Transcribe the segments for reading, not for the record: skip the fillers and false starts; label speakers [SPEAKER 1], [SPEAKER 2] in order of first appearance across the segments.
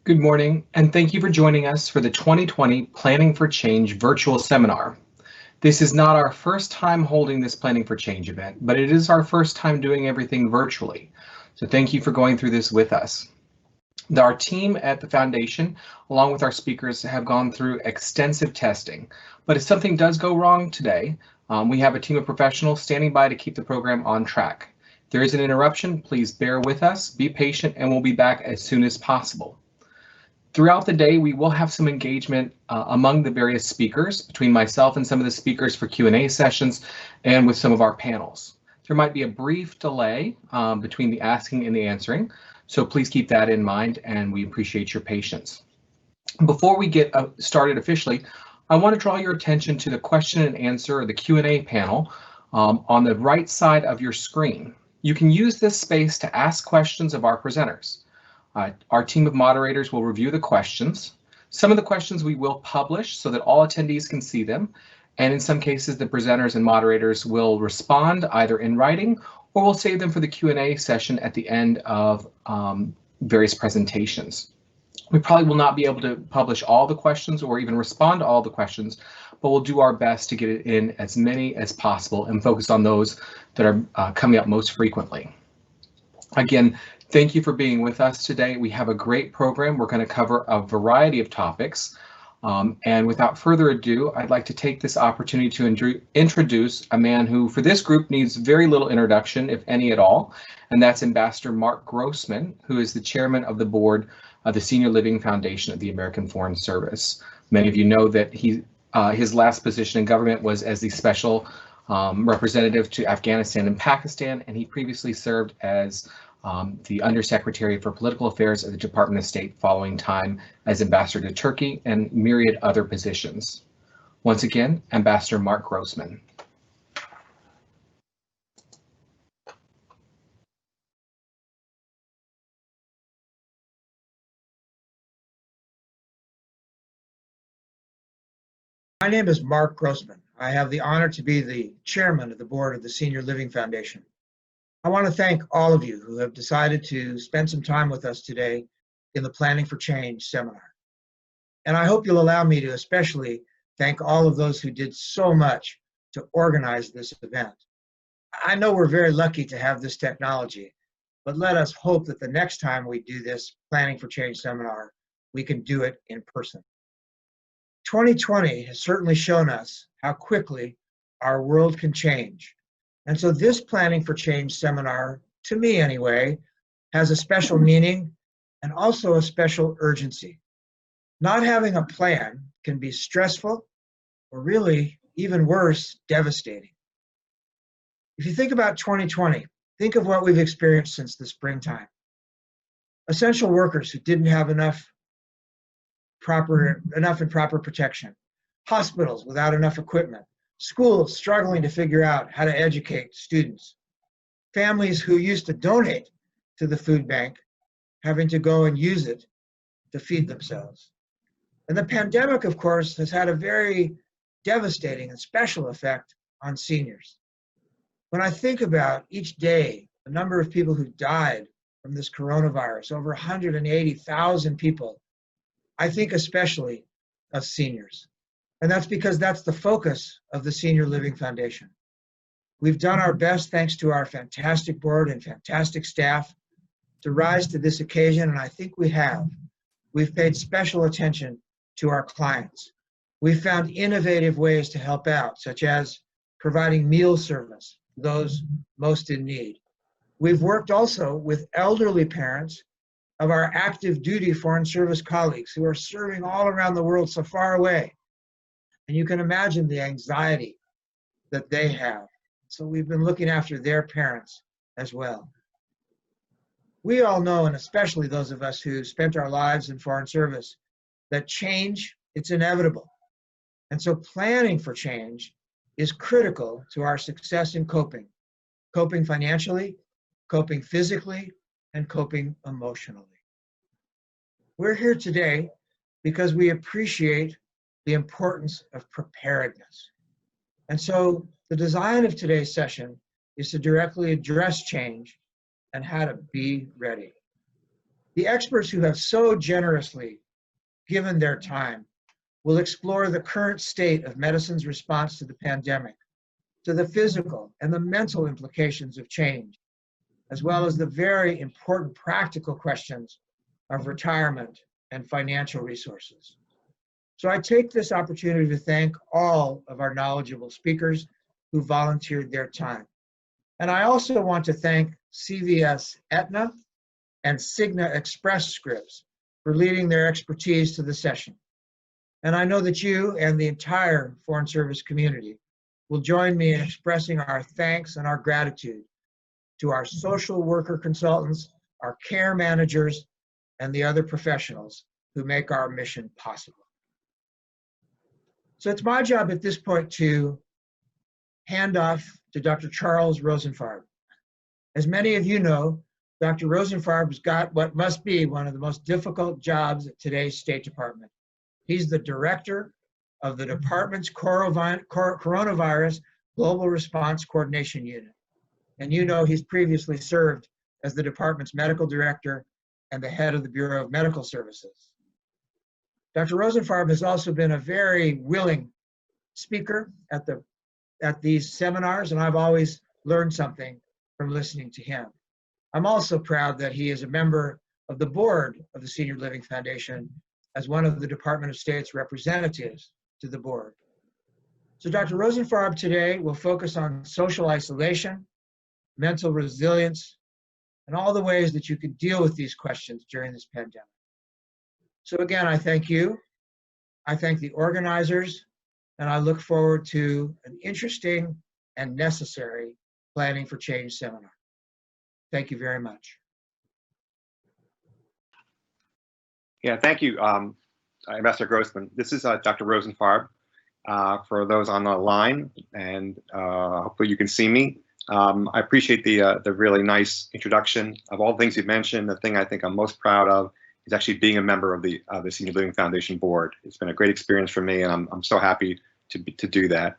[SPEAKER 1] Good morning, and thank you for joining us for the 2020 Planning for Change virtual seminar. This is not our first time holding this Planning for Change event, but it is our first time doing everything virtually. So thank you for going through this with us. Our team at the Foundation, along with our speakers, have gone through extensive testing. But if something does go wrong today, we have a team of professionals standing by to keep the program on track. If there is an interruption, please bear with us, be patient, and we'll be back as soon as possible. Throughout the day, we will have some engagement among the various speakers, between myself and some of the speakers for Q&A sessions, and with some of our panels. There might be a brief delay between the asking and the answering, so please keep that in mind, and we appreciate your patience. Before we get started officially, I want to draw your attention to the question and answer, or the Q&A panel, on the right side of your screen. You can use this space to ask questions of our presenters. Our team of moderators will review the questions. Some of the questions we will publish so that all attendees can see them, and in some cases the presenters and moderators will respond either in writing or we'll save them for the Q&A session at the end of various presentations. We probably will not be able to publish all the questions or even respond to all the questions, but we'll do our best to get it in as many as possible and focus on those that are coming up most frequently. Again, thank you for being with us today. We have a great program. We're going to cover a variety of topics. And without further ado, I'd like to take this opportunity to introduce a man who, for this group, needs very little introduction, if any at all, and that's Ambassador Marc Grossman, who is the chairman of the board of the Senior Living Foundation of the American Foreign Service. Many of you know that his last position in government was as the special representative to Afghanistan and Pakistan, and he previously served as the Undersecretary for Political Affairs of the Department of State, following time as ambassador to Turkey and myriad other positions. Once again, Ambassador Marc Grossman.
[SPEAKER 2] My name is Marc Grossman. I have the honor to be the chairman of the board of the Senior Living Foundation. I want to thank all of you who have decided to spend some time with us today in the Planning for Change seminar. And I hope you'll allow me to especially thank all of those who did so much to organize this event. I know we're very lucky to have this technology, but let us hope that the next time we do this Planning for Change seminar, we can do it in person. 2020 has certainly shown us how quickly our world can change. And so this Planning for Change seminar, to me anyway, has a special meaning and also a special urgency. Not having a plan can be stressful, or really, even worse, devastating. If you think about 2020, think of what we've experienced since the springtime. Essential workers who didn't have enough and proper protection, hospitals without enough equipment, schools struggling to figure out how to educate students, families who used to donate to the food bank having to go and use it to feed themselves. And the pandemic, of course, has had a very devastating and special effect on seniors. When I think about each day, the number of people who died from this coronavirus, over 180,000 people, I think especially of seniors. And that's because that's the focus of the Senior Living Foundation. We've done our best, thanks to our fantastic board and fantastic staff, to rise to this occasion, and I think we have. We've paid special attention to our clients. We've found innovative ways to help out, such as providing meal service to those most in need. We've worked also with elderly parents of our active duty Foreign Service colleagues who are serving all around the world so far away. And you can imagine the anxiety that they have. So we've been looking after their parents as well. We all know, and especially those of us who spent our lives in Foreign Service, that change, it's inevitable. And so planning for change is critical to our success in coping financially, coping physically, and coping emotionally. We're here today because we appreciate the importance of preparedness. And so the design of today's session is to directly address change and how to be ready. The experts who have so generously given their time will explore the current state of medicine's response to the pandemic, to the physical and the mental implications of change, as well as the very important practical questions of retirement and financial resources. So I take this opportunity to thank all of our knowledgeable speakers who volunteered their time. And I also want to thank CVS Aetna and Cigna Express Scripts for leading their expertise to the session. And I know that you and the entire Foreign Service community will join me in expressing our thanks and our gratitude to our social worker consultants, our care managers, and the other professionals who make our mission possible. So it's my job at this point to hand off to Dr. Charles Rosenfarb. As many of you know, Dr. Rosenfarb's got what must be one of the most difficult jobs at today's State Department. He's the director of the department's coronavirus Global Response Coordination Unit. And you know he's previously served as the department's medical director and the head of the Bureau of Medical Services. Dr. Rosenfarb has also been a very willing speaker at these seminars, and I've always learned something from listening to him. I'm also proud that he is a member of the board of the Senior Living Foundation as one of the Department of State's representatives to the board. So Dr. Rosenfarb today will focus on social isolation, mental resilience, and all the ways that you can deal with these questions during this pandemic. So again, I thank you, I thank the organizers, and I look forward to an interesting and necessary Planning for Change seminar. Thank you very much.
[SPEAKER 3] Yeah, thank you, Ambassador Grossman. This is Dr. Rosenfarb. For those on the line, and hopefully you can see me. I appreciate the really nice introduction. Of all the things you've mentioned, the thing I think I'm most proud of is actually being a member of the Senior Living Foundation board. It's been a great experience for me, and I'm so happy to do that.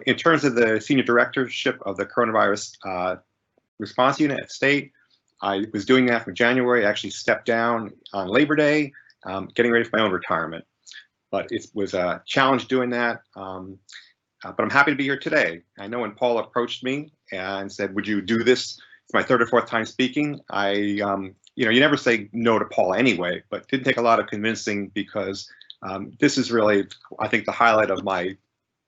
[SPEAKER 3] In terms of the senior directorship of the coronavirus response unit at State, I was doing that from January. I actually stepped down on Labor Day, getting ready for my own retirement. But it was a challenge doing that. But I'm happy to be here today. I know when Paula approached me and said, "Would you do this?" It's my third or fourth time speaking. You never say no to Paula anyway, but it didn't take a lot of convincing because this is really, I think, the highlight of my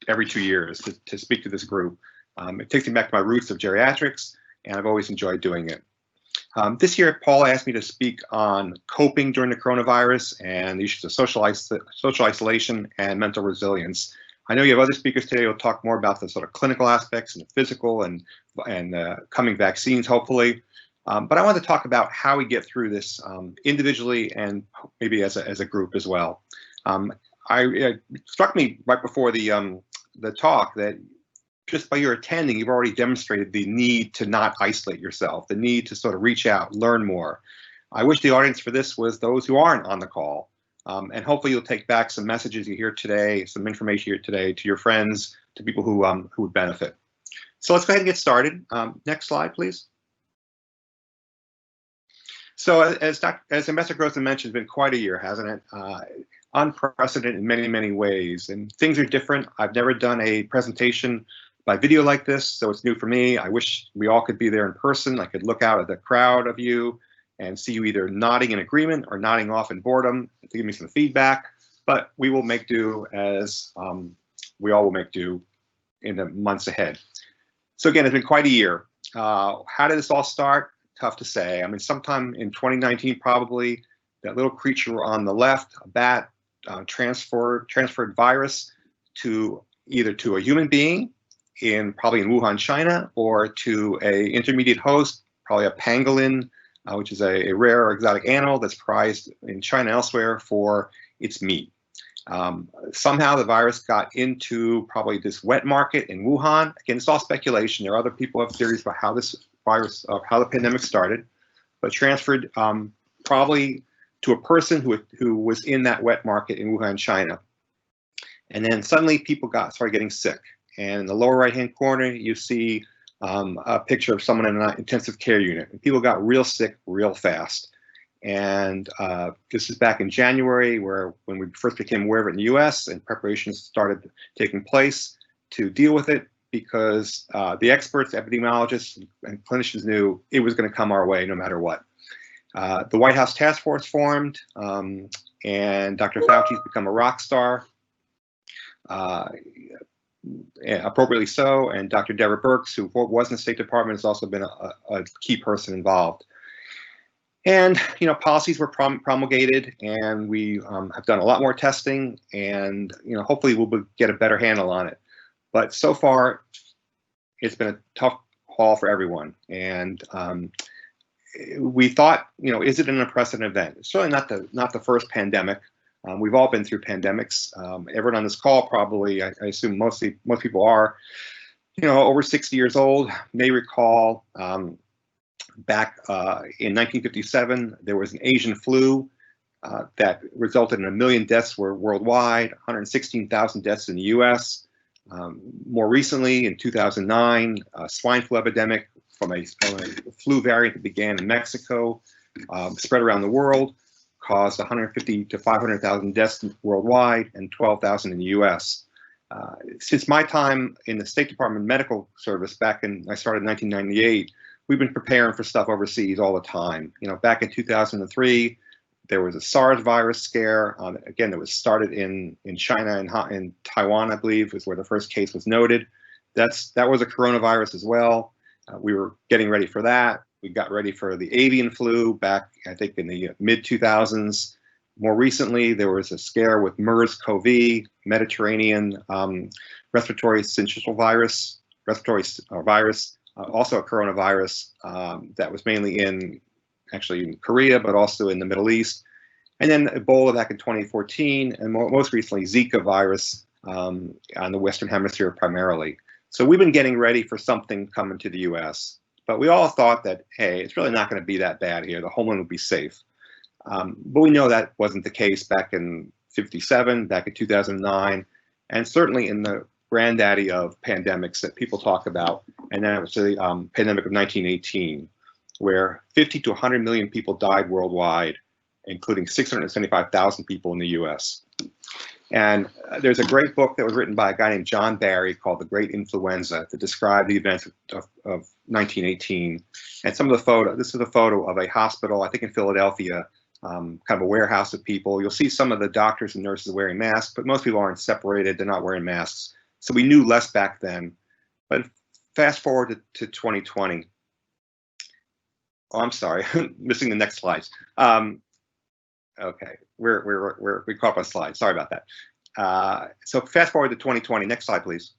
[SPEAKER 3] every 2 years to speak to this group. It takes me back to my roots of geriatrics, and I've always enjoyed doing it. This year, Paula asked me to speak on coping during the coronavirus and the issues of social isolation and mental resilience. I know you have other speakers today who will talk more about the sort of clinical aspects and the physical and coming vaccines, hopefully. But I want to talk about how we get through this individually and maybe as a group as well. It struck me right before the talk that just by your attending, you've already demonstrated the need to not isolate yourself, the need to sort of reach out, learn more. I wish the audience for this was those who aren't on the call. And hopefully you'll take back some messages you hear today, some information here today to your friends, to people who would benefit. So let's go ahead and get started. Next slide, please. So as Ambassador Grossman mentioned, it's been quite a year, hasn't it? Unprecedented in many, many ways. And things are different. I've never done a presentation by video like this, so it's new for me. I wish we all could be there in person. I could look out at the crowd of you and see you either nodding in agreement or nodding off in boredom to give me some feedback. But we will make do as we all will make do in the months ahead. So again, it's been quite a year. How did this all start? Tough to say. I mean, sometime in 2019, probably, that little creature on the left, a bat, transferred virus to either to a human being probably in Wuhan, China, or to a intermediate host, probably a pangolin, which is a rare or exotic animal that's prized in China elsewhere for its meat. Somehow the virus got into probably this wet market in Wuhan. Again, it's all speculation. There are other people who have theories about how this virus, how the pandemic started, but transferred probably to a person who was in that wet market in Wuhan, China. And then suddenly people started getting sick. And in the lower right-hand corner, you see a picture of someone in an intensive care unit. And people got real sick real fast. And this is back in January, when we first became aware of it in the US and preparations started taking place to deal with it, because the experts, epidemiologists, and clinicians knew it was going to come our way no matter what. The White House task force formed, and Dr. Fauci's become a rock star, appropriately so, and Dr. Deborah Birx, who was in the State Department, has also been a key person involved. And policies were promulgated, and we have done a lot more testing, and hopefully we'll get a better handle on it. But so far, it's been a tough haul for everyone, and we thought, is it an unprecedented event? It's certainly not the first pandemic. We've all been through pandemics. Everyone on this call probably, I assume most people are, over 60 years old, may recall back in 1957, there was an Asian flu that resulted in 1 million deaths worldwide, 116,000 deaths in the US. More recently, in 2009, a swine flu epidemic from a flu variant that began in Mexico, spread around the world, caused 150 to 500,000 deaths worldwide and 12,000 in the US. Since my time in the State Department Medical Service I started in 1998, we've been preparing for stuff overseas all the time. Back in 2003, there was a SARS virus scare. Again, it was started in China and in Taiwan, I believe, was where the first case was noted. That was a coronavirus as well. We were getting ready for that. We got ready for the avian flu back, I think, in the mid-2000s. More recently, there was a scare with MERS-CoV, Mediterranean respiratory syncytial virus, also a coronavirus that was mainly in Korea, but also in the Middle East. And then Ebola back in 2014, and most recently Zika virus on the Western Hemisphere primarily. So we've been getting ready for something coming to the US. But we all thought that, hey, it's really not going to be that bad here. The homeland will be safe. But we know that wasn't the case back in 57, back in 2009, and certainly in the granddaddy of pandemics that people talk about, and that was the pandemic of 1918, where 50 to 100 million people died worldwide, including 675,000 people in the US. And there's a great book that was written by a guy named John Barry called The Great Influenza that described the events of 1918. And some of the this is a photo of a hospital, I think in Philadelphia, kind of a warehouse of people. You'll see some of the doctors and nurses wearing masks, but most people aren't separated, they're not wearing masks. So we knew less back then. But fast forward to 2020. Oh, I'm sorry, missing the next slides. Okay, we caught up on slides. Sorry about that. So fast forward to 2020. Next slide, please.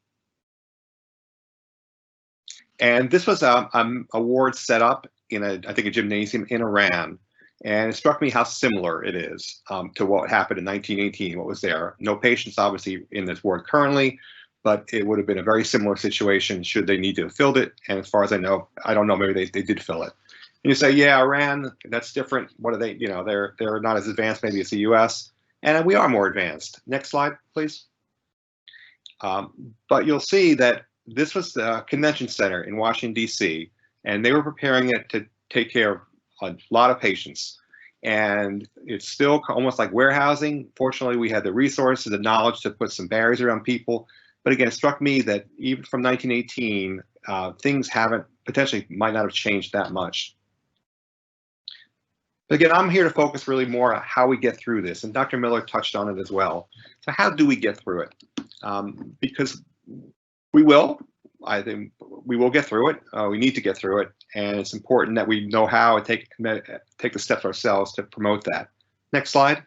[SPEAKER 3] And this was a award set up in I think a gymnasium in Iran, and it struck me how similar it is to what happened in 1918. What was there? No patients, obviously, in this ward currently, but it would have been a very similar situation should they need to have filled it. And as far as I know, I don't know, maybe they did fill it. And you say, yeah, Iran, that's different. What are they? They're not as advanced maybe as the US, and we are more advanced. Next slide, please. But you'll see that this was the convention center in Washington, D.C., and they were preparing it to take care of a lot of patients. And it's still almost like warehousing. Fortunately, we had the resources, the knowledge to put some barriers around people. But again, it struck me that even from 1918, things might not have changed that much. But again, I'm here to focus really more on how we get through this, and Dr. Miller touched on it as well. So how do we get through it? Because we will. I think we will get through it. We need to get through it, and it's important that we know how and take the steps ourselves to promote that. Next slide.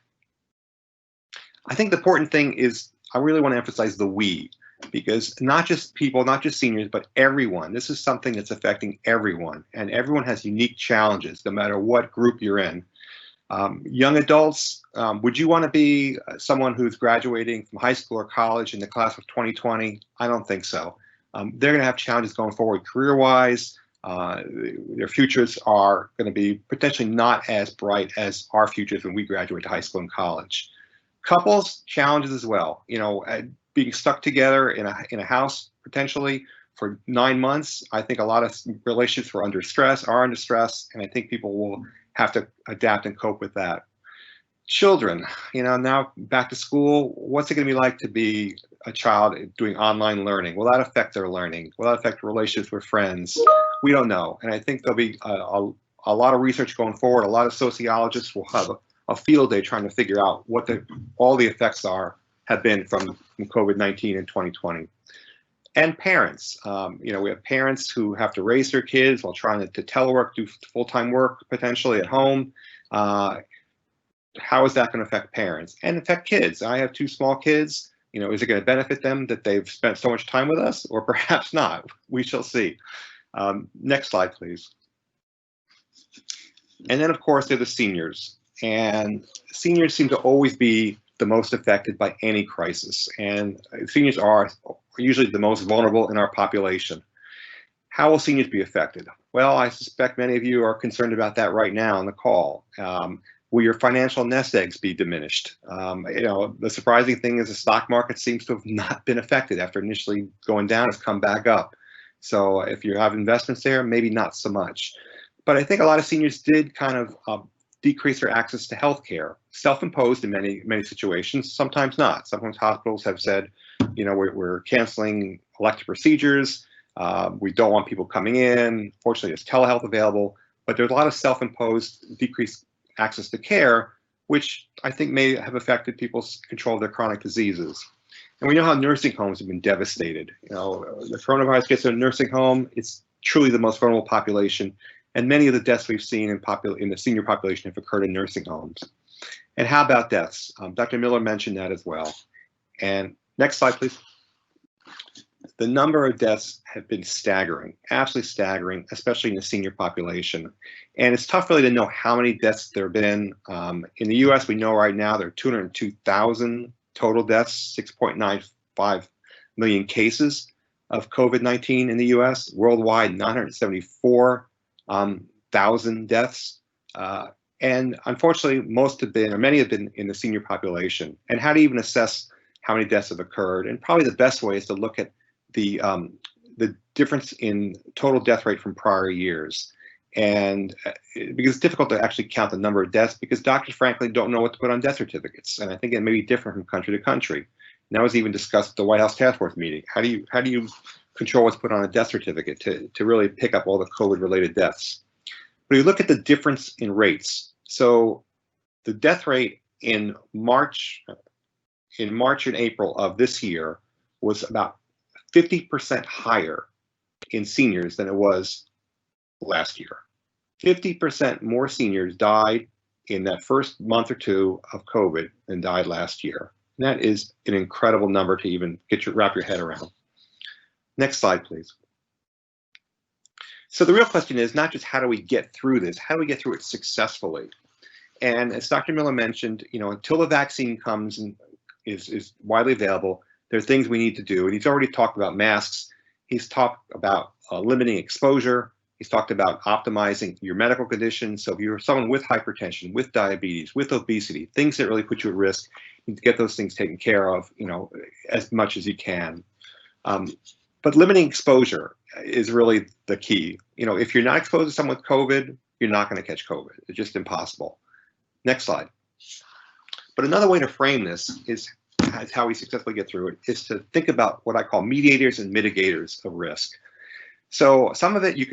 [SPEAKER 3] I think the important thing is I really want to emphasize the we, because not just people, not just seniors, but everyone. This is something that's affecting everyone, and everyone has unique challenges, no matter what group you're in. Young adults, would you want to be someone who's graduating from high school or college in the class of 2020? I don't think so. They're going to have challenges going forward career-wise. Their futures are going to be potentially not as bright as our futures when we graduate to high school and college. Couples, challenges as well. Being stuck together in a house potentially for 9 months. I think a lot of relationships are under stress, and I think people will have to adapt and cope with that. Children, now back to school, what's it going to be like to be a child doing online learning? Will that affect their learning? Will that affect relationships with friends? We don't know. And I think there'll be a lot of research going forward. A lot of sociologists will have a field day trying to figure out what all the effects have been from COVID-19 in 2020. And parents, we have parents who have to raise their kids while trying to telework, do full-time work potentially at home. How is that going to affect parents and affect kids? I have 2 small kids. Is it going to benefit them that they've spent so much time with us, or perhaps not? We shall see. Next slide, please. And then, of course, there are the seniors. And seniors seem to always be the most affected by any crisis. And seniors are usually the most vulnerable in our population. How will seniors be affected? Well, I suspect many of you are concerned about that right now on the call. Will your financial nest eggs be diminished? The surprising thing is the stock market seems to have not been affected after initially going down. It's come back up. So if you have investments there, maybe not so much. But I think a lot of seniors did kind of decrease their access to health care, self-imposed in many situations, sometimes not. Sometimes hospitals have said, we're canceling elective procedures. We don't want people coming in. Fortunately, there's telehealth available, but there's a lot of self-imposed decreased access to care, which I think may have affected people's control of their chronic diseases. And we know how nursing homes have been devastated. The coronavirus gets to a nursing home, it's truly the most vulnerable population. And many of the deaths we've seen in the senior population have occurred in nursing homes. And how about deaths? Dr. Miller mentioned that as well. And next slide, please. The number of deaths have been staggering, absolutely staggering, especially in the senior population. And it's tough really to know how many deaths there have been. In the US, we know right now there are 202,000 total deaths, 6.95 million cases of COVID-19 in the US. Worldwide, 974,000 deaths. And unfortunately, many have been in the senior population. And how do you even assess how many deaths have occurred? And probably the best way is to look at the difference in total death rate from prior years. And because it's difficult to actually count the number of deaths because doctors frankly don't know what to put on death certificates. And I think it may be different from country to country. And that was even discussed at the White House Task Force meeting. How do you control what's put on a death certificate to really pick up all the COVID related deaths? But you look at the difference in rates. So the death rate in March and April of this year was about 50% higher in seniors than it was last year. 50% more seniors died in that first month or two of COVID than died last year. And that is an incredible number to even wrap your head around. Next slide, please. So the real question is not just how do we get through this, how do we get through it successfully? And as Dr. Miller mentioned, until the vaccine comes and is widely available, there are things we need to do. And he's already talked about masks. He's talked about limiting exposure. He's talked about optimizing your medical conditions. So if you're someone with hypertension, with diabetes, with obesity, things that really put you at risk, you need to get those things taken care of, as much as you can. But limiting exposure is really the key. If you're not exposed to someone with COVID, you're not going to catch COVID. It's just impossible. Next slide. But another way to frame this is how we successfully get through it is to think about what I call mediators and mitigators of risk. So some of it you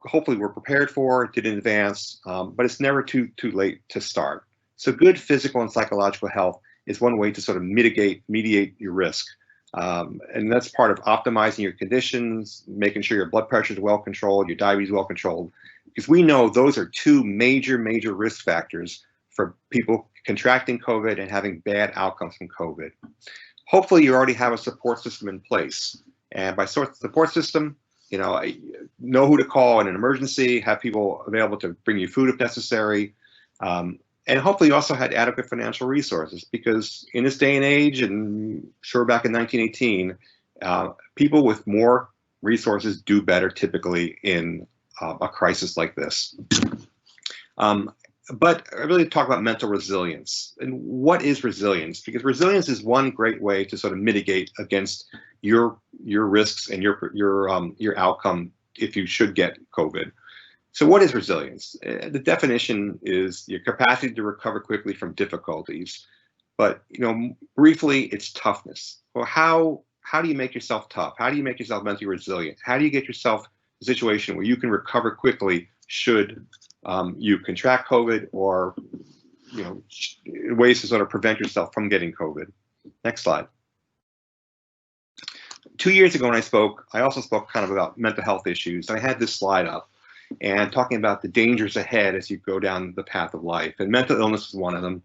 [SPEAKER 3] hopefully were prepared for, did in advance, but it's never too late to start. So good physical and psychological health is one way to sort of mediate your risk. And that's part of optimizing your conditions, making sure your blood pressure is well controlled, your diabetes well controlled, because we know those are two major risk factors for people contracting COVID and having bad outcomes from COVID. Hopefully you already have a support system in place. And by support system, know who to call in an emergency, have people available to bring you food if necessary. And hopefully you also had adequate financial resources, because in this day and age, and sure back in 1918, people with more resources do better typically in a crisis like this. But I really talk about mental resilience. And what is resilience? Because resilience is one great way to sort of mitigate against your risks and your outcome if you should get COVID. So what is resilience? The definition is your capacity to recover quickly from difficulties. But briefly, it's toughness. Well, how do you make yourself tough? How do you make yourself mentally resilient? How do you get yourself in a situation where you can recover quickly should you contract COVID, or ways to sort of prevent yourself from getting COVID? Next slide. 2 years ago when I spoke, I also spoke kind of about mental health issues. I had this slide up and talking about the dangers ahead as you go down the path of life. And mental illness was one of them.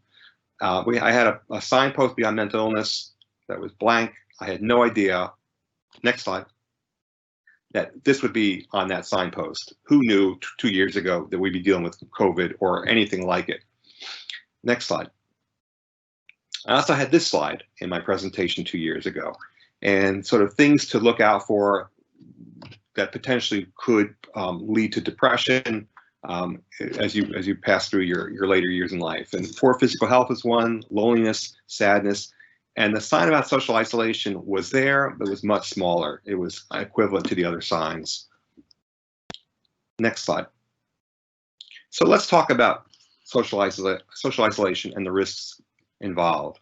[SPEAKER 3] I had a signpost beyond mental illness that was blank. I had no idea, next slide, that this would be on that signpost. Who knew 2 years ago that we'd be dealing with COVID or anything like it? Next slide. I also had this slide in my presentation 2 years ago, and sort of things to look out for that potentially could lead to depression as you pass through your later years in life. And poor physical health is one, loneliness, sadness, and the sign about social isolation was there, but it was much smaller. It was equivalent to the other signs. Next slide. So let's talk about social isolation and the risks involved.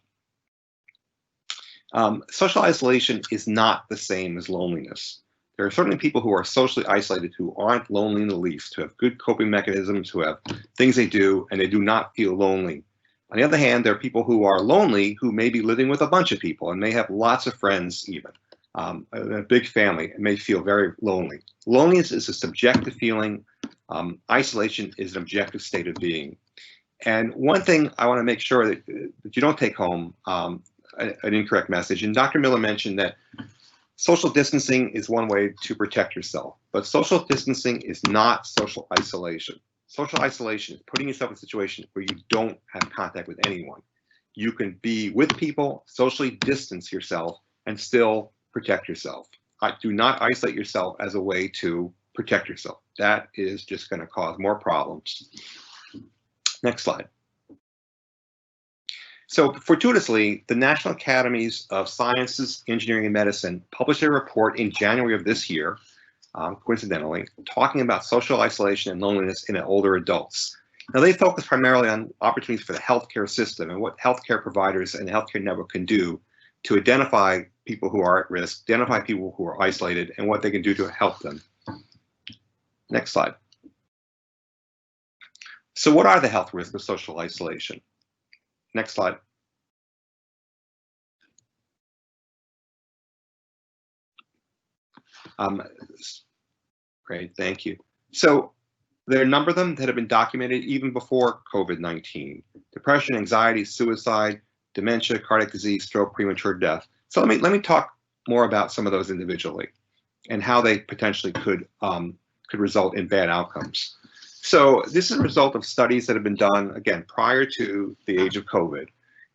[SPEAKER 3] Social isolation is not the same as loneliness. There are certainly people who are socially isolated who aren't lonely in the least, who have good coping mechanisms, who have things they do, and they do not feel lonely. On the other hand, there are people who are lonely who may be living with a bunch of people and may have lots of friends even, a big family, and may feel very lonely. Loneliness is a subjective feeling. Isolation is an objective state of being. And one thing I want to make sure that you don't take home an incorrect message. And Dr. Miller mentioned that social distancing is one way to protect yourself, but social distancing is not social isolation. Social isolation is putting yourself in a situation where you don't have contact with anyone. You can be with people, socially distance yourself, and still protect yourself. Do not isolate yourself as a way to protect yourself. That is just going to cause more problems. Next slide. So fortuitously, the National Academies of Sciences, Engineering, and Medicine published a report in January of this year, coincidentally, talking about social isolation and loneliness in older adults. Now, they focus primarily on opportunities for the healthcare system and what healthcare providers and the healthcare network can do to identify people who are at risk, identify people who are isolated, and what they can do to help them. Next slide. So what are the health risks of social isolation? Next slide. Great, thank you. So there are a number of them that have been documented even before COVID-19. Depression, anxiety, suicide, dementia, cardiac disease, stroke, premature death. So let me talk more about some of those individually and how they potentially could result in bad outcomes. So this is a result of studies that have been done, again, prior to the age of COVID.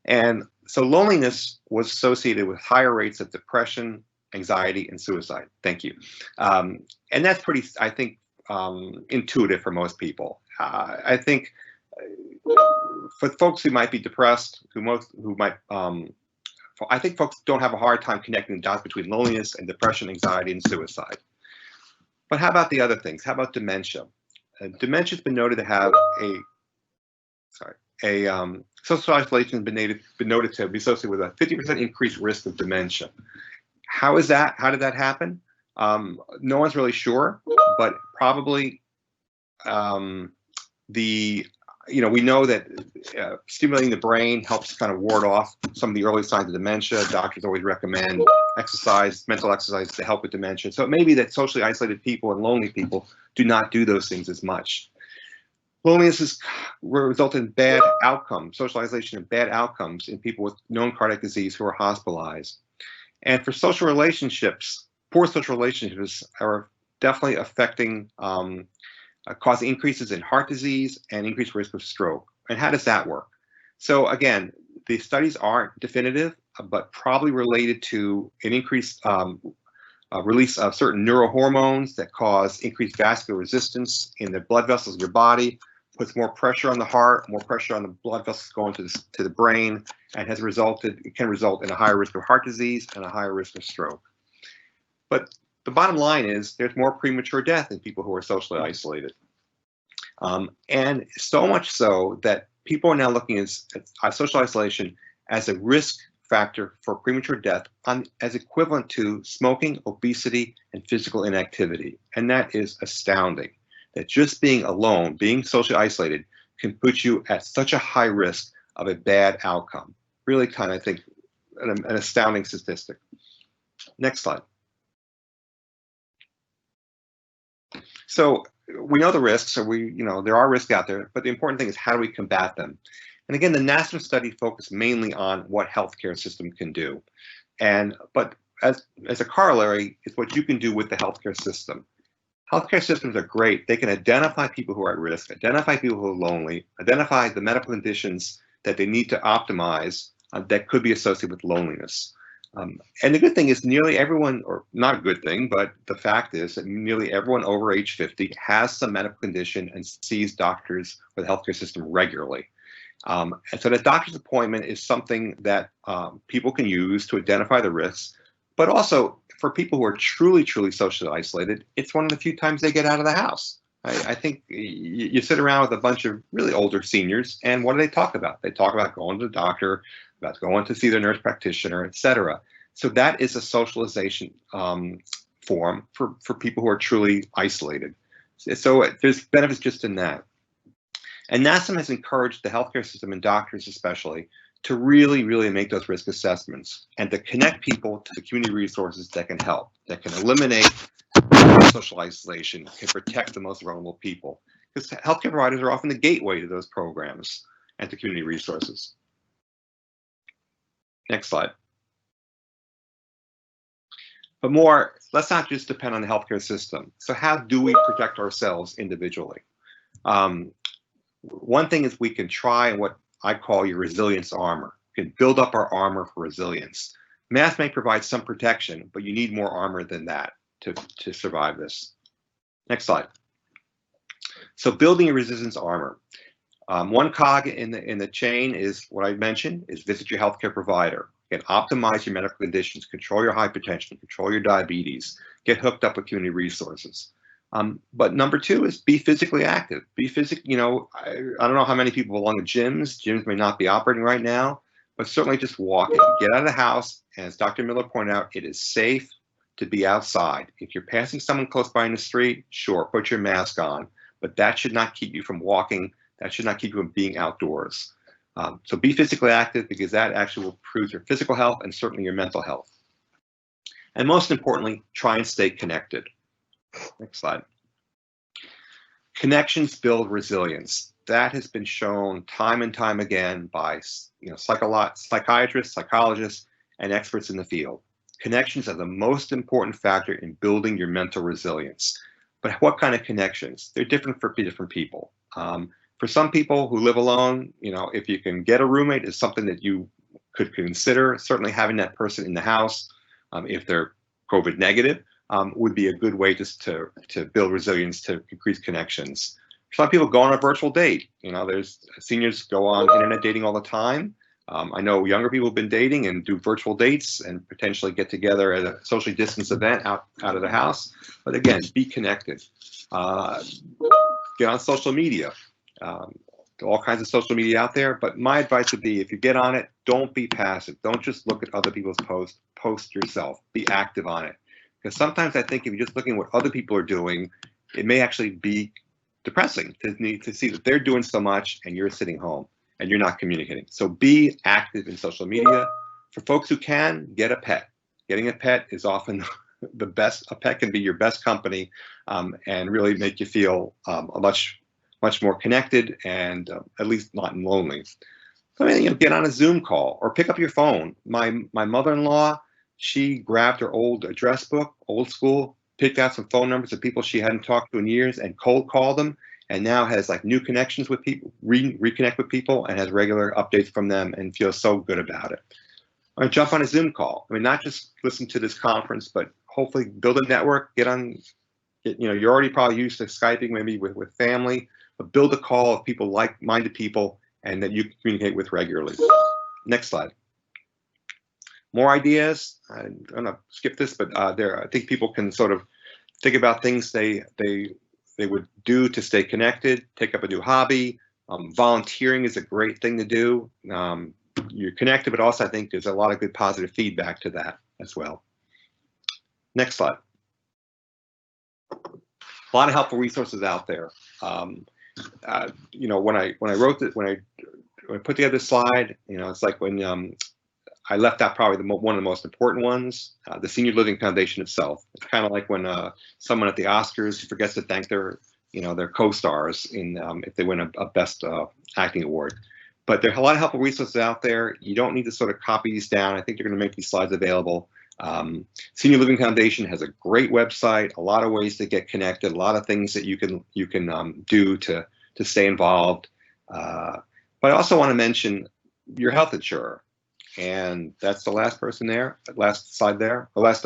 [SPEAKER 3] And so loneliness was associated with higher rates of depression, anxiety, and suicide. Thank you. And that's pretty, I think, intuitive for most people. I think for folks who might be depressed, I think folks don't have a hard time connecting the dots between loneliness and depression, anxiety, and suicide. But how about the other things? How about dementia? Dementia has been noted to have social isolation has been noted to be associated with a 50% increased risk of dementia. How is that? How did that happen? No one's really sure, but probably we know that stimulating the brain helps kind of ward off some of the early signs of dementia. Doctors always recommend exercise, mental exercise to help with dementia. So it may be that socially isolated people and lonely people do not do those things as much. Loneliness will result in bad outcomes, social isolation and bad outcomes in people with known cardiac disease who are hospitalized. And for social relationships, poor social relationships are definitely affecting, causing increases in heart disease and increased risk of stroke. And how does that work? So again, the studies aren't definitive, but probably related to an increased release of certain neurohormones that cause increased vascular resistance in the blood vessels of your body, puts more pressure on the heart, more pressure on the blood vessels going to the brain, and it can result in a higher risk of heart disease and a higher risk of stroke. But the bottom line is there's more premature death in people who are socially isolated. And so much so that people are now looking at social isolation as a risk factor for premature death as equivalent to smoking, obesity, and physical inactivity. And that is astounding, that just being alone, being socially isolated, can put you at such a high risk of a bad outcome. Really kind of, I think, an astounding statistic. Next slide. So we know the risks, or there are risks out there, but the important thing is how do we combat them? And again, the national study focused mainly on what healthcare system can do. But as a corollary, it's what you can do with the healthcare system. Healthcare systems are great. They can identify people who are at risk, identify people who are lonely, identify the medical conditions that they need to optimize that could be associated with loneliness. And the good thing is nearly everyone, or not a good thing, but the fact is that nearly everyone over age 50 has some medical condition and sees doctors or the healthcare system regularly. And so the doctor's appointment is something that people can use to identify the risks, but also for people who are truly, truly socially isolated, it's one of the few times they get out of the house. I think you sit around with a bunch of really older seniors, and what do they talk about? They talk about going to the doctor, about going to see their nurse practitioner, etc. So that is a socialization form for people who are truly isolated. So there's benefits just in that. And NASM has encouraged the healthcare system and doctors especially to really, really make those risk assessments and to connect people to the community resources that can help, that can eliminate social isolation, can protect the most vulnerable people. Because healthcare providers are often the gateway to those programs and to community resources. Next slide. But more, let's not just depend on the healthcare system. So how do we protect ourselves individually? One thing is we can try what I call your resilience armor. You can build up our armor for resilience. Mask may provide some protection, but you need more armor than that to survive this. Next slide. So building your resistance armor. One cog in the chain is what I mentioned, is visit your healthcare provider. Again, optimize your medical conditions, control your hypertension, control your diabetes, get hooked up with community resources. But number two is be physically active. Be I don't know how many people belong to gyms. Gyms may not be operating right now, but certainly just walking. Get out of the house. And as Dr. Miller pointed out, it is safe to be outside. If you're passing someone close by in the street, sure, put your mask on. But that should not keep you from walking. That should not keep you from being outdoors. So be physically active, because that actually will improve your physical health and certainly your mental health. And most importantly, try and stay connected. Next slide. Connections build resilience. That has been shown time and time again by psychiatrists, psychologists, and experts in the field. Connections are the most important factor in building your mental resilience. But what kind of connections? They're different for different people. For some people who live alone, if you can get a roommate, is something that you could consider. Certainly having that person in the house, if they're COVID negative, would be a good way to build resilience, to increase connections. Some people go on a virtual date. There's seniors go on internet dating all the time. I know younger people have been dating and do virtual dates and potentially get together at a socially distanced event out of the house. But again, be connected. Get on social media. All kinds of social media out there. But my advice would be, if you get on it, don't be passive. Don't just look at other people's posts. Post yourself. Be active on it. Because sometimes I think if you're just looking at what other people are doing, it may actually be depressing to see that they're doing so much and you're sitting home and you're not communicating. So be active in social media. For folks who can, get a pet. Getting a pet is often the best. A pet can be your best company and really make you feel much more connected and at least not lonely. So, get on a Zoom call or pick up your phone. My mother-in-law, she grabbed her old address book, old school, picked out some phone numbers of people she hadn't talked to in years and cold called them, and now has new connections with people, reconnect with people, and has regular updates from them and feels so good about it. Or jump on a Zoom call. Not just listen to this conference, but hopefully build a network, you're already probably used to Skyping maybe with family, but build a call of people, like-minded people, and that you can communicate with regularly. Next slide. More ideas. I'm going to skip this, but I think people can sort of think about things they they would do to stay connected, take up a new hobby. Volunteering is a great thing to do. You're connected, but also I think there's a lot of good positive feedback to that as well. Next slide. A lot of helpful resources out there. You know, when I wrote it, when I put together this slide, you know, it's like when I left out probably one of the most important ones, the Senior Living Foundation itself. It's kind of like when someone at the Oscars forgets to thank their, you know, their co-stars in if they win a Best Acting Award. But there's a lot of helpful resources out there. You don't need to sort of copy these down. I think they're going to make these slides available. Senior Living Foundation has a great website, a lot of ways to get connected, a lot of things that you can do to stay involved. But I also want to mention your health insurer, and that's the last person there, last slide there, the last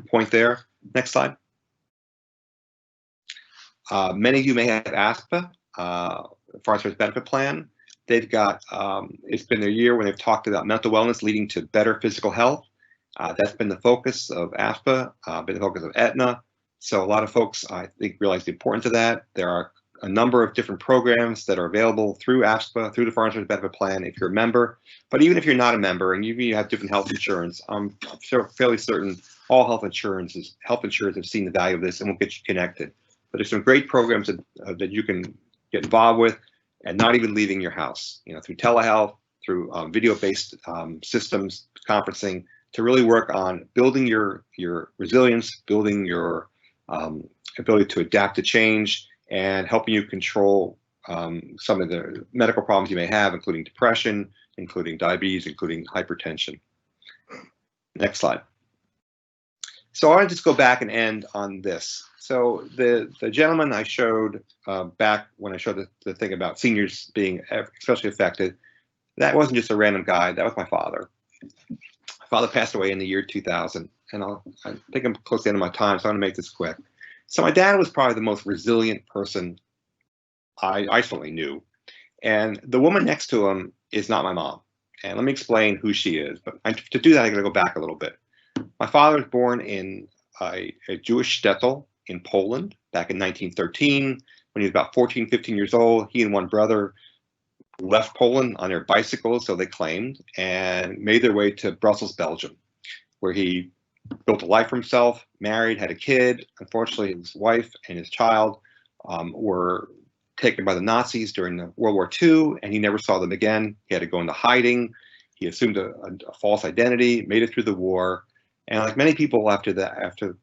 [SPEAKER 3] point there. Next slide. Many of you may have ASPA, Foreign Service Benefit Plan. They've got, it's been their year when they've talked about mental wellness leading to better physical health. That's been the focus of ASPA, been the focus of Aetna. So a lot of folks, I think, realize the importance of that. There are a number of different programs that are available through ASPA, through the Foreign Service Benefit Plan, if you're a member. But even if you're not a member and you have different health insurance, I'm fairly certain all health insurers have seen the value of this and will get you connected. But there's some great programs that you can get involved with, and not even leaving your house, you know, through telehealth, through video-based systems, conferencing, to really work on building your resilience, building your ability to adapt to change, and helping you control some of the medical problems you may have, including depression, including diabetes, including hypertension. Next slide. So I want to just go back and end on this. So the gentleman I showed back when I showed the thing about seniors being especially affected, that wasn't just a random guy, that was my father. My father passed away in the year 2000, and I think I'm close to the end of my time, so I'm gonna make this quick. So my dad was probably the most resilient person I certainly knew. And the woman next to him is not my mom. And let me explain who she is, but to do that, I gotta go back a little bit. My father was born in a Jewish shtetl in Poland back in 1913. When he was about 14, 15 years old, he and one brother left Poland on their bicycles, so they claimed, and made their way to Brussels, Belgium, where he built a life for himself, married, had a kid. Unfortunately, his wife and his child were taken by the Nazis during the World War II, and he never saw them again. He had to go into hiding. He assumed a false identity, made it through the war, and like many people after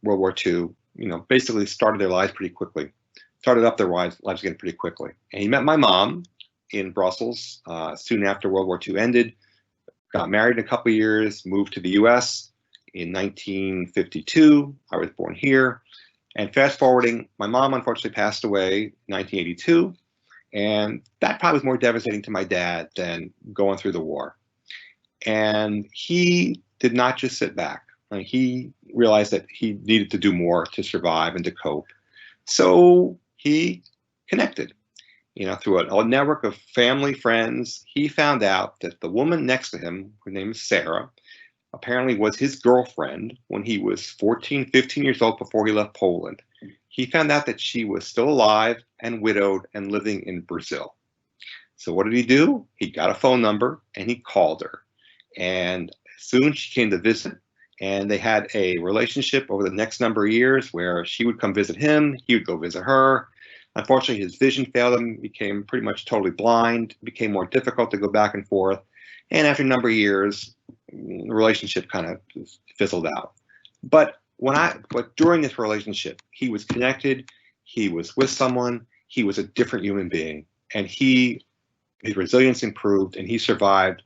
[SPEAKER 3] World War II, you know, basically started their lives pretty quickly, started up their lives again pretty quickly. And he met my mom in Brussels soon after World War II ended, got married in a couple of years, moved to the US in 1952. I was born here. And fast forwarding, my mom unfortunately passed away in 1982. And that probably was more devastating to my dad than going through the war. And he did not just sit back. He realized that he needed to do more to survive and to cope. So he connected, you know, through a network of family, friends. He found out that the woman next to him, her name is Sarah, apparently was his girlfriend when he was 14, 15 years old before he left Poland. He found out that she was still alive and widowed and living in Brazil. So what did he do? He got a phone number and he called her. And soon she came to visit. And they had a relationship over the next number of years where she would come visit him, he would go visit her. Unfortunately, his vision failed him, became pretty much totally blind, became more difficult to go back and forth. And after a number of years, the relationship kind of fizzled out. But during this relationship, he was connected, he was with someone, he was a different human being, and his resilience improved, and he survived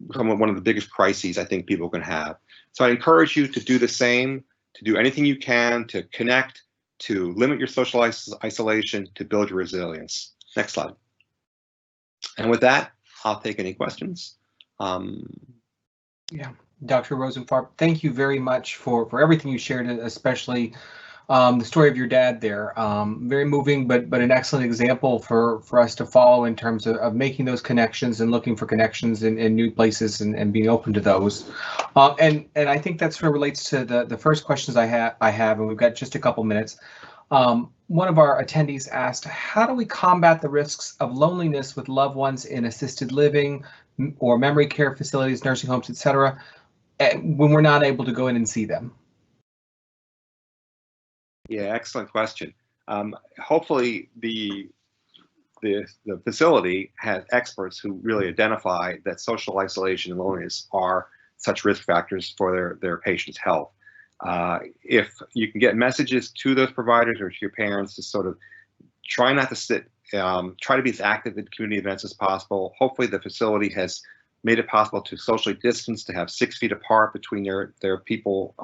[SPEAKER 3] one of the biggest crises I think people can have. So I encourage you to do the same, to do anything you can to connect, to limit your social isolation, to build your resilience. Next slide. And with that, I'll take any questions.
[SPEAKER 1] Yeah, Dr. Rosenfarb, thank you very much for everything you shared, especially the story of your dad there. Very moving, but an excellent example for us to follow in terms of making those connections and looking for connections in new places and being open to those. And I think that sort of relates to the first questions I have, and we've got just a couple minutes. One of our attendees asked, how do we combat the risks of loneliness with loved ones in assisted living or memory care facilities, nursing homes, etc., when we're not able to go in and see them?
[SPEAKER 3] Yeah, excellent question. Hopefully the facility has experts who really identify that social isolation and loneliness are such risk factors for their patients' health. If you can get messages to those providers or to your parents to sort of try not to sit, try to be as active in community events as possible. Hopefully the facility has made it possible to socially distance, to have 6 feet apart between their people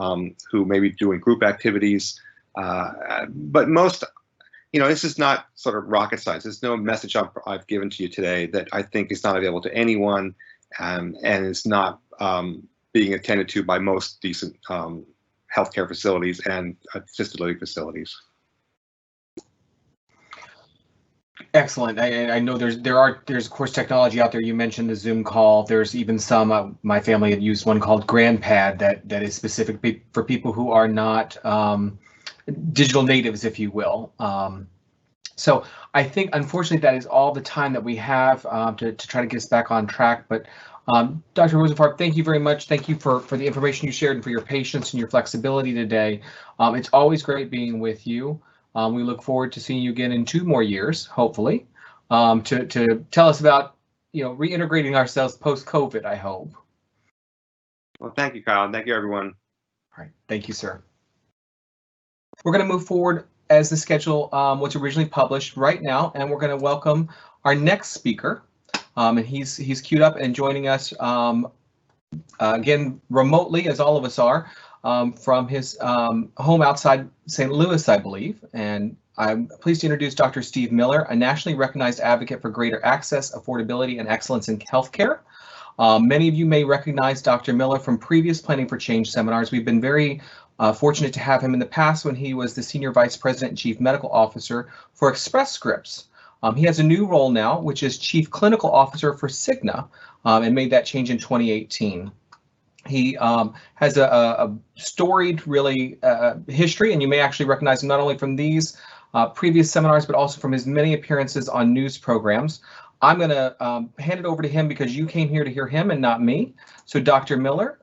[SPEAKER 3] who may be doing group activities. But most, this is not sort of rocket science. There's no message I've given to you today that I think is not available to anyone and is not being attended to by most decent healthcare facilities and assisted living facilities.
[SPEAKER 1] Excellent. I know there's of course technology out there. You mentioned the Zoom call. There's even some. My family had used one called GrandPad that is specific for people who are not digital natives, if you will. So I think unfortunately that is all the time that we have to try to get us back on track. But Dr. Rosenfarb, thank you very much. Thank you for the information you shared and for your patience and your flexibility today. It's always great being with you. We look forward to seeing you again in 2 more years, hopefully, to tell us about reintegrating ourselves post-COVID, I hope.
[SPEAKER 3] Well, thank you, Kyle. Thank you, everyone.
[SPEAKER 1] All right. Thank you, sir. We're going to move forward as the schedule was originally published right now, and we're going to welcome our next speaker. And he's queued up and joining us again remotely, as all of us are, from his home outside St. Louis, I believe. And I'm pleased to introduce Dr. Steve Miller, a nationally recognized advocate for greater access, affordability, and excellence in healthcare. Many of you may recognize Dr. Miller from previous Planning for Change seminars. We've been very fortunate to have him in the past when he was the Senior Vice President and Chief Medical Officer for Express Scripts. He has a new role now, which is Chief Clinical Officer for Cigna, and made that change in 2018. He has a storied, really, history, and you may actually recognize him not only from these previous seminars, but also from his many appearances on news programs. I'm going to hand it over to him because you came here to hear him and not me. So Dr. Miller,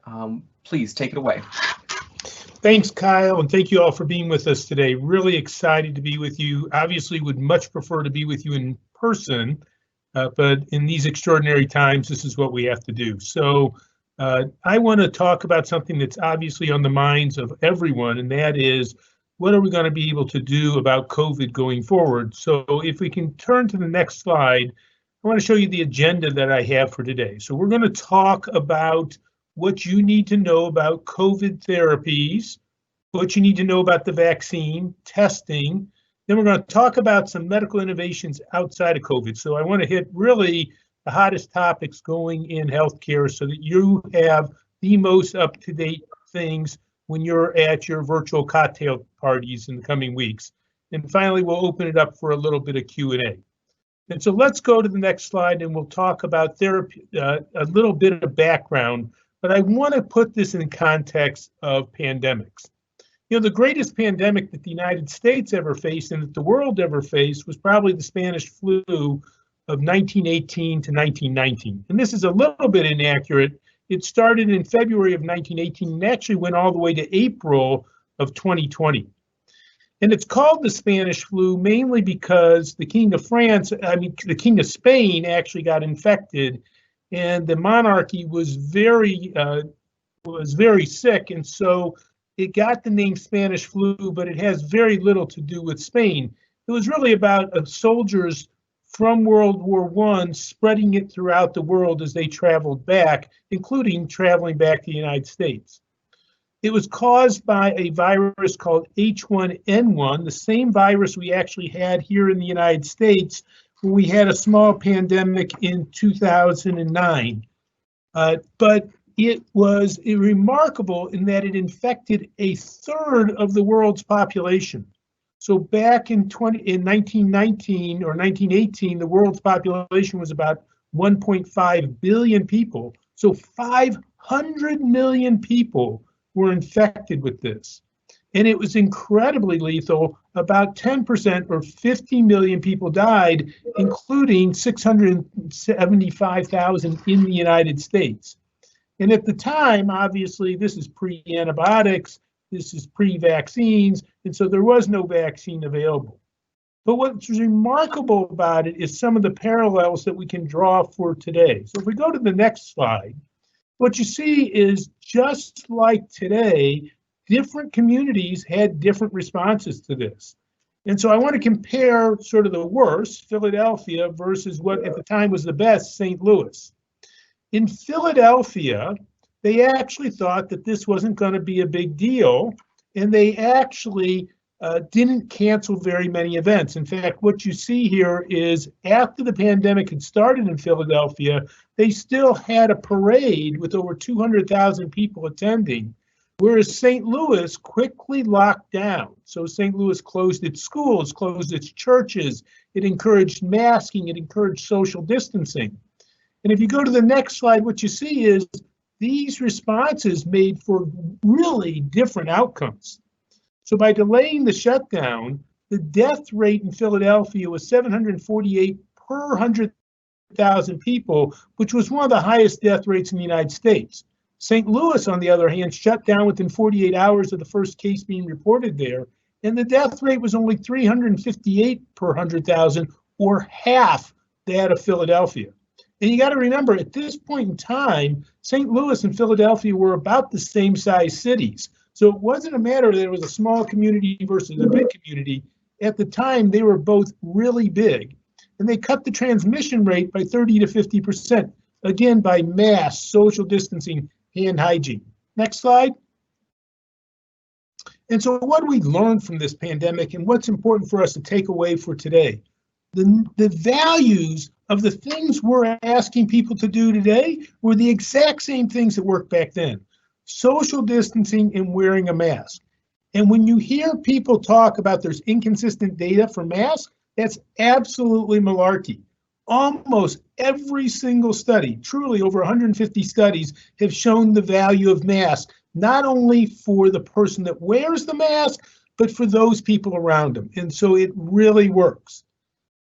[SPEAKER 1] please take it away.
[SPEAKER 4] Thanks, Kyle, and thank you all for being with us today. Really excited to be with you. Obviously, would much prefer to be with you in person, but in these extraordinary times, this is what we have to do. So I want to talk about something that's obviously on the minds of everyone, and that is, what are we going to be able to do about COVID going forward? So if we can turn to the next slide, I want to show you the agenda that I have for today. So we're going to talk about what you need to know about COVID therapies, what you need to know about the vaccine, testing. Then we're going to talk about some medical innovations outside of COVID. So I want to hit really the hottest topics going in healthcare so that you have the most up-to-date things when you're at your virtual cocktail parties in the coming weeks. And finally, we'll open it up for a little bit of Q&A. And so let's go to the next slide and we'll talk about therapy, a little bit of background. But I want to put this in context of pandemics. The greatest pandemic that the United States ever faced and that the world ever faced was probably the Spanish flu of 1918 to 1919. And this is a little bit inaccurate. It started in February of 1918 and actually went all the way to April of 2020. And it's called the Spanish flu mainly because the King of Spain actually got infected, and the monarchy was very sick, and so it got the name Spanish flu, but it has very little to do with Spain. It was really about soldiers from World War I spreading it throughout the world as they traveled back, including traveling back to the United States. It was caused by a virus called H1N1, the same virus we actually had here in the United States when we had a small pandemic in 2009. But it was remarkable in that it infected a third of the world's population. So back in 1919 or 1918, the world's population was about 1.5 billion people. So 500 million people were infected with this. And it was incredibly lethal. about 10% or 50 million people died, including 675,000 in the United States. And at the time, obviously, this is pre-antibiotics, this is pre-vaccines, and so there was no vaccine available. But what's remarkable about it is some of the parallels that we can draw for today. So if we go to the next slide, what you see is just like today, different communities had different responses to this. And so I want to compare sort of the worst, Philadelphia, versus what at the time was the best, St. Louis. In Philadelphia, they actually thought that this wasn't going to be a big deal, and they actually didn't cancel very many events. In fact, what you see here is after the pandemic had started in Philadelphia, they still had a parade with over 200,000 people attending, whereas St. Louis quickly locked down. So St. Louis closed its schools, closed its churches, it encouraged masking, it encouraged social distancing. And if you go to the next slide, what you see is these responses made for really different outcomes. So by delaying the shutdown, the death rate in Philadelphia was 748 per 100,000 people, which was one of the highest death rates in the United States. St. Louis, on the other hand, shut down within 48 hours of the first case being reported there, and the death rate was only 358 per 100,000, or half that of Philadelphia. And you got to remember, at this point in time, St. Louis and Philadelphia were about the same size cities. So it wasn't a matter that it was a small community versus a big community. At the time, they were both really big. And they cut the transmission rate by 30 to 50%, again, by mass, social distancing, hand hygiene. Next slide. And so what do we learn from this pandemic, and what's important for us to take away for today? The values of the things we're asking people to do today were the exact same things that worked back then. Social distancing and wearing a mask. And when you hear people talk about there's inconsistent data for masks, that's absolutely malarkey. Almost every single study, truly over 150 studies, have shown the value of masks, not only for the person that wears the mask, but for those people around them. And so it really works.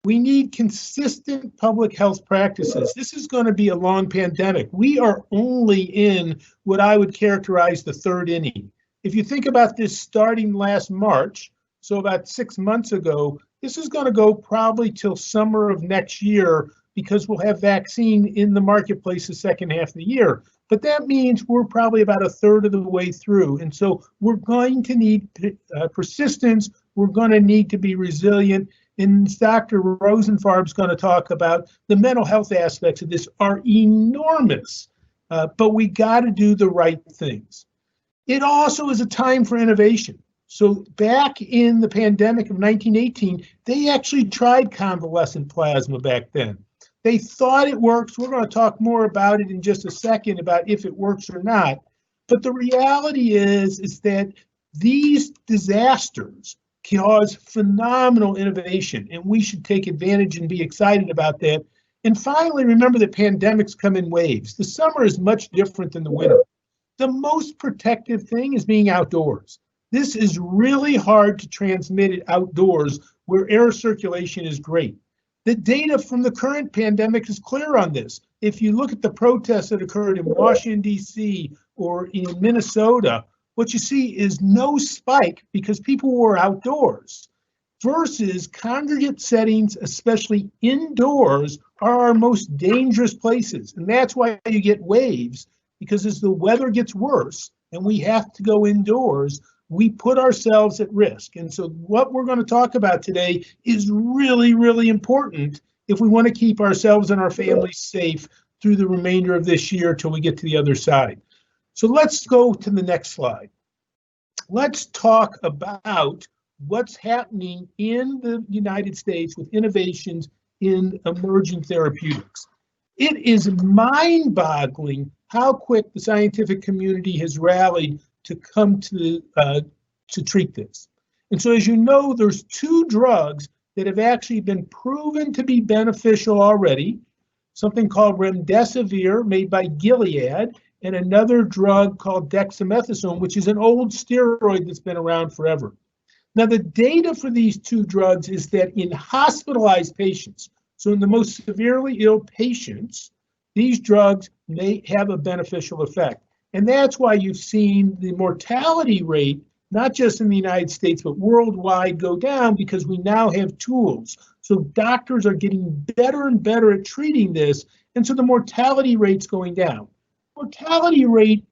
[SPEAKER 4] We need consistent public health practices. This is going to be a long pandemic. We are only in what I would characterize the third inning. If you think about this starting last March, so about 6 months ago, this is going to go probably till summer of next year because we'll have vaccine in the marketplace the second half of the year. But that means we're probably about a third of the way through. And so we're going to need persistence. We're going to need to be resilient. And Dr. Rosenfarb is going to talk about the mental health aspects of this are enormous, but we got to do the right things. It also is a time for innovation. So back in the pandemic of 1918, they actually tried convalescent plasma back then. They thought it works. We're going to talk more about it in just a second about if it works or not. But the reality is that these disasters cause phenomenal innovation, and we should take advantage and be excited about that. And finally, remember that pandemics come in waves. The summer is much different than the winter. The most protective thing is being outdoors. This is really hard to transmit it outdoors where air circulation is great. The data from the current pandemic is clear on this. If you look at the protests that occurred in Washington, D.C. or in Minnesota, what you see is no spike because people were outdoors versus congregate settings, especially indoors, are our most dangerous places. And that's why you get waves, because as the weather gets worse and we have to go indoors, we put ourselves at risk. And so what we're going to talk about today is really, really important if we want to keep ourselves and our families safe through the remainder of this year till we get to the other side. So let's go to the next slide. Let's talk about what's happening in the United States with innovations in emerging therapeutics. It is mind-boggling how quick the scientific community has rallied to come to treat this. And so as you know, there's 2 drugs that have actually been proven to be beneficial already, something called remdesivir made by Gilead, and another drug called dexamethasone, which is an old steroid that's been around forever. Now, the data for these two drugs is that in hospitalized patients, so in the most severely ill patients, these drugs may have a beneficial effect. And that's why you've seen the mortality rate, not just in the United States, but worldwide, go down, because we now have tools. So doctors are getting better and better at treating this. And so the mortality rate's going down. Mortality rate,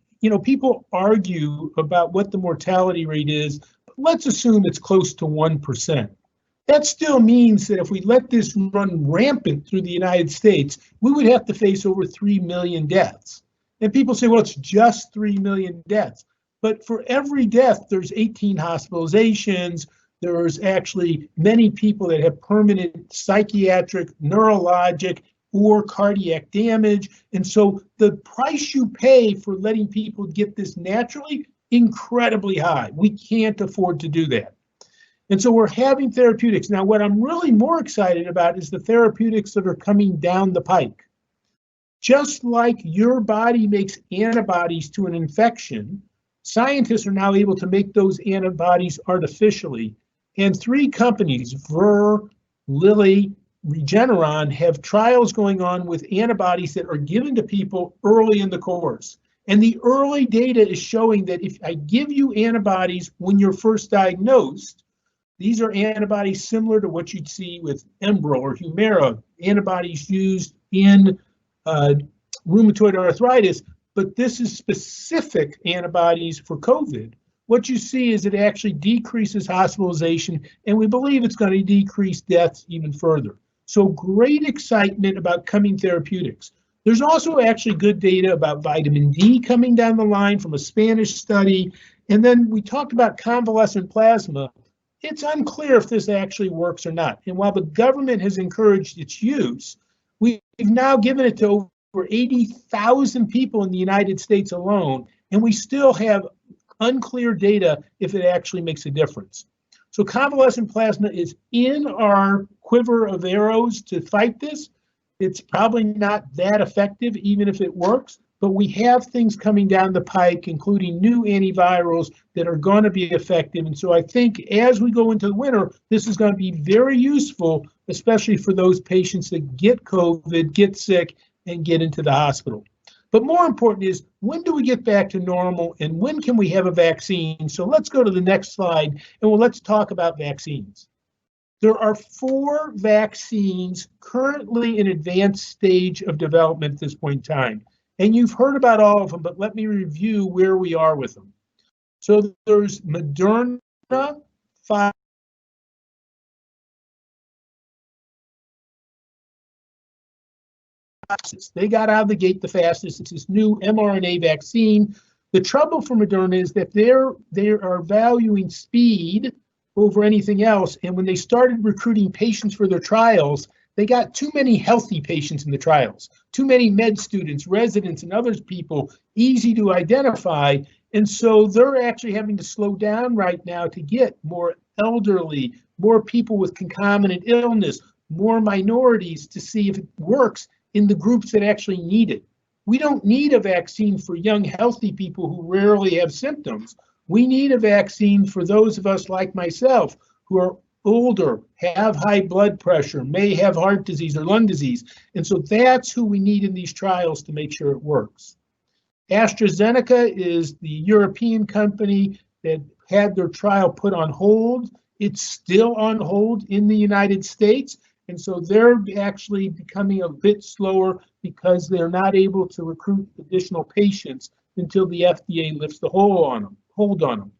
[SPEAKER 4] people argue about what the mortality rate is. Let's assume it's close to 1%. That still means that if we let this run rampant through the United States, we would have to face over 3 million deaths. And people say, well, it's just 3 million deaths. But for every death, there's 18 hospitalizations. There's actually many people that have permanent psychiatric, neurologic, or cardiac damage. And so the price you pay for letting people get this naturally, incredibly high. We can't afford to do that. And so we're having therapeutics. Now, what I'm really more excited about is the therapeutics that are coming down the pike. Just like your body makes antibodies to an infection, scientists are now able to make those antibodies artificially. And 3 companies, Ver, Lilly, Regeneron, have trials going on with antibodies that are given to people early in the course. And the early data is showing that if I give you antibodies when you're first diagnosed, these are antibodies similar to what you'd see with Enbrel or Humira, antibodies used in rheumatoid arthritis, but this is specific antibodies for COVID. What you see is it actually decreases hospitalization, and we believe it's going to decrease deaths even further. So great excitement about coming therapeutics. There's also actually good data about vitamin D coming down the line from a Spanish study. And then we talked about convalescent plasma. It's unclear if this actually works or not. And while the government has encouraged its use, we've now given it to over 80,000 people in the United States alone, and we still have unclear data if it actually makes a difference. So convalescent plasma is in our quiver of arrows to fight this. It's probably not that effective, even if it works, but we have things coming down the pike, including new antivirals that are going to be effective. And so I think as we go into the winter, this is going to be very useful, especially for those patients that get COVID, get sick, and get into the hospital. But more important is, when do we get back to normal, and when can we have a vaccine? So let's go to the next slide, and let's talk about vaccines. There are 4 vaccines currently in advanced stage of development at this point in time. And you've heard about all of them, but let me review where we are with them. So there's Moderna, Pfizer. They got out of the gate the fastest. It's this new mRNA vaccine. The trouble for Moderna is that they are valuing speed over anything else. And when they started recruiting patients for their trials, they got too many healthy patients in the trials, too many med students, residents, and other people easy to identify. And so they're actually having to slow down right now to get more elderly, more people with concomitant illness, more minorities, to see if it works in the groups that actually need it. We don't need a vaccine for young, healthy people who rarely have symptoms. We need a vaccine for those of us like myself who are older, have high blood pressure, may have heart disease or lung disease. And so that's who we need in these trials to make sure it works. AstraZeneca is the European company that had their trial put on hold. It's still on hold in the United States. And so they're actually becoming a bit slower because they're not able to recruit additional patients until the FDA lifts the hold on them.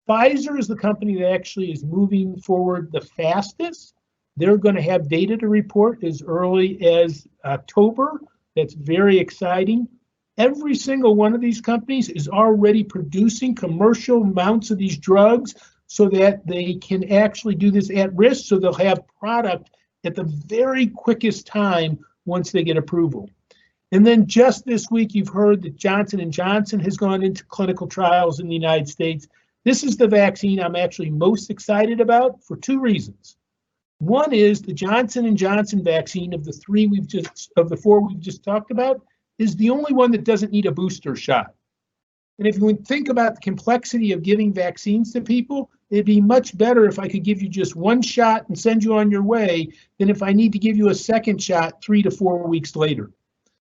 [SPEAKER 4] Pfizer is the company that actually is moving forward the fastest. They're going to have data to report as early as October. That's very exciting. Every single one of these companies is already producing commercial amounts of these drugs so that they can actually do this at risk, so they'll have product at the very quickest time once they get approval. And then just this week, you've heard that Johnson & Johnson has gone into clinical trials in the United States. This is the vaccine I'm actually most excited about for 2 reasons. One is the Johnson & Johnson vaccine of the 4 we've just talked about is the only one that doesn't need a booster shot. And if you think about the complexity of giving vaccines to people, it'd be much better if I could give you just one shot and send you on your way than if I need to give you a second shot 3 to 4 weeks later.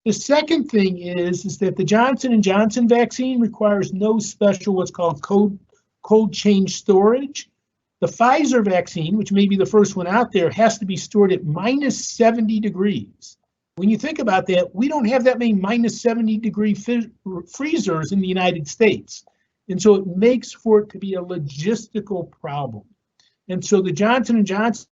[SPEAKER 4] The second thing is that the Johnson & Johnson vaccine requires no special what's called cold chain storage. The Pfizer vaccine, which may be the first one out there, has to be stored at minus 70 degrees. When you think about that, we don't have that many minus 70 degree freezers in the United States. And so it makes for it to be a logistical problem. And so the Johnson & Johnson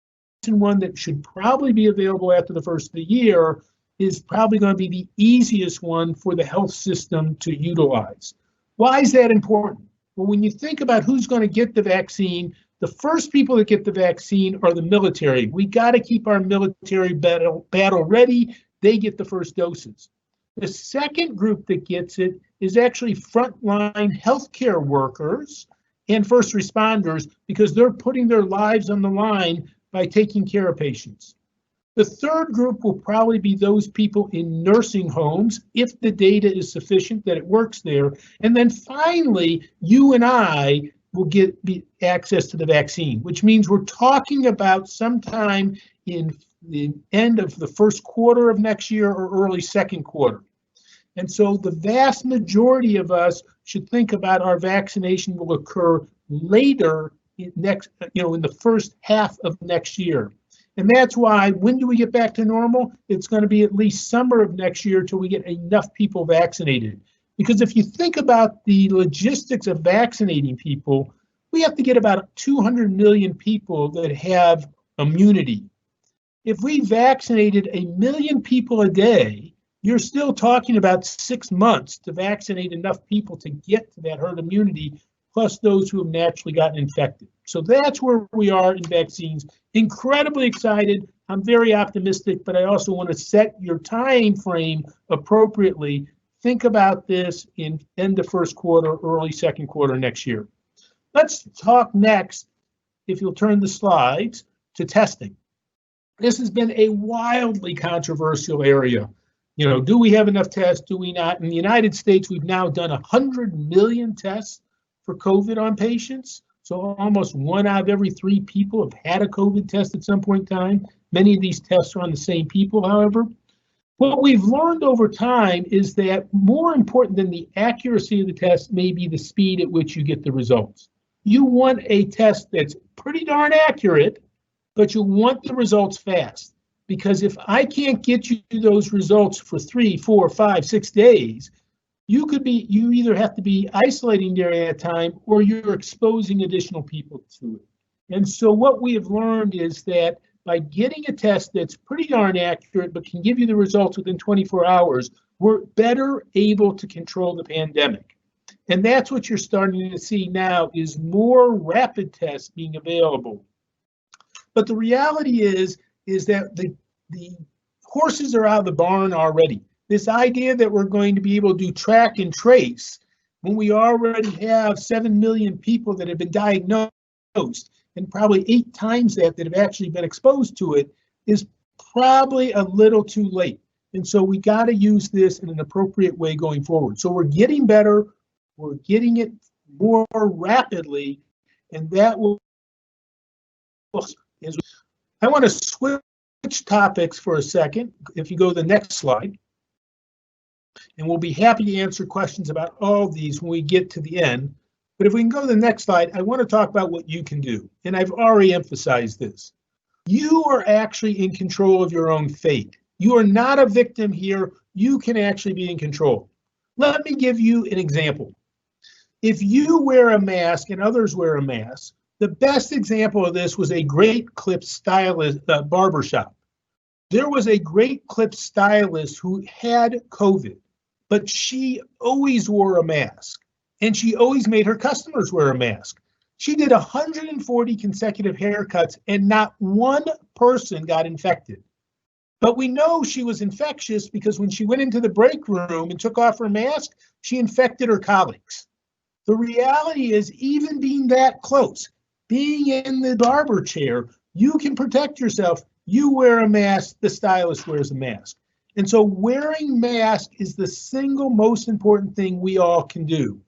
[SPEAKER 4] one that should probably be available after the first of the year is probably going to be the easiest one for the health system to utilize. Why is that important? Well, when you think about who's going to get the vaccine, the first people that get the vaccine are the military. We got to keep our military battle ready. They get the first doses. The second group that gets it is actually frontline healthcare workers and first responders, because they're putting their lives on the line by taking care of patients. The third group will probably be those people in nursing homes, if the data is sufficient that it works there. And then finally, you and I will get access to the vaccine, which means we're talking about sometime in the end of the first quarter of next year or early second quarter. And so the vast majority of us should think about our vaccination will occur later in the first half of next year. And that's why, when do we get back to normal? It's going to be at least summer of next year till we get enough people vaccinated. Because if you think about the logistics of vaccinating people, we have to get about 200 million people that have immunity. If we vaccinated 1 million people a day, you're still talking about 6 months to vaccinate enough people to get to that herd immunity, plus those who have naturally gotten infected. So that's where we are in vaccines. Incredibly excited. I'm very optimistic, but I also want to set your time frame appropriately. Think about this in end of first quarter, early second quarter next year. Let's talk next, if you'll turn the slides, to testing. This has been a wildly controversial area. Do we have enough tests? Do we not? In the United States, we've now done 100 million tests for COVID on patients. So almost 1 out of every 3 people have had a COVID test at some point in time. Many of these tests are on the same people, however. What we've learned over time is that more important than the accuracy of the test may be the speed at which you get the results. You want a test that's pretty darn accurate, but you want the results fast. Because if I can't get you those results for 3, 4, 5, 6 days, you either have to be isolating during that time or you're exposing additional people to it. And so what we have learned is that by getting a test that's pretty darn accurate but can give you the results within 24 hours, we're better able to control the pandemic. And that's what you're starting to see now, is more rapid tests being available. But the reality is that the horses are out of the barn already. This idea that we're going to be able to do track and trace when we already have 7 million people that have been diagnosed, and probably 8 times that have actually been exposed to it, is probably a little too late. And so we got to use this in an appropriate way going forward. So we're getting better, we're getting it more rapidly, and that will. I want to switch topics for a second. If you go to the next slide. And we'll be happy to answer questions about all of these when we get to the end. But if we can go to the next slide, I want to talk about what you can do. And I've already emphasized this. You are actually in control of your own fate. You are not a victim here. You can actually be in control. Let me give you an example. If you wear a mask and others wear a mask, the best example of this was a Great Clips stylist barbershop. There was a Great Clips stylist who had COVID, but she always wore a mask, and she always made her customers wear a mask. She did 140 consecutive haircuts, and not one person got infected. But we know she was infectious because when she went into the break room and took off her mask, she infected her colleagues. The reality is, even being that close, being in the barber chair, you can protect yourself. You wear a mask, the stylist wears a mask. And so wearing masks is the single most important thing we all can do.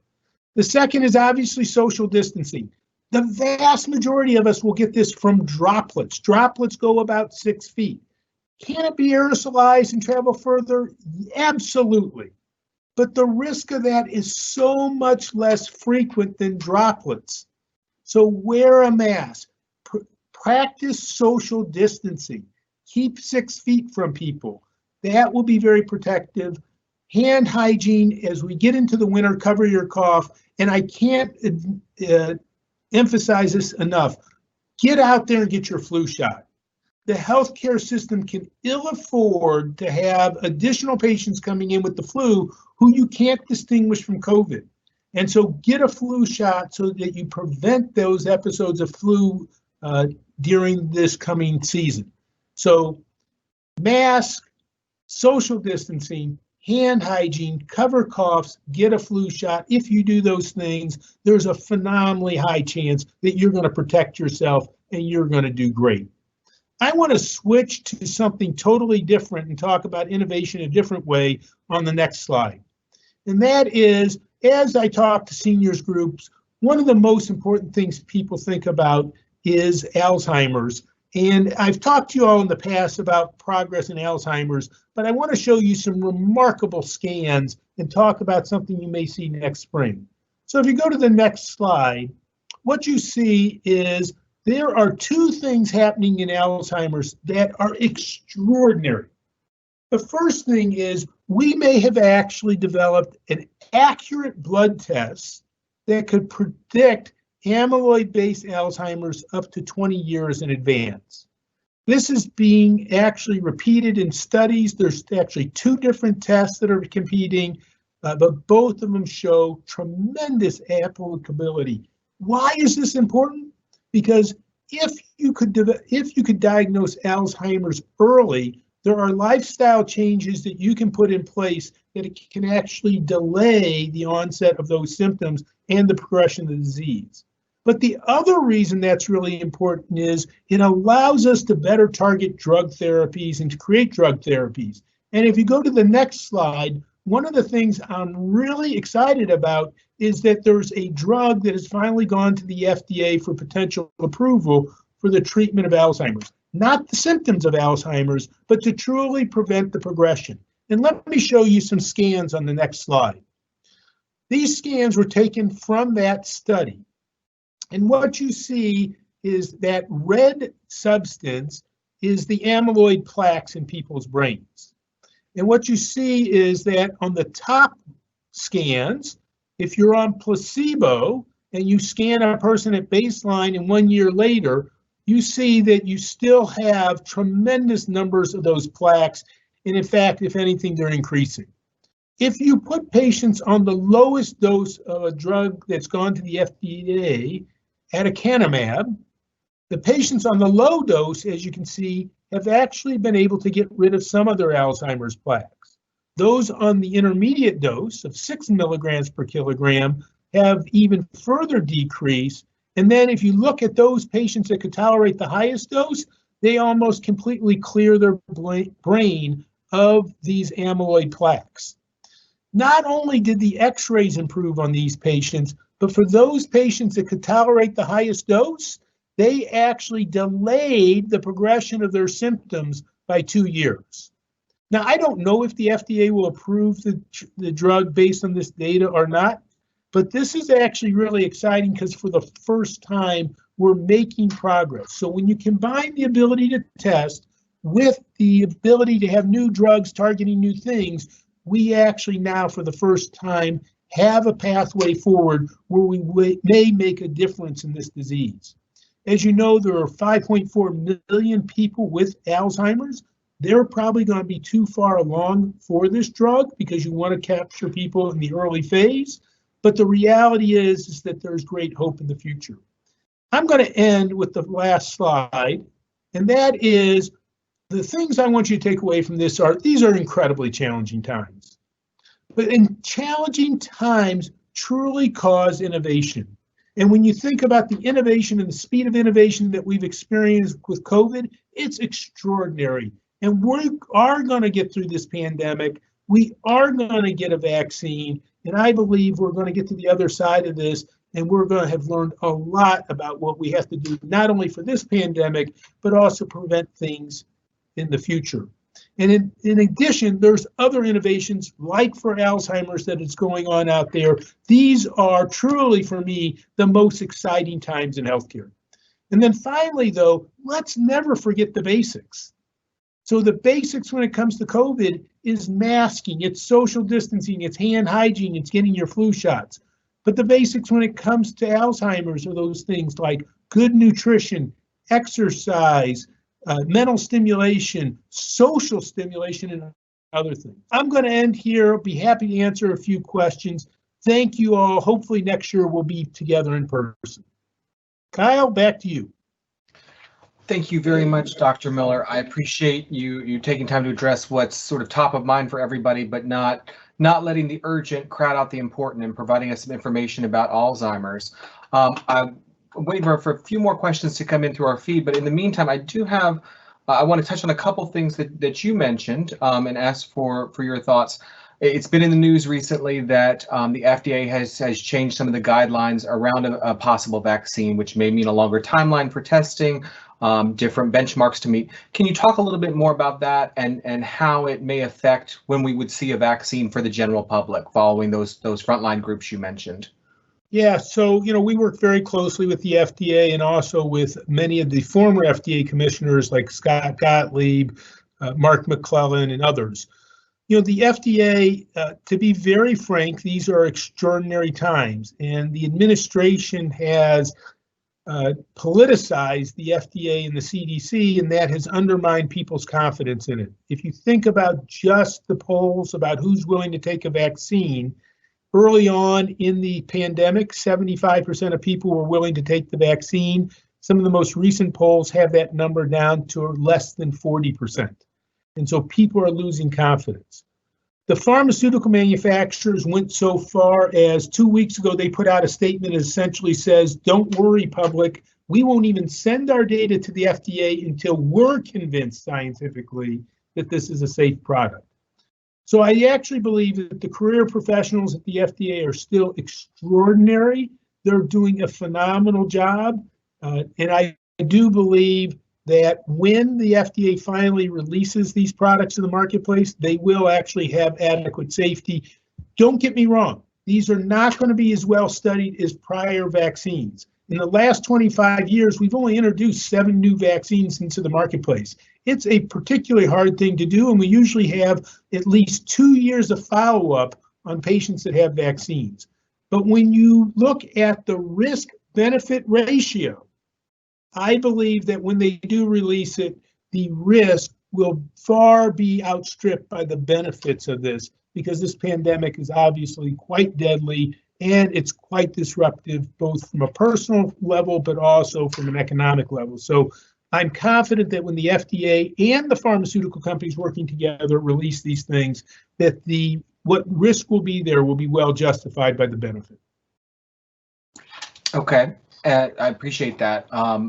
[SPEAKER 4] The second is obviously social distancing. The vast majority of us will get this from droplets. Droplets go about 6 feet. Can it be aerosolized and travel further? Absolutely. But the risk of that is so much less frequent than droplets. So wear a mask. Practice social distancing. Keep 6 feet from people. That will be very protective. Hand hygiene, as we get into the winter, cover your cough. And I can't emphasize this enough. Get out there and get your flu shot. The healthcare system can ill afford to have additional patients coming in with the flu who you can't distinguish from COVID. And so get a flu shot so that you prevent those episodes of flu during this coming season. So mask, social distancing, hand hygiene, cover coughs, get a flu shot. If you do those things, there's a phenomenally high chance that you're going to protect yourself and you're going to do great. I want to switch to something totally different and talk about innovation a different way on the next slide. And that is, as I talk to seniors groups, one of the most important things people think about is Alzheimer's. And I've talked to you all in the past about progress in Alzheimer's, but I want to show you some remarkable scans and talk about something you may see next spring. So if you go to the next slide, what you see is there are two things happening in Alzheimer's that are extraordinary. The first thing is we may have actually developed an accurate blood test that could predict amyloid-based Alzheimer's up to 20 years in advance. This is being actually repeated in studies. There's actually two different tests that are competing, but both of them show tremendous applicability. Why is this important? Because if you could diagnose Alzheimer's early, there are lifestyle changes that you can put in place that it can actually delay the onset of those symptoms and the progression of the disease. But the other reason that's really important is it allows us to better target drug therapies and to create drug therapies. And if you go to the next slide, one of the things I'm really excited about is that there's a drug that has finally gone to the FDA for potential approval for the treatment of Alzheimer's. Not the symptoms of Alzheimer's, but to truly prevent the progression. And let me show you some scans on the next slide. These scans were taken from that study. And what you see is that red substance is the amyloid plaques in people's brains. And what you see is that on the top scans, if you're on placebo and you scan a person at baseline and 1 year later, you see that you still have tremendous numbers of those plaques. And in fact, if anything, they're increasing. If you put patients on the lowest dose of a drug that's gone to the FDA, aducanumab, the patients on the low dose, as you can see, have actually been able to get rid of some of their Alzheimer's plaques. Those on the intermediate dose of 6 milligrams per kilogram have even further decreased. And then if you look at those patients that could tolerate the highest dose, they almost completely clear their brain of these amyloid plaques. Not only did the x-rays improve on these patients, but for those patients that could tolerate the highest dose, they actually delayed the progression of their symptoms by 2 years. Now, I don't know if the FDA will approve the drug based on this data or not, but this is actually really exciting because for the first time, we're making progress. So when you combine the ability to test with the ability to have new drugs targeting new things, we actually now, for the first time, have a pathway forward where we may make a difference in this disease. As you know, there are 5.4 million people with Alzheimer's. They're probably going to be too far along for this drug because you want to capture people in the early phase. But the reality is that there's great hope in the future. I'm going to end with the last slide, and that is the things I want you to take away from this are, these are incredibly challenging times. But in challenging times truly cause innovation. And when you think about the innovation and the speed of innovation that we've experienced with COVID, it's extraordinary. And we are going to get through this pandemic. We are going to get a vaccine. And I believe we're going to get to the other side of this, and we're going to have learned a lot about what we have to do, not only for this pandemic, but also prevent things in the future. And in addition, there's other innovations like for Alzheimer's that is going on out there. These are truly, for me, the most exciting times in healthcare. And then finally, though, let's never forget the basics. So the basics when it comes to COVID is masking, it's social distancing, it's hand hygiene, it's getting your flu shots. But the basics when it comes to Alzheimer's are those things like good nutrition, exercise, mental stimulation, social stimulation, and other things. I'm going to end here. I'll be happy to answer a few questions. Thank you all. Hopefully next year we'll be together in person. Kyle, back to you.
[SPEAKER 1] Thank you very much, Dr. Miller. I appreciate you taking time to address what's sort of top of mind for everybody, but not letting the urgent crowd out the important and providing us some information about Alzheimer's. I'm waiting for a few more questions to come in through our feed, but in the meantime, I do have, I want to touch on a couple things that you mentioned and ask for your thoughts. It's been in the news recently that the FDA has changed some of the guidelines around a possible vaccine, which may mean a longer timeline for testing, different benchmarks to meet. Can you talk a little bit more about that and how it may affect when we would see a vaccine for the general public following those frontline groups you mentioned?
[SPEAKER 4] Yeah, so, we work very closely with the FDA and also with many of the former FDA commissioners like Scott Gottlieb, Marc McClellan, and others. The FDA, to be very frank, these are extraordinary times, and the administration has politicized the FDA and the CDC, and that has undermined people's confidence in it. If you think about just the polls about who's willing to take a vaccine, early on in the pandemic, 75% of people were willing to take the vaccine. Some of the most recent polls have that number down to less than 40%. And so people are losing confidence. The pharmaceutical manufacturers went so far as 2 weeks ago, they put out a statement that essentially says, don't worry, public, we won't even send our data to the FDA until we're convinced scientifically that this is a safe product. So I actually believe that the career professionals at the FDA are still extraordinary. They're doing a phenomenal job. And I do believe that when the FDA finally releases these products to the marketplace, they will actually have adequate safety. Don't get me wrong. These are not going to be as well studied as prior vaccines. In the last 25 years, we've only introduced 7 new vaccines into the marketplace. It's a particularly hard thing to do, and we usually have at least 2 years of follow-up on patients that have vaccines. But when you look at the risk-benefit ratio, I believe that when they do release it, the risk will far be outstripped by the benefits of this, because this pandemic is obviously quite deadly and it's quite disruptive, both from a personal level, but also from an economic level. So I'm confident that when the FDA and the pharmaceutical companies working together release these things, that what risk will be there will be well justified by the benefit.
[SPEAKER 1] Okay, I appreciate that.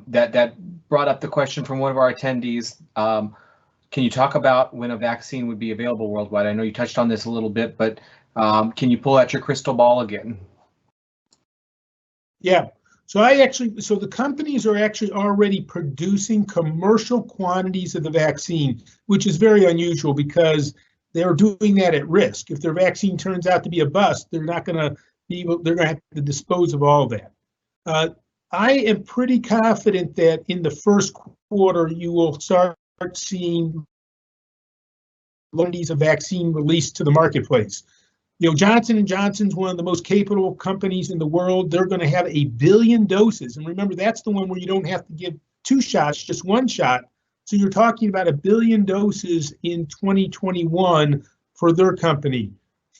[SPEAKER 1] That brought up the question from one of our attendees. Can you talk about when a vaccine would be available worldwide? I know you touched on this a little bit, but can you pull out your crystal ball again?
[SPEAKER 4] Yeah. So the companies are actually already producing commercial quantities of the vaccine, which is very unusual because they're doing that at risk. If their vaccine turns out to be a bust, they're not going to be able, they're going to have to dispose of all of that. I am pretty confident that in the first quarter, you will start seeing quantities of vaccine released to the marketplace. Johnson & Johnson's one of the most capable companies in the world. They're going to have 1 billion doses. And remember, that's the one where you don't have to give 2 shots, just 1 shot. So you're talking about 1 billion doses in 2021 for their company.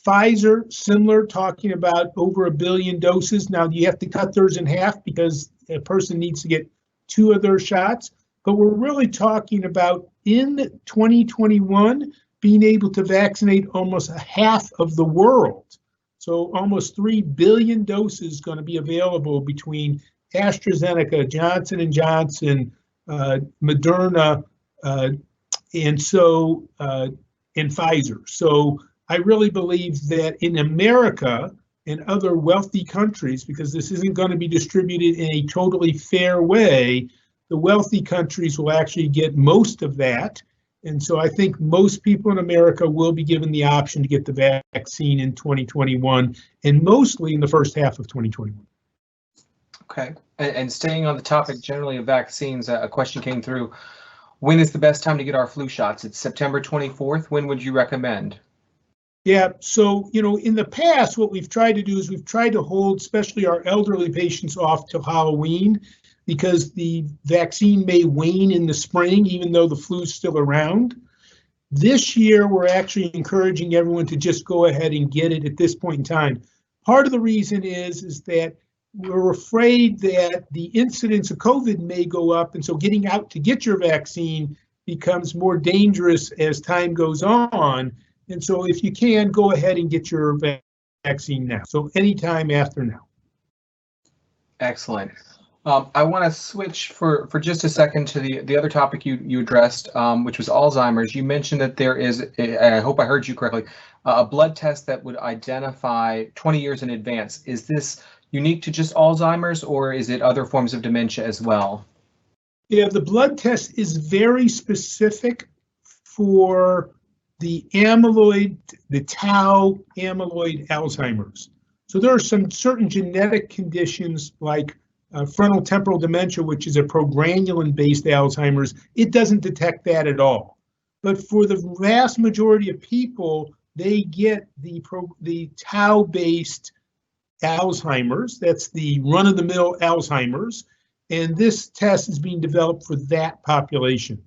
[SPEAKER 4] Pfizer, similar, talking about over 1 billion doses. Now you have to cut theirs in half because a person needs to get 2 of their shots. But we're really talking about in 2021, being able to vaccinate almost half of the world. So almost 3 billion doses going to be available between AstraZeneca, Johnson & Johnson, Moderna, and Pfizer. So I really believe that in America and other wealthy countries, because this isn't going to be distributed in a totally fair way, the wealthy countries will actually get most of that. And so I think most people in America will be given the option to get the vaccine in 2021, and mostly in the first half of 2021.
[SPEAKER 1] Okay, and staying on the topic generally of vaccines, a question came through. When is the best time to get our flu shots? It's September 24th. When would you recommend?
[SPEAKER 4] Yeah, so, in the past, what we've tried to do is we've tried to hold, especially our elderly patients, off till Halloween, because the vaccine may wane in the spring, even though the flu's still around. This year, we're actually encouraging everyone to just go ahead and get it at this point in time. Part of the reason is that we're afraid that the incidence of COVID may go up, and so getting out to get your vaccine becomes more dangerous as time goes on. And so if you can, go ahead and get your vaccine now. So anytime after now.
[SPEAKER 1] Excellent. I want to switch for just a second to the other topic you addressed, which was Alzheimer's. You mentioned that there is, I hope I heard you correctly, a blood test that would identify 20 years in advance. Is this unique to just Alzheimer's, or is it other forms of dementia as well?
[SPEAKER 4] Yeah, the blood test is very specific for the amyloid, the tau amyloid Alzheimer's. So there are some certain genetic conditions like frontotemporal dementia, which is a progranulin-based Alzheimer's. It doesn't detect that at all. But for the vast majority of people, they get the tau-based Alzheimer's. That's the run-of-the-mill Alzheimer's. And this test is being developed for that population.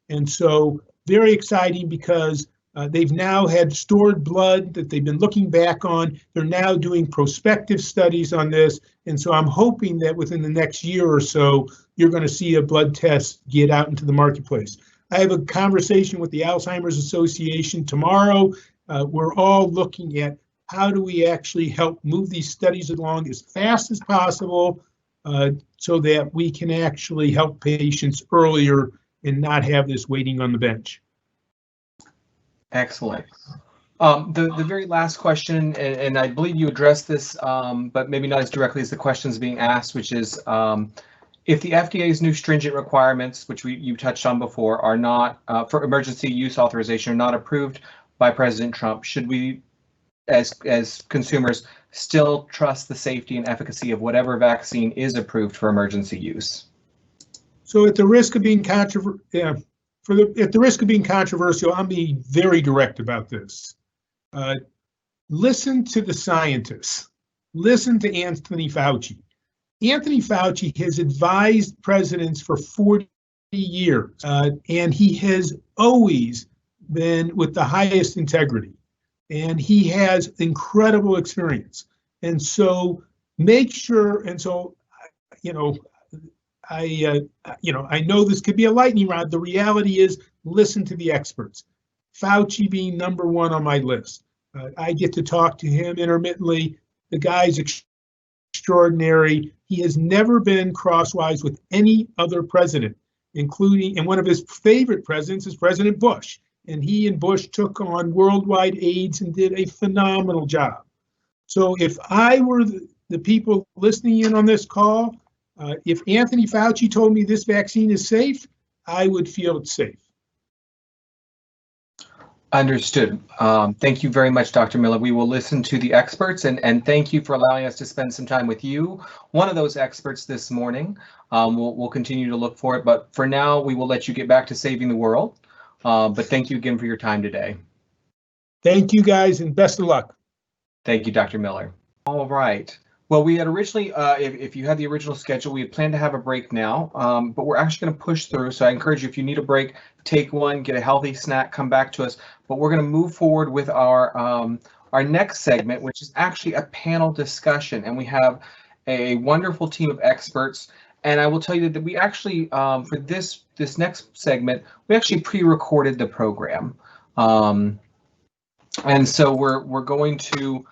[SPEAKER 4] And so very exciting because they've now had stored blood that they've been looking back on. They're now doing prospective studies on this. And so I'm hoping that within the next year or so, you're going to see a blood test get out into the marketplace. I have a conversation with the Alzheimer's Association tomorrow. We're all looking at how do we actually help move these studies along as fast as possible so that we can actually help patients earlier and not have this waiting on the bench.
[SPEAKER 1] Excellent. The very last question, and I believe you addressed this, but maybe not as directly as the questions being asked, which is if the FDA's new stringent requirements, which you touched on before, are not for emergency use authorization, are not approved by President Trump, should we, as consumers, still trust the safety and efficacy of whatever vaccine is approved for emergency use?
[SPEAKER 4] So at the risk of being controversial, I'll be very direct about this. Listen to the scientists. Listen to Anthony Fauci. Anthony Fauci has advised presidents for 40 years, and he has always been with the highest integrity. And he has incredible experience. And so make sure, and so, I know this could be a lightning rod. The reality is listen to the experts. Fauci being number one on my list. I get to talk to him intermittently. The guy's extraordinary. He has never been crosswise with any other president, including, and one of his favorite presidents is President Bush. And he and Bush took on worldwide AIDS and did a phenomenal job. So if I were the people listening in on this call, if Anthony Fauci told me this vaccine is safe, I would feel it's safe.
[SPEAKER 1] Understood. Thank you very much, Dr. Miller. We will listen to the experts, and thank you for allowing us to spend some time with you, one of those experts this morning. We'll continue to look for it, but for now, we will let you get back to saving the world. But thank you again for your time today.
[SPEAKER 4] Thank you, guys, and best of luck.
[SPEAKER 1] Thank you, Dr. Miller. All right. Well, we had originally, if you had the original schedule, we had planned to have a break now, but we're actually going to push through. So I encourage you, if you need a break, take one, get a healthy snack, come back to us. But we're going to move forward with our next segment, which is actually a panel discussion. And we have a wonderful team of experts. And I will tell you that we actually, for this next segment, we actually pre-recorded the program. And so we're going to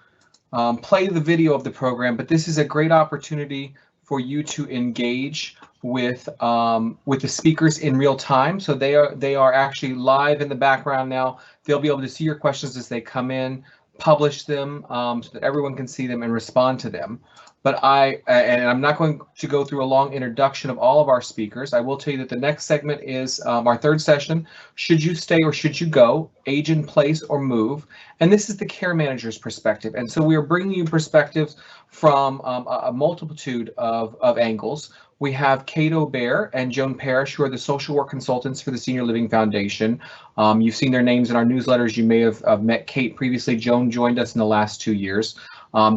[SPEAKER 1] play the video of the program, but this is a great opportunity for you to engage with the speakers in real time. So they are actually live in the background now. They'll be able to see your questions as they come in, publish them so that everyone can see them and respond to them. But I'm not going to go through a long introduction of all of our speakers. I will tell you that the next segment is our third session, Should You Stay or Should You Go? Age in Place or Move? And this is the care manager's perspective. And so we are bringing you perspectives from a multitude of angles. We have Kate Aubert and Joan Parrish, who are the social work consultants for the Senior Living Foundation. You've seen their names in our newsletters. You may have met Kate previously. Joan joined us in the last 2 years.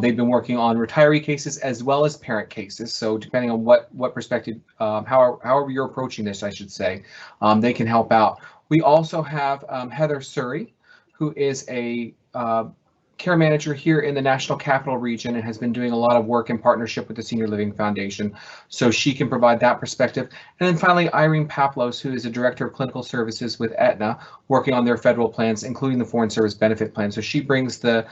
[SPEAKER 1] They've been working on retiree cases as well as parent cases. So depending on what perspective, however you're approaching this, I should say, they can help out. We also have Heather Suri, who is a care manager here in the National Capital Region and has been doing a lot of work in partnership with the Senior Living Foundation, so she can provide that perspective. And then finally, Irene Paplos, who is a director of clinical services with Aetna, working on their federal plans, including the Foreign Service Benefit Plan. So she brings the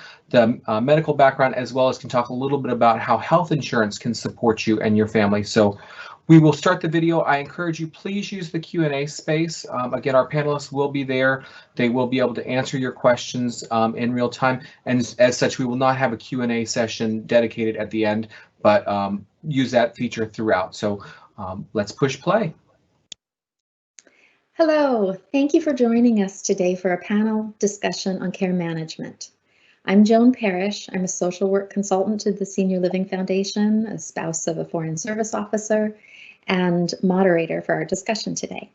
[SPEAKER 1] medical background, as well as can talk a little bit about how health insurance can support you and your family. So we will start the video. I encourage you, please use the Q&A space. Again, our panelists will be there. They will be able to answer your questions in real time. And as such, we will not have a Q&A session dedicated at the end, but use that feature throughout. So let's push play.
[SPEAKER 5] Hello, thank you for joining us today for a panel discussion on care management. I'm Joan Parrish. I'm a social work consultant to the Senior Living Foundation, a spouse of a Foreign Service officer, and moderator for our discussion today.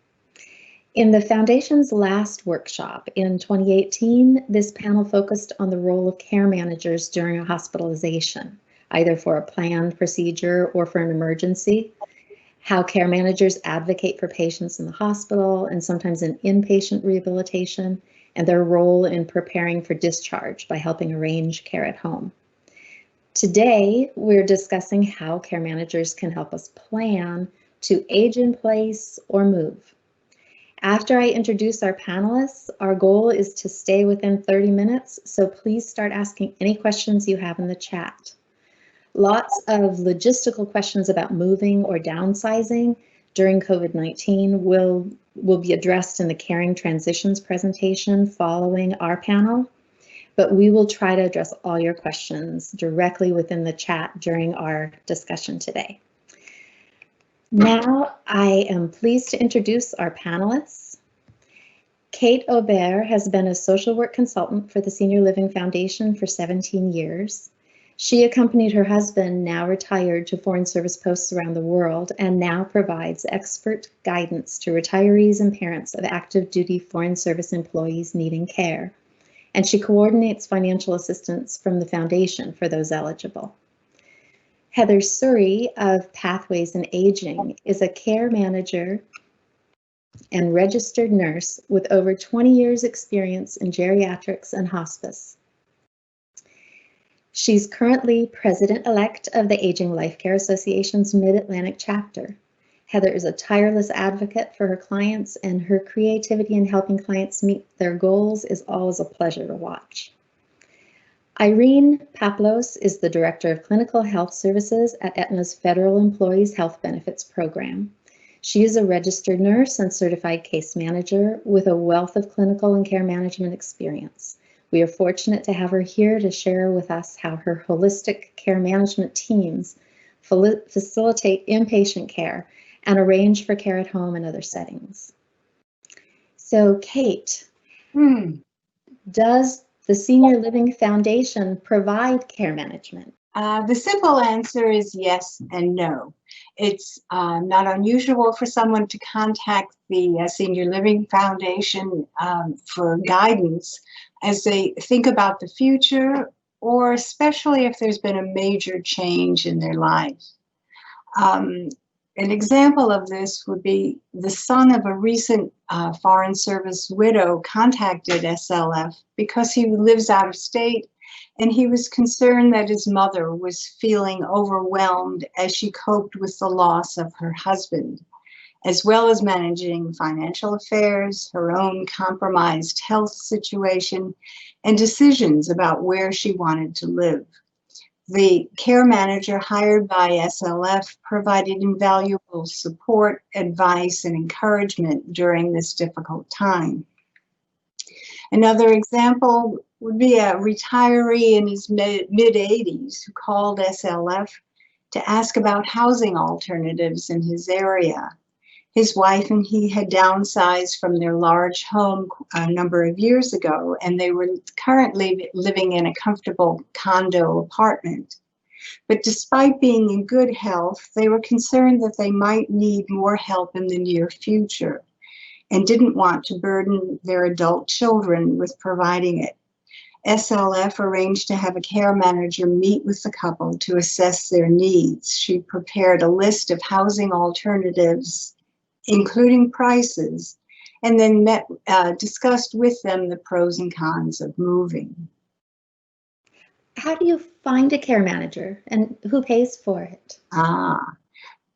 [SPEAKER 5] In the Foundation's last workshop in 2018, this panel focused on the role of care managers during a hospitalization, either for a planned procedure or for an emergency, how care managers advocate for patients in the hospital and sometimes in inpatient rehabilitation, and their role in preparing for discharge by helping arrange care at home. Today, we're discussing how care managers can help us plan to age in place or move. After I introduce our panelists, our goal is to stay within 30 minutes, so please start asking any questions you have in the chat. Lots of logistical questions about moving or downsizing during COVID-19 will be addressed in the Caring Transitions presentation following our panel, but we will try to address all your questions directly within the chat during our discussion today. Now, I am pleased to introduce our panelists. Kate Aubert has been a social work consultant for the Senior Living Foundation for 17 years. She accompanied her husband, now retired, to foreign service posts around the world and now provides expert guidance to retirees and parents of active duty foreign service employees needing care. And she coordinates financial assistance from the foundation for those eligible. Heather Suri of Pathways in Aging is a care manager and registered nurse with over 20 years experience in geriatrics and hospice. She's currently president-elect of the Aging Life Care Association's Mid-Atlantic chapter. Heather is a tireless advocate for her clients, and her creativity in helping clients meet their goals is always a pleasure to watch. Irene Paplos is the Director of Clinical Health Services at Aetna's Federal Employees Health Benefits Program. She is a registered nurse and certified case manager with a wealth of clinical and care management experience. We are fortunate to have her here to share with us how her holistic care management teams facilitate inpatient care and arrange for care at home and other settings. So, Kate, does the Senior Living Foundation provide care management?
[SPEAKER 6] The simple answer is yes and no. It's not unusual for someone to contact the Senior Living Foundation for guidance as they think about the future, or especially if there's been a major change in their lives. An example of this would be the son of a recent Foreign Service widow contacted SLF because he lives out of state, and he was concerned that his mother was feeling overwhelmed as she coped with the loss of her husband, as well as managing financial affairs, her own compromised health situation, and decisions about where she wanted to live. The care manager hired by SLF provided invaluable support, advice, and encouragement during this difficult time. Another example would be a retiree in his mid-80s who called SLF to ask about housing alternatives in his area. His wife and he had downsized from their large home a number of years ago, and they were currently living in a comfortable condo apartment. But despite being in good health, they were concerned that they might need more help in the near future and didn't want to burden their adult children with providing it. SLF arranged to have a care manager meet with the couple to assess their needs. She prepared a list of housing alternatives, including prices, and then discussed with them the pros and cons of moving.
[SPEAKER 5] How do you find a care manager and who pays for it?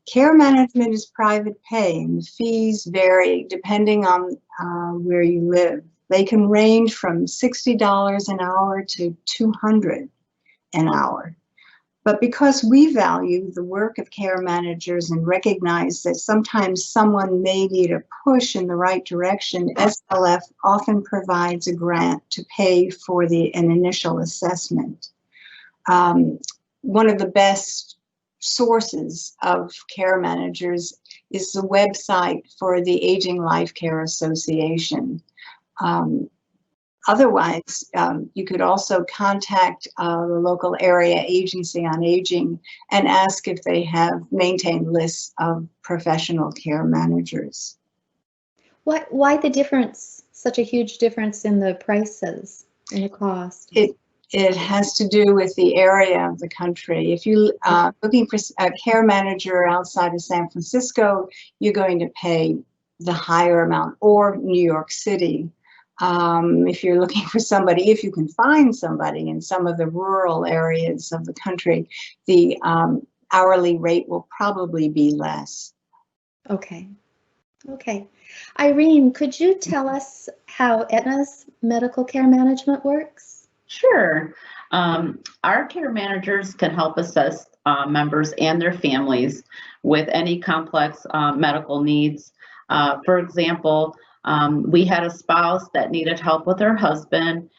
[SPEAKER 6] Care management is private pay, and the fees vary depending on where you live. They can range from $60 an hour to $200 an hour. But because we value the work of care managers and recognize that sometimes someone may need a push in the right direction, SLF often provides a grant to pay for an initial assessment. One of the best sources of care managers is the website for the Aging Life Care Association. Otherwise, you could also contact the local area agency on aging and ask if they have maintained lists of professional care managers.
[SPEAKER 5] Why the difference, such a huge difference in the prices and the cost?
[SPEAKER 6] It has to do with the area of the country. If you're looking for a care manager outside of San Francisco, you're going to pay the higher amount, or New York City. If you're looking for somebody, if you can find somebody in some of the rural areas of the country, the hourly rate will probably be less.
[SPEAKER 5] Okay. Irene, could you tell us how Aetna's medical care management works?
[SPEAKER 7] Sure. Our care managers can help assess members and their families with any complex medical needs. For example, we had a spouse that needed help with her husband.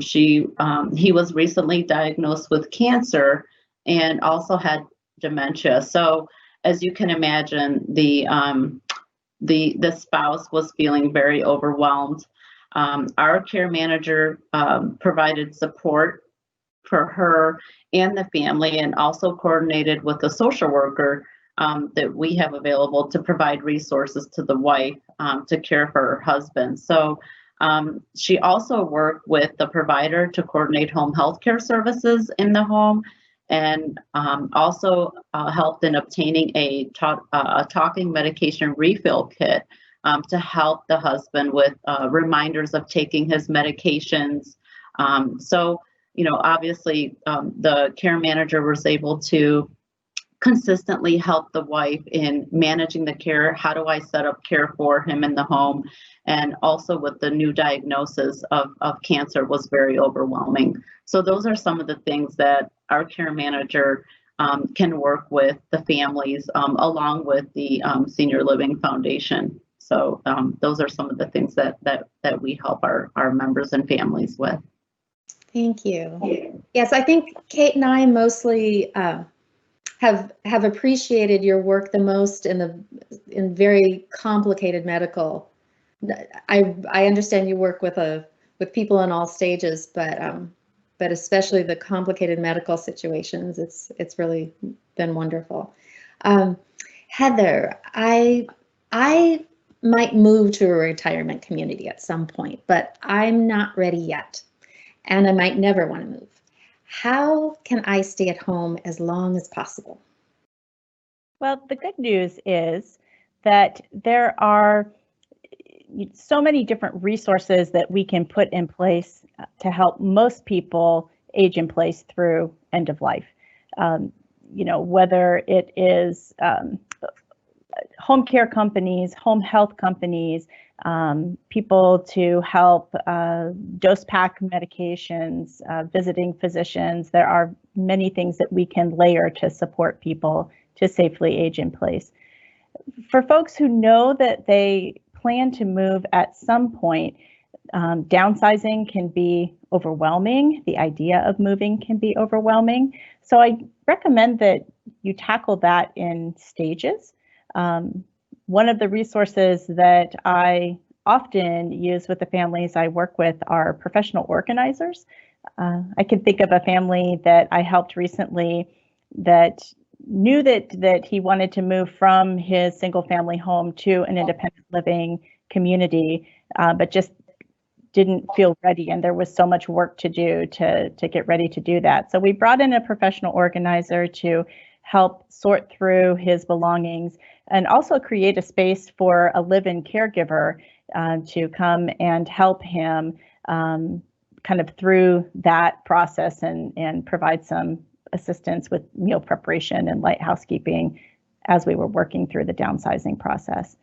[SPEAKER 7] He was recently diagnosed with cancer and also had dementia. So as you can imagine, the spouse was feeling very overwhelmed. Our care manager provided support for her and the family, and also coordinated with the social worker that we have available to provide resources to the wife to care for her husband. So she also worked with the provider to coordinate home health care services in the home, and also helped in obtaining a talking medication refill kit to help the husband with reminders of taking his medications. So, obviously the care manager was able to consistently help the wife in managing the care. How do I set up care for him in the home? And also with the new diagnosis of cancer was very overwhelming. So those are some of the things that our care manager can work with the families along with the Senior Living Foundation. So those are some of the things that we help our members and families with.
[SPEAKER 5] Thank you. Yes, I think Kate and I mostly have appreciated your work the most in very complicated medical. I understand you work with people in all stages, but especially the complicated medical situations. It's really been wonderful. Heather, I might move to a retirement community at some point, but I'm not ready yet, and I might never want to move. How can I stay at home as long as possible?
[SPEAKER 8] Well, the good news is that there are so many different resources that we can put in place to help most people age in place through end of life. Whether it is home care companies, home health companies, people to help dose pack medications, visiting physicians. There are many things that we can layer to support people to safely age in place. For folks who know that they plan to move at some point, downsizing can be overwhelming. The idea of moving can be overwhelming. So I recommend that you tackle that in stages. One of the resources that I often use with the families I work with are professional organizers. I can think of a family that I helped recently that knew that he wanted to move from his single family home to an independent living community, but just didn't feel ready, and there was so much work to do to get ready to do that. So we brought in a professional organizer to help sort through his belongings and also create a space for a live-in caregiver to come and help him kind of through that process and provide some assistance with meal preparation and light housekeeping as we were working through the downsizing process.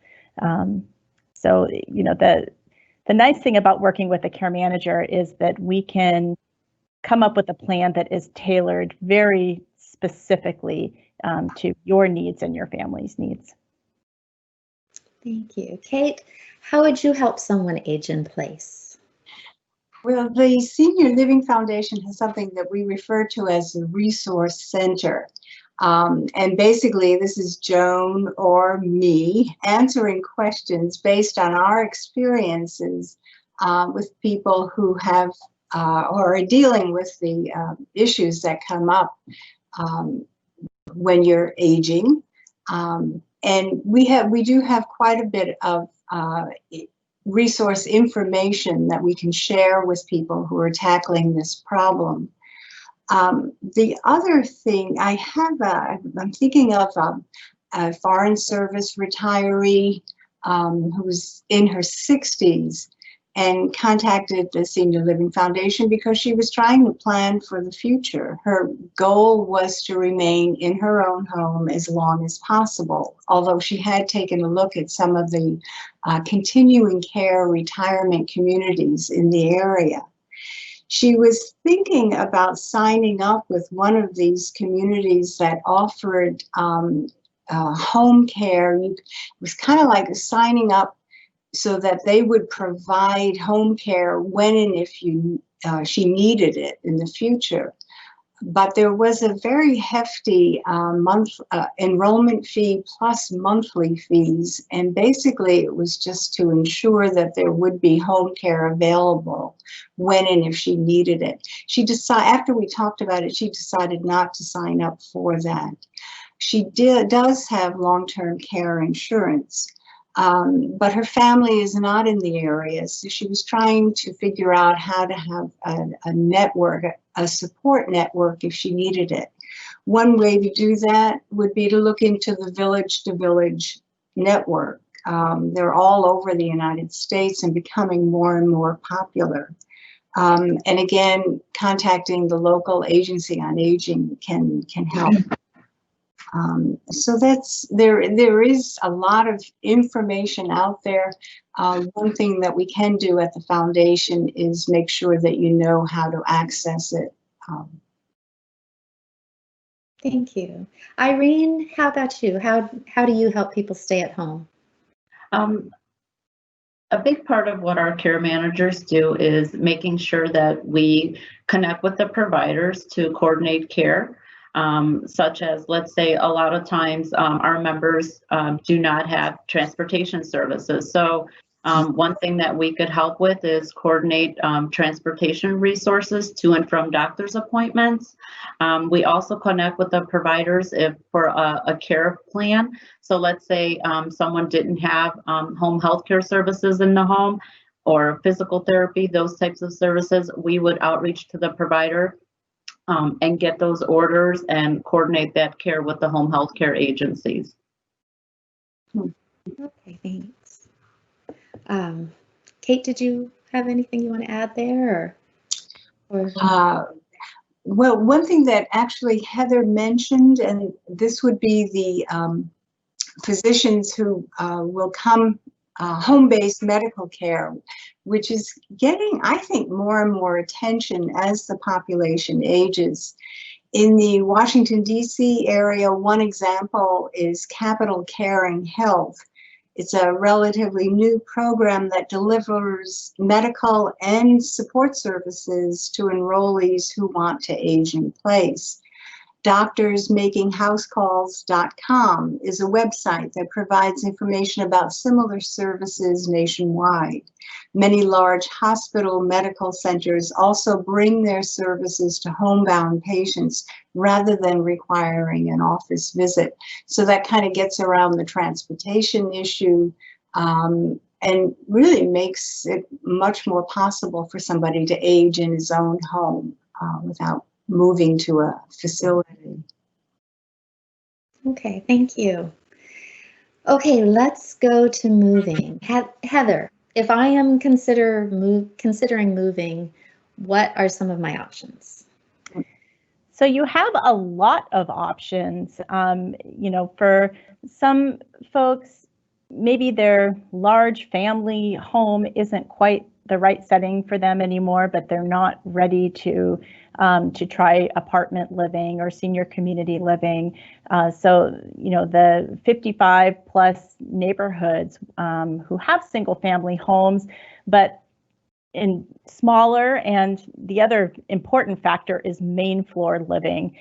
[SPEAKER 8] So, you know, the nice thing about working with a care manager is that we can come up with a plan that is tailored very specifically to your needs and your family's needs.
[SPEAKER 5] Thank you. Kate, how would you help someone age in place?
[SPEAKER 6] Well, the Senior Living Foundation has something that we refer to as the Resource Center. And basically, this is Joan or me answering questions based on our experiences with people who have or are dealing with the issues that come up when you're aging. And we do have quite a bit of resource information that we can share with people who are tackling this problem. The other thing I have, I'm thinking of a Foreign Service retiree who's in her 60s and contacted the Senior Living Foundation because she was trying to plan for the future. Her goal was to remain in her own home as long as possible, although she had taken a look at some of the continuing care retirement communities in the area. She was thinking about signing up with one of these communities that offered home care. It was kind of like signing up so that they would provide home care when and if she needed it in the future. But there was a very hefty enrollment fee plus monthly fees, and basically it was just to ensure that there would be home care available when and if she needed it. She decided, after we talked about it, she decided not to sign up for that. She does have long-term care insurance, but her family is not in the area, so she was trying to figure out how to have a network, a support network if she needed it. One way to do that would be to look into the village-to-village network. They're all over the United States and becoming more and more popular. And again, contacting the local agency on aging can help. So there is a lot of information out there. One thing that we can do at the foundation is make sure that you know how to access it.
[SPEAKER 5] Thank you. Irene, how about you? How do you help people stay at home?
[SPEAKER 7] A big part of what our care managers do is making sure that we connect with the providers to coordinate care. Such as, let's say, a lot of times our members do not have transportation services. So one thing that we could help with is coordinate transportation resources to and from doctor's appointments. We also connect with the providers for a care plan. So let's say someone didn't have home health care services in the home or physical therapy, those types of services, we would outreach to the provider and get those orders and coordinate that care with the home health care agencies.
[SPEAKER 5] Okay, thanks. Kate, did you have anything you want to add there?
[SPEAKER 6] Well, one thing that actually Heather mentioned, and this would be the physicians who will come home-based medical care, which is getting, I think, more and more attention as the population ages. In the Washington, D.C. area, one example is Capital Caring Health. It's a relatively new program that delivers medical and support services to enrollees who want to age in place. DoctorsMakingHouseCalls.com is a website that provides information about similar services nationwide. Many large hospital medical centers also bring their services to homebound patients rather than requiring an office visit. So that kind of gets around the transportation issue and really makes it much more possible for somebody to age in his own home without moving to a facility.
[SPEAKER 5] Okay, thank you. Okay, let's go to moving. Heather, if I am considering moving, what are some of my options?
[SPEAKER 8] So you have a lot of options. You know, for some folks, maybe their large family home isn't quite the right setting for them anymore, but they're not ready to try apartment living or senior community living. So, you know, the 55 plus neighborhoods who have single family homes, but in smaller, and the other important factor is main floor living.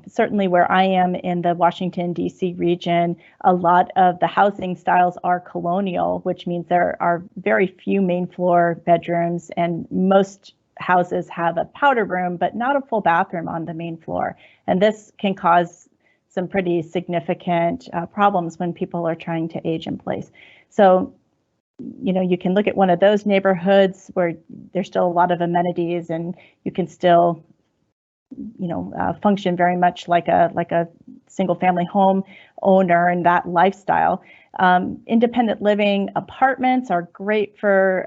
[SPEAKER 8] Certainly where I am in the Washington, D.C. region, a lot of the housing styles are colonial, which means there are very few main floor bedrooms, and most houses have a powder room, but not a full bathroom on the main floor. And this can cause some pretty significant problems when people are trying to age in place. So, you know, you can look at one of those neighborhoods where there's still a lot of amenities and you can still, you know, function very much like a single family home owner in that lifestyle. Independent living apartments are great for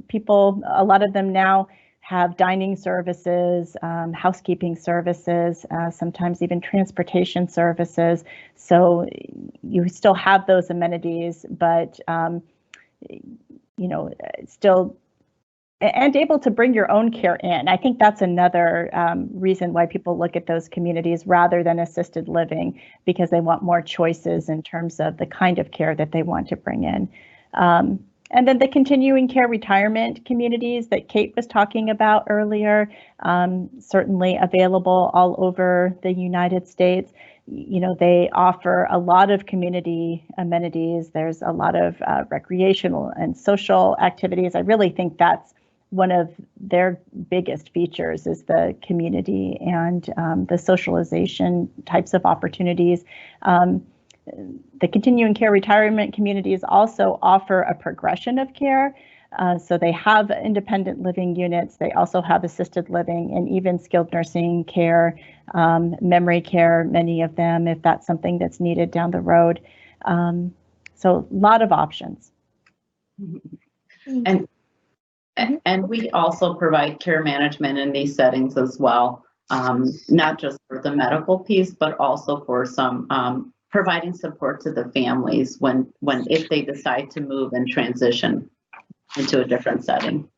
[SPEAKER 8] people. A lot of them now have dining services, housekeeping services, sometimes even transportation services. So you still have those amenities, but you know, still, and able to bring your own care in. I think that's another reason why people look at those communities rather than assisted living, because they want more choices in terms of the kind of care that they want to bring in. And then the continuing care retirement communities that Kate was talking about earlier, certainly available all over the United States. You know, they offer a lot of community amenities. There's a lot of recreational and social activities. I really think that's one of their biggest features, is the community and the socialization types of opportunities. The continuing care retirement communities also offer a progression of care. So they have independent living units. They also have assisted living and even skilled nursing care, memory care, many of them, if that's something that's needed down the road. So a lot of options.
[SPEAKER 7] And we also provide care management in these settings as well, not just for the medical piece, but also for some providing support to the families if they decide to move and transition into a different setting.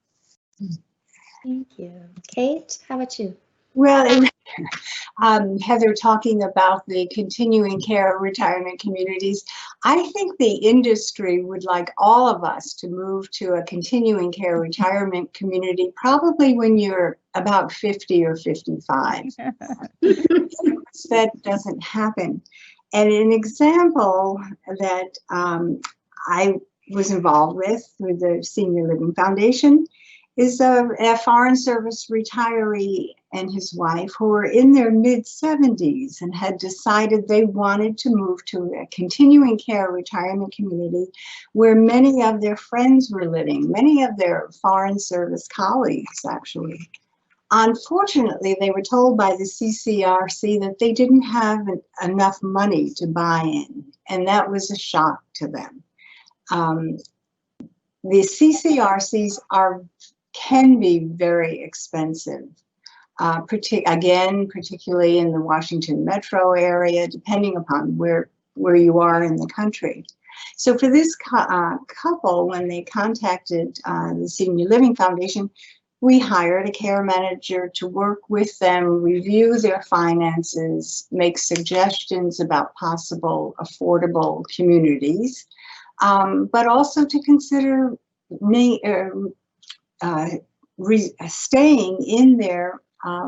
[SPEAKER 5] Thank you. Kate, how about you?
[SPEAKER 6] Well, Heather talking about the continuing care retirement communities, I think the industry would like all of us to move to a continuing care retirement community, probably when you're about 50 or 55. That doesn't happen. And an example that I was involved with through the Senior Living Foundation is a Foreign Service retiree and his wife who were in their mid-70s and had decided they wanted to move to a continuing care retirement community where many of their friends were living, many of their Foreign Service colleagues, actually. Unfortunately, they were told by the CCRC that they didn't have enough money to buy in, and that was a shock to them. The CCRCs can be very expensive, particularly in the Washington metro area, depending upon where you are in the country. So for this couple, when they contacted the Senior Living Foundation, we hired a care manager to work with them, review their finances, make suggestions about possible affordable communities, but also to consider staying in their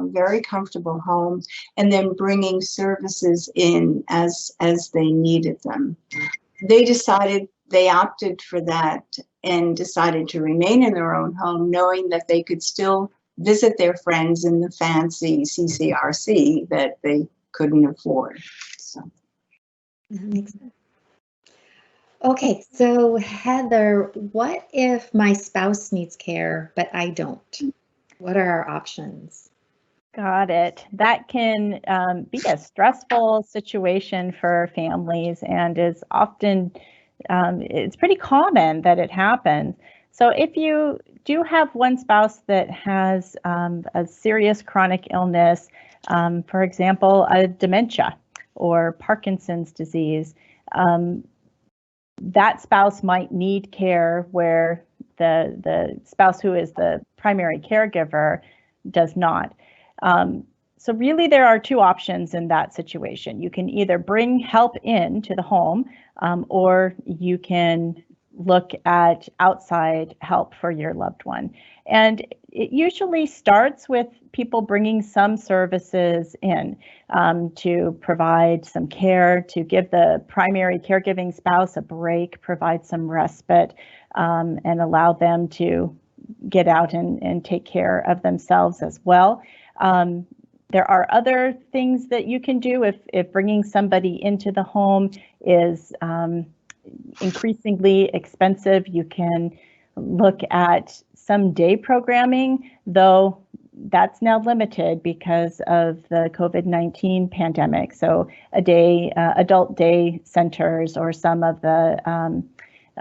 [SPEAKER 6] very comfortable home and then bringing services in as they needed them. They opted for that and decided to remain in their own home, knowing that they could still visit their friends in the fancy CCRC that they couldn't afford. So
[SPEAKER 5] that makes sense. Okay, so Heather, what if my spouse needs care, but I don't? What are our options?
[SPEAKER 8] Got it. That can be a stressful situation for families and is often, it's pretty common that it happens. So if you do have one spouse that has a serious chronic illness, for example, a dementia or Parkinson's disease, that spouse might need care where the spouse who is the primary caregiver does not. So really there are two options in that situation. You can either bring help into the home or you can look at outside help for your loved one. And it usually starts with people bringing some services in to provide some care, to give the primary caregiving spouse a break, provide some respite, and allow them to get out and take care of themselves as well. There are other things that you can do if bringing somebody into the home is increasingly expensive. You can look at some day programming, though that's now limited because of the COVID-19 pandemic. So adult day centers or some of the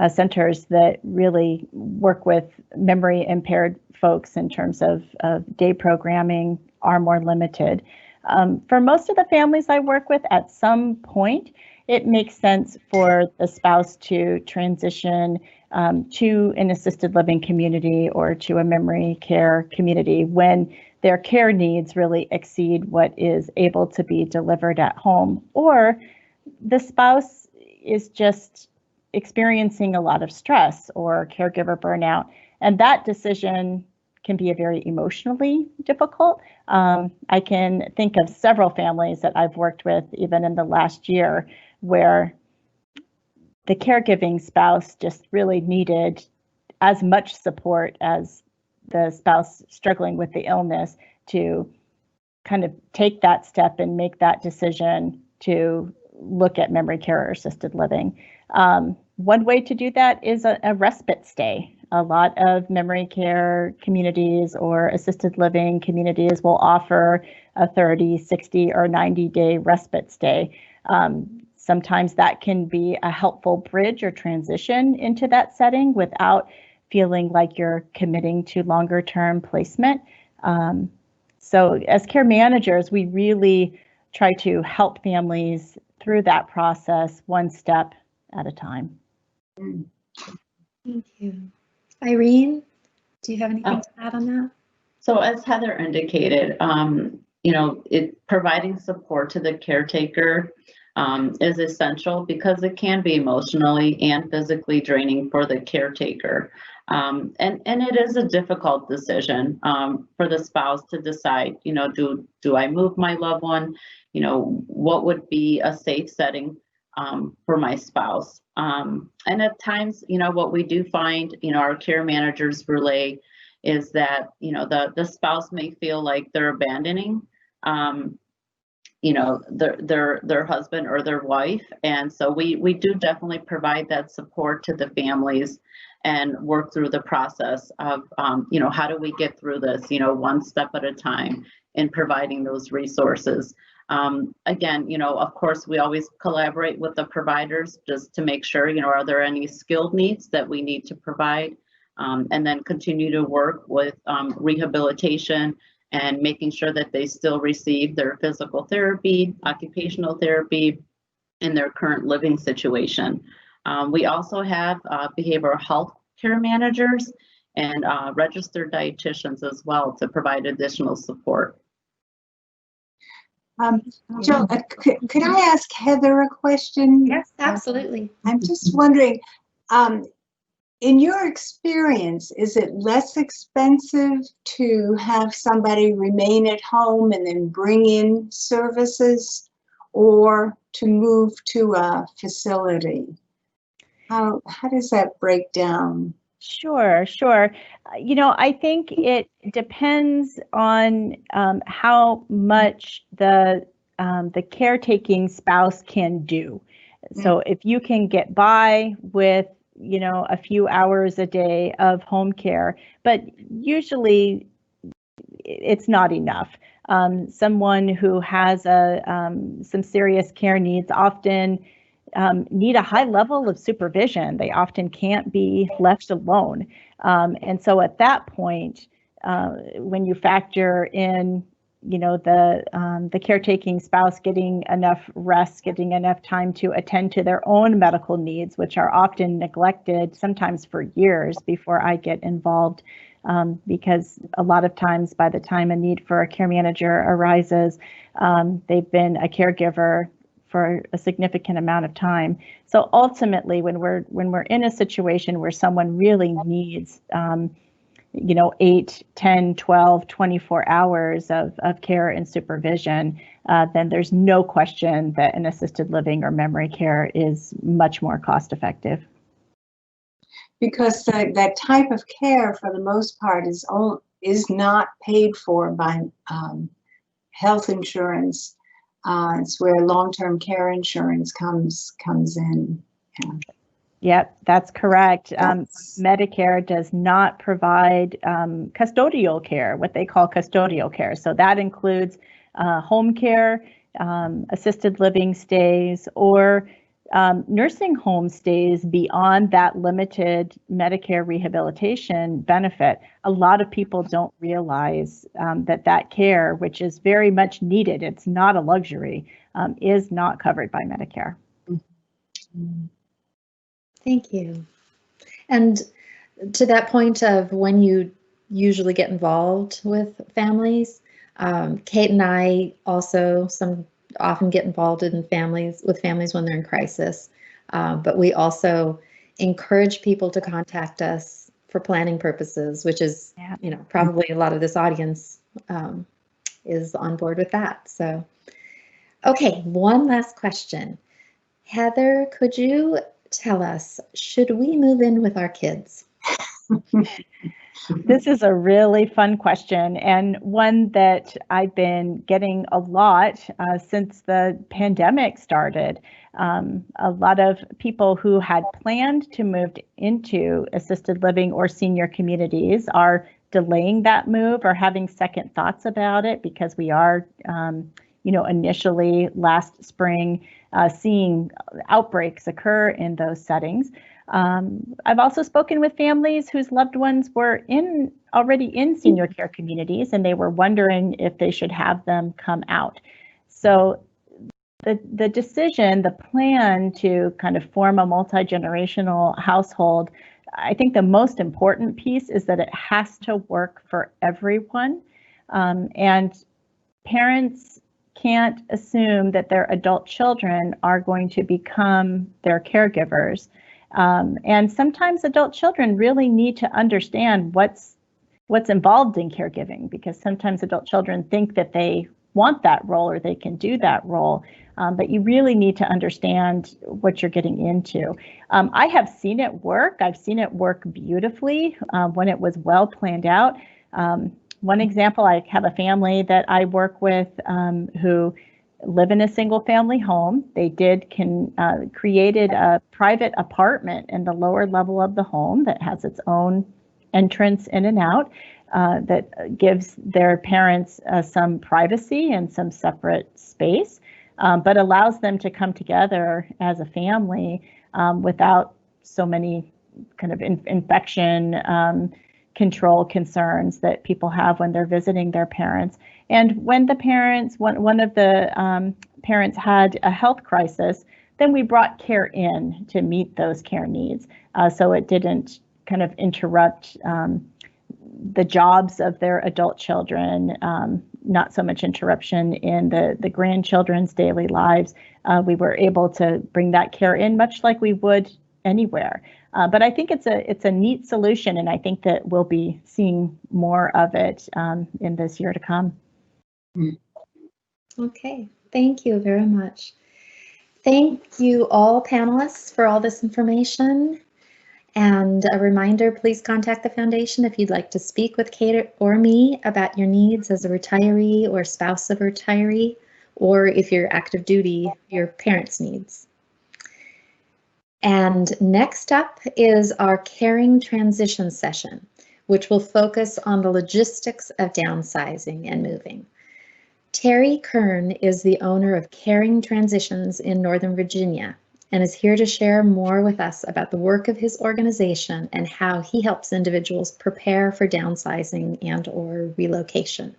[SPEAKER 8] centers that really work with memory impaired folks in terms of day programming are more limited. For most of the families I work with, at some point, it makes sense for the spouse to transition to an assisted living community or to a memory care community when their care needs really exceed what is able to be delivered at home, or the spouse is just experiencing a lot of stress or caregiver burnout, and that decision can be a very emotionally difficult. I can think of several families that I've worked with even in the last year where the caregiving spouse just really needed as much support as the spouse struggling with the illness to kind of take that step and make that decision to look at memory care or assisted living. One way to do that is a respite stay. A lot of memory care communities or assisted living communities will offer a 30, 60, or 90-day respite stay. Sometimes that can be a helpful bridge or transition into that setting without feeling like you're committing to longer term placement. So as care managers, we really try to help families through that process one step at a time.
[SPEAKER 5] Thank you. Irene, do you have anything to add on that?
[SPEAKER 7] So as Heather indicated, providing support to the caretaker is essential because it can be emotionally and physically draining for the caretaker. And it is a difficult decision for the spouse to decide, do I move my loved one? What would be a safe setting for my spouse? And at times, what we do find, our care managers relay is that, the spouse may feel like they're abandoning, their husband or their wife. And so we do definitely provide that support to the families and work through the process of, how do we get through this, one step at a time in providing those resources. Again, of course, we always collaborate with the providers just to make sure, are there any skilled needs that we need to provide, and then continue to work with rehabilitation and making sure that they still receive their physical therapy, occupational therapy in their current living situation. We also have behavioral health care managers and registered dietitians as well to provide additional support.
[SPEAKER 6] Joan, could I ask Heather a question?
[SPEAKER 5] Yes, absolutely.
[SPEAKER 6] I'm just wondering, in your experience, is it less expensive to have somebody remain at home and then bring in services, or to move to a facility? How does that break down?
[SPEAKER 8] Sure. I think it depends on how much the caretaking spouse can do. So if you can get by with, a few hours a day of home care, but usually it's not enough. Someone who has some serious care needs often need a high level of supervision. They often can't be left alone. And so at that point, when you factor in, the caretaking spouse getting enough rest, getting enough time to attend to their own medical needs, which are often neglected, sometimes for years before I get involved, because a lot of times by the time a need for a care manager arises, they've been a caregiver for a significant amount of time. So ultimately, when we're in a situation where someone really needs 8, 10, 12, 24 hours of care and supervision, then there's no question that an assisted living or memory care is much more cost effective.
[SPEAKER 6] Because that type of care, for the most part, is not paid for by health insurance. It's where long-term care insurance comes in. Yeah.
[SPEAKER 8] Yep, that's correct. Medicare does not provide custodial care, what they call custodial care. So that includes home care, assisted living stays, or nursing home stays beyond that limited Medicare rehabilitation benefit. A lot of people don't realize that care, which is very much needed, it's not a luxury, is not covered by Medicare.
[SPEAKER 5] Mm-hmm. Thank you. And to that point of when you usually get involved with families, Kate and I also often get involved with families when they're in crisis, but we also encourage people to contact us for planning purposes, which is, probably a lot of this audience is on board with that. So, okay, one last question. Heather, could you tell us, should we move in with our kids?
[SPEAKER 8] This is a really fun question, and one that I've been getting a lot since the pandemic started. A lot of people who had planned to move into assisted living or senior communities are delaying that move or having second thoughts about it because we are, initially last spring seeing outbreaks occur in those settings. I've also spoken with families whose loved ones were already in senior care communities, and they were wondering if they should have them come out. So the decision, the plan to kind of form a multi-generational household, I think the most important piece is that it has to work for everyone. And parents can't assume that their adult children are going to become their caregivers. And sometimes adult children really need to understand what's involved in caregiving, because sometimes adult children think that they want that role or they can do that role, but you really need to understand what you're getting into. I have seen it work. I've seen it work beautifully when it was well planned out. One example, I have a family that I work with who live in a single family home. They created a private apartment in the lower level of the home that has its own entrance in and out, that gives their parents some privacy and some separate space, but allows them to come together as a family without so many kind of infection control concerns that people have when they're visiting their parents. And when the parents, one of the parents had a health crisis, then we brought care in to meet those care needs. So it didn't kind of interrupt the jobs of their adult children, not so much interruption in the grandchildren's daily lives. We were able to bring that care in much like we would anywhere. But I think it's a neat solution, and I think that we'll be seeing more of it in this year to come.
[SPEAKER 5] Okay, thank you very much. Thank you all panelists for all this information. And a reminder, please contact the foundation if you'd like to speak with Kate or me about your needs as a retiree or spouse of a retiree, or if you're active duty, your parents' needs. And next up is our caring transition session, which will focus on the logistics of downsizing and moving. Terry Kern is the owner of Caring Transitions in Northern Virginia and is here to share more with us about the work of his organization and how he helps individuals prepare for downsizing and/or relocation.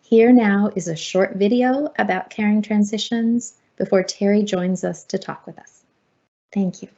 [SPEAKER 5] Here now is a short video about Caring Transitions before Terry joins us to talk with us. Thank you.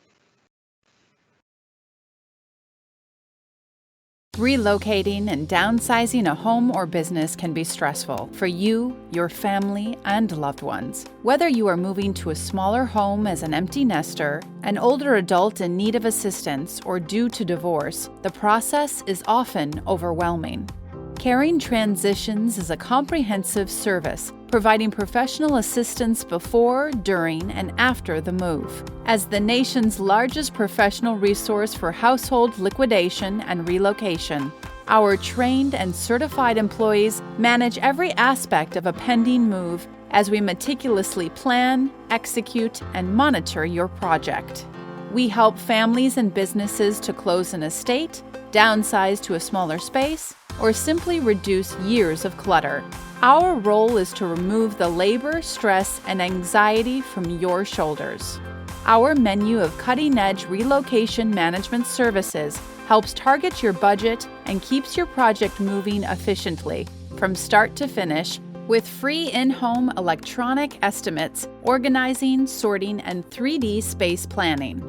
[SPEAKER 9] Relocating and downsizing a home or business can be stressful for you, your family, and loved ones. Whether you are moving to a smaller home as an empty nester, an older adult in need of assistance, or due to divorce, the process is often overwhelming. Caring Transitions is a comprehensive service providing professional assistance before, during, and after the move. As the nation's largest professional resource for household liquidation and relocation, our trained and certified employees manage every aspect of a pending move as we meticulously plan, execute, and monitor your project. We help families and businesses to close an estate, downsize to a smaller space, or simply reduce years of clutter. Our role is to remove the labor, stress, and anxiety from your shoulders. Our menu of cutting-edge relocation management services helps target your budget and keeps your project moving efficiently from start to finish with free in-home electronic estimates, organizing, sorting, and 3D space planning.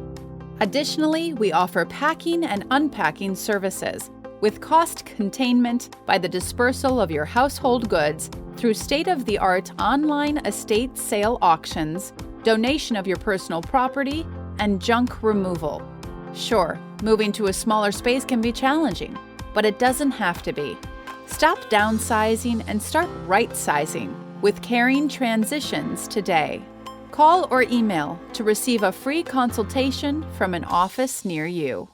[SPEAKER 9] Additionally, we offer packing and unpacking services with cost containment by the dispersal of your household goods through state-of-the-art online estate sale auctions, donation of your personal property, and junk removal. Sure, moving to a smaller space can be challenging, but it doesn't have to be. Stop downsizing and start right-sizing with Caring Transitions today. Call or email to receive a free consultation from an office near you.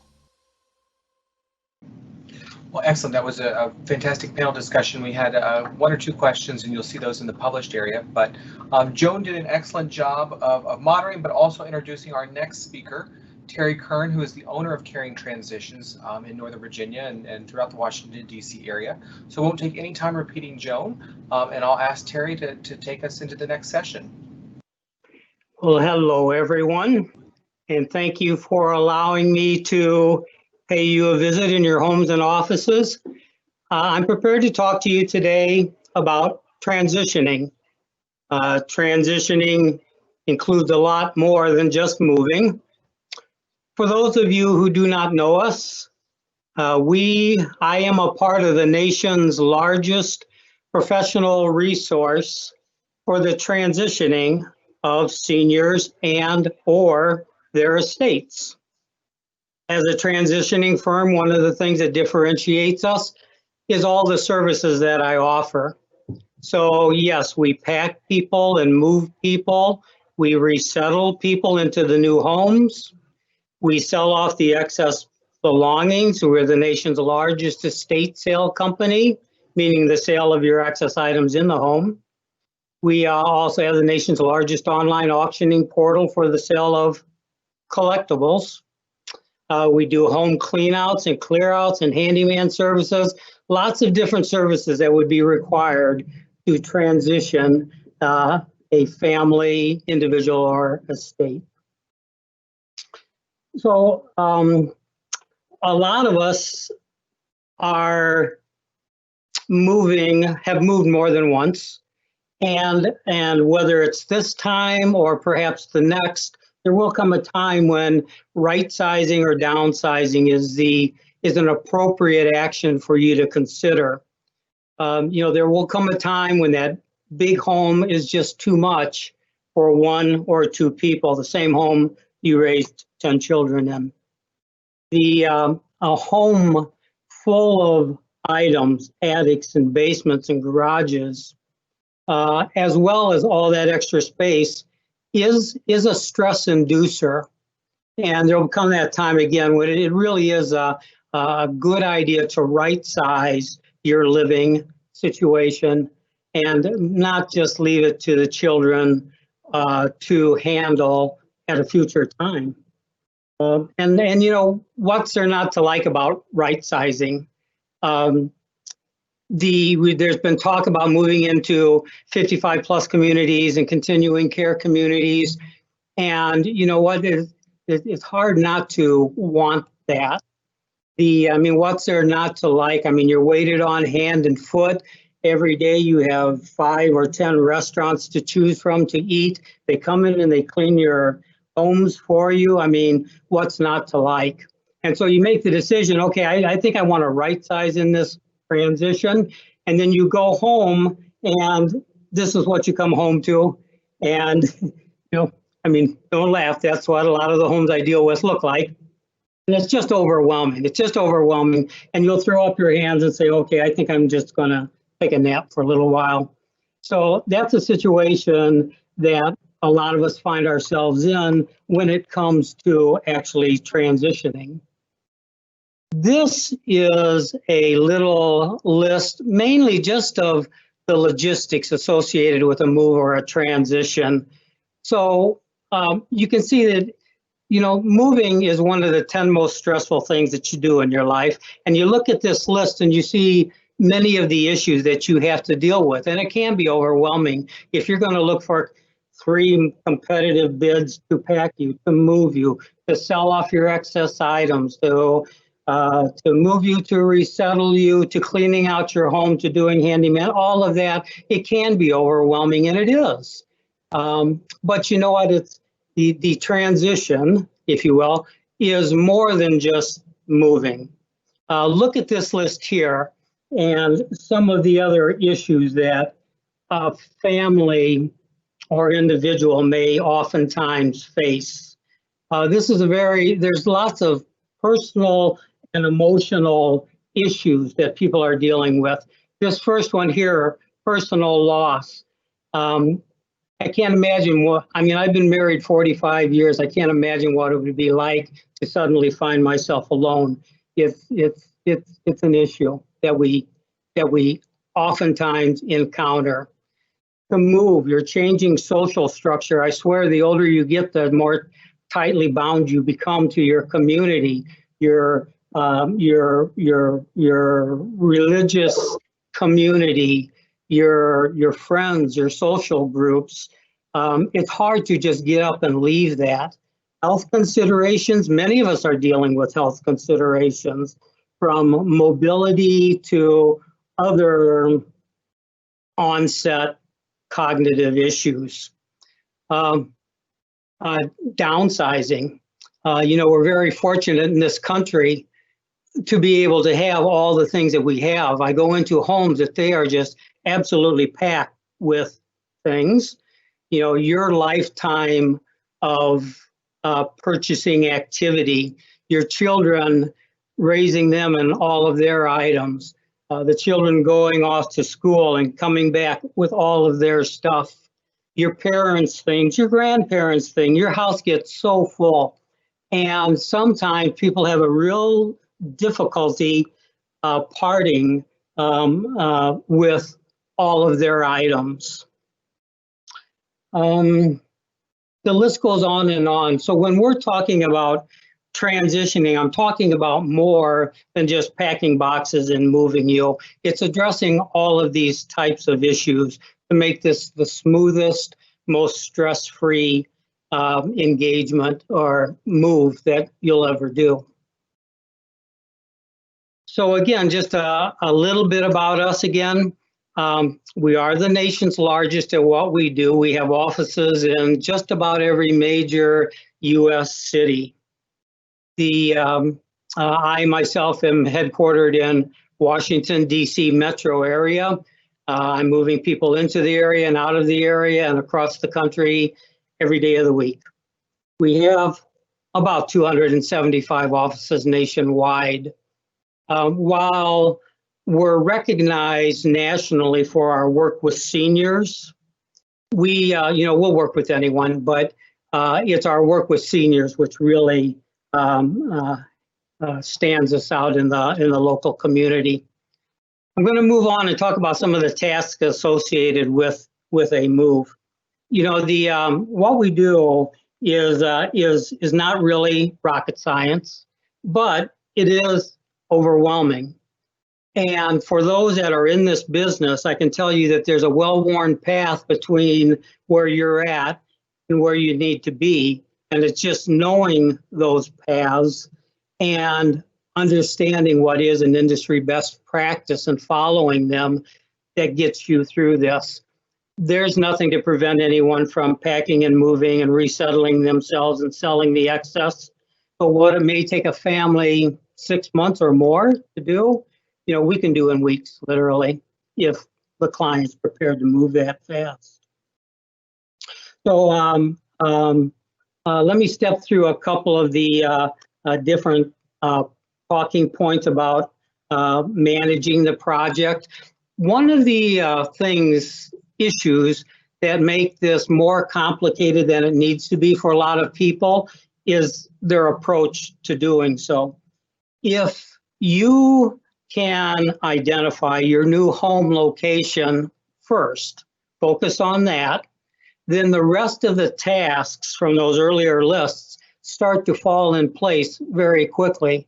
[SPEAKER 1] Well, excellent. That was a fantastic panel discussion. We had one or two questions, and you'll see those in the published area. But Joan did an excellent job of moderating, but also introducing our next speaker, Terry Kern, who is the owner of Caring Transitions in Northern Virginia and throughout the Washington, D.C. area. So it won't take any time repeating Joan, and I'll ask Terry to take us into the next session.
[SPEAKER 10] Well, hello, everyone, and thank you for allowing me to pay you a visit in your homes and offices. I'm prepared to talk to you today about transitioning. Transitioning includes a lot more than just moving. For those of you who do not know us, I am a part of the nation's largest professional resource for the transitioning of seniors and/or their estates. As a transitioning firm, one of the things that differentiates us is all the services that I offer. So yes, we pack people and move people. We resettle people into the new homes. We sell off the excess belongings. We're the nation's largest estate sale company, meaning the sale of your excess items in the home. We also have the nation's largest online auctioning portal for the sale of collectibles. We do home cleanouts and clearouts and handyman services, lots of different services that would be required to transition a family, individual, or estate. So a lot of us have moved more than once. And whether it's this time or perhaps the next, there will come a time when right sizing or downsizing is an appropriate action for you to consider. There will come a time when that big home is just too much for one or two people, the same home you raised 10 children in. A home full of items, attics and basements and garages, as well as all that extra space, is a stress inducer. And there will come that time again when it really is a good idea to right size your living situation and not just leave it to the children to handle at a future time. And what's there not to like about right sizing? There's been talk about moving into 55 plus communities and continuing care communities. And you know what, it's hard not to want that. What's there not to like? You're waited on hand and foot. Every day you have 5 or 10 restaurants to choose from to eat. They come in and they clean your homes for you. What's not to like? And so you make the decision, okay, I think I want to right size in this transition. And then you go home and this is what you come home to. And, don't laugh. That's what a lot of the homes I deal with look like. And it's just overwhelming. It's just overwhelming. And you'll throw up your hands and say, okay, I think I'm just going to take a nap for a little while. So that's a situation that a lot of us find ourselves in when it comes to actually transitioning. This is a little list, mainly just of the logistics associated with a move or a transition. So you can see that, moving is one of the 10 most stressful things that you do in your life. And you look at this list and you see many of the issues that you have to deal with. And it can be overwhelming if you're going to look for 3 competitive bids to pack you, to move you, to sell off your excess items, to move you, to resettle you, to cleaning out your home, to doing handyman, all of that. It can be overwhelming, and it is. But you know what? It's the transition, if you will, is more than just moving. Look at this list here and some of the other issues that a family or individual may oftentimes face. There's lots of personal and emotional issues that people are dealing with. This first one here, personal loss. I can't imagine I've been married 45 years. I can't imagine what it would be like to suddenly find myself alone. It's an issue that we oftentimes encounter. To move, you're changing social structure. I swear the older you get, the more tightly bound you become to your community, your religious community, your friends, your social groups. It's hard to just get up and leave that. Health considerations, many of us are dealing with health considerations, from mobility to other onset cognitive issues. Downsizing. We're very fortunate in this country to be able to have all the things that we have. I go into homes that they are just absolutely packed with things. Your lifetime of purchasing activity, your children, raising them and all of their items, the children going off to school and coming back with all of their stuff, your parents' things, your grandparents' things, your house gets so full. And sometimes people have a real difficulty parting with all of their items. The list goes on and on. So when we're talking about transitioning, I'm talking about more than just packing boxes and moving you. It's addressing all of these types of issues to make this the smoothest, most stress-free engagement or move that you'll ever do. So again, just a little bit about us again. We are the nation's largest at what we do. We have offices in just about every major U.S. city. I myself am headquartered in Washington, D.C. metro area. I'm moving people into the area and out of the area and across the country every day of the week. We have about 275 offices nationwide. While we're recognized nationally for our work with seniors, we'll work with anyone, but it's our work with seniors which really stands us out in the local community. I'm going to move on and talk about some of the tasks associated with a move. What we do is not really rocket science, but it is overwhelming. And for those that are in this business, I can tell you that there's a well-worn path between where you're at and where you need to be. And it's just knowing those paths and understanding what is an industry best practice and following them that gets you through this. There's nothing to prevent anyone from packing and moving and resettling themselves and selling the excess. But what it may take a family 6 months or more to do, we can do in weeks, literally, if the client's prepared to move that fast. So let me step through a couple of the different talking points about managing the project. One of the issues that make this more complicated than it needs to be for a lot of people is their approach to doing so. If you can identify your new home location first, focus on that, then the rest of the tasks from those earlier lists start to fall in place very quickly.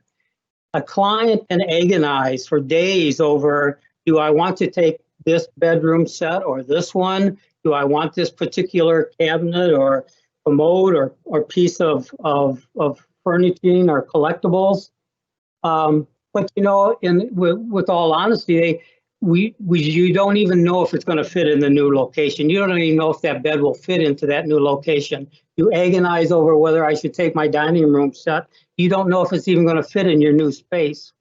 [SPEAKER 10] A client can agonize for days over, do I want to take this bedroom set or this one? Do I want this particular cabinet or commode or piece of furnishing or collectibles? But with all honesty, you don't even know if it's going to fit in the new location. You don't even know if that bed will fit into that new location. You agonize over whether I should take my dining room set. You don't know if it's even going to fit in your new space.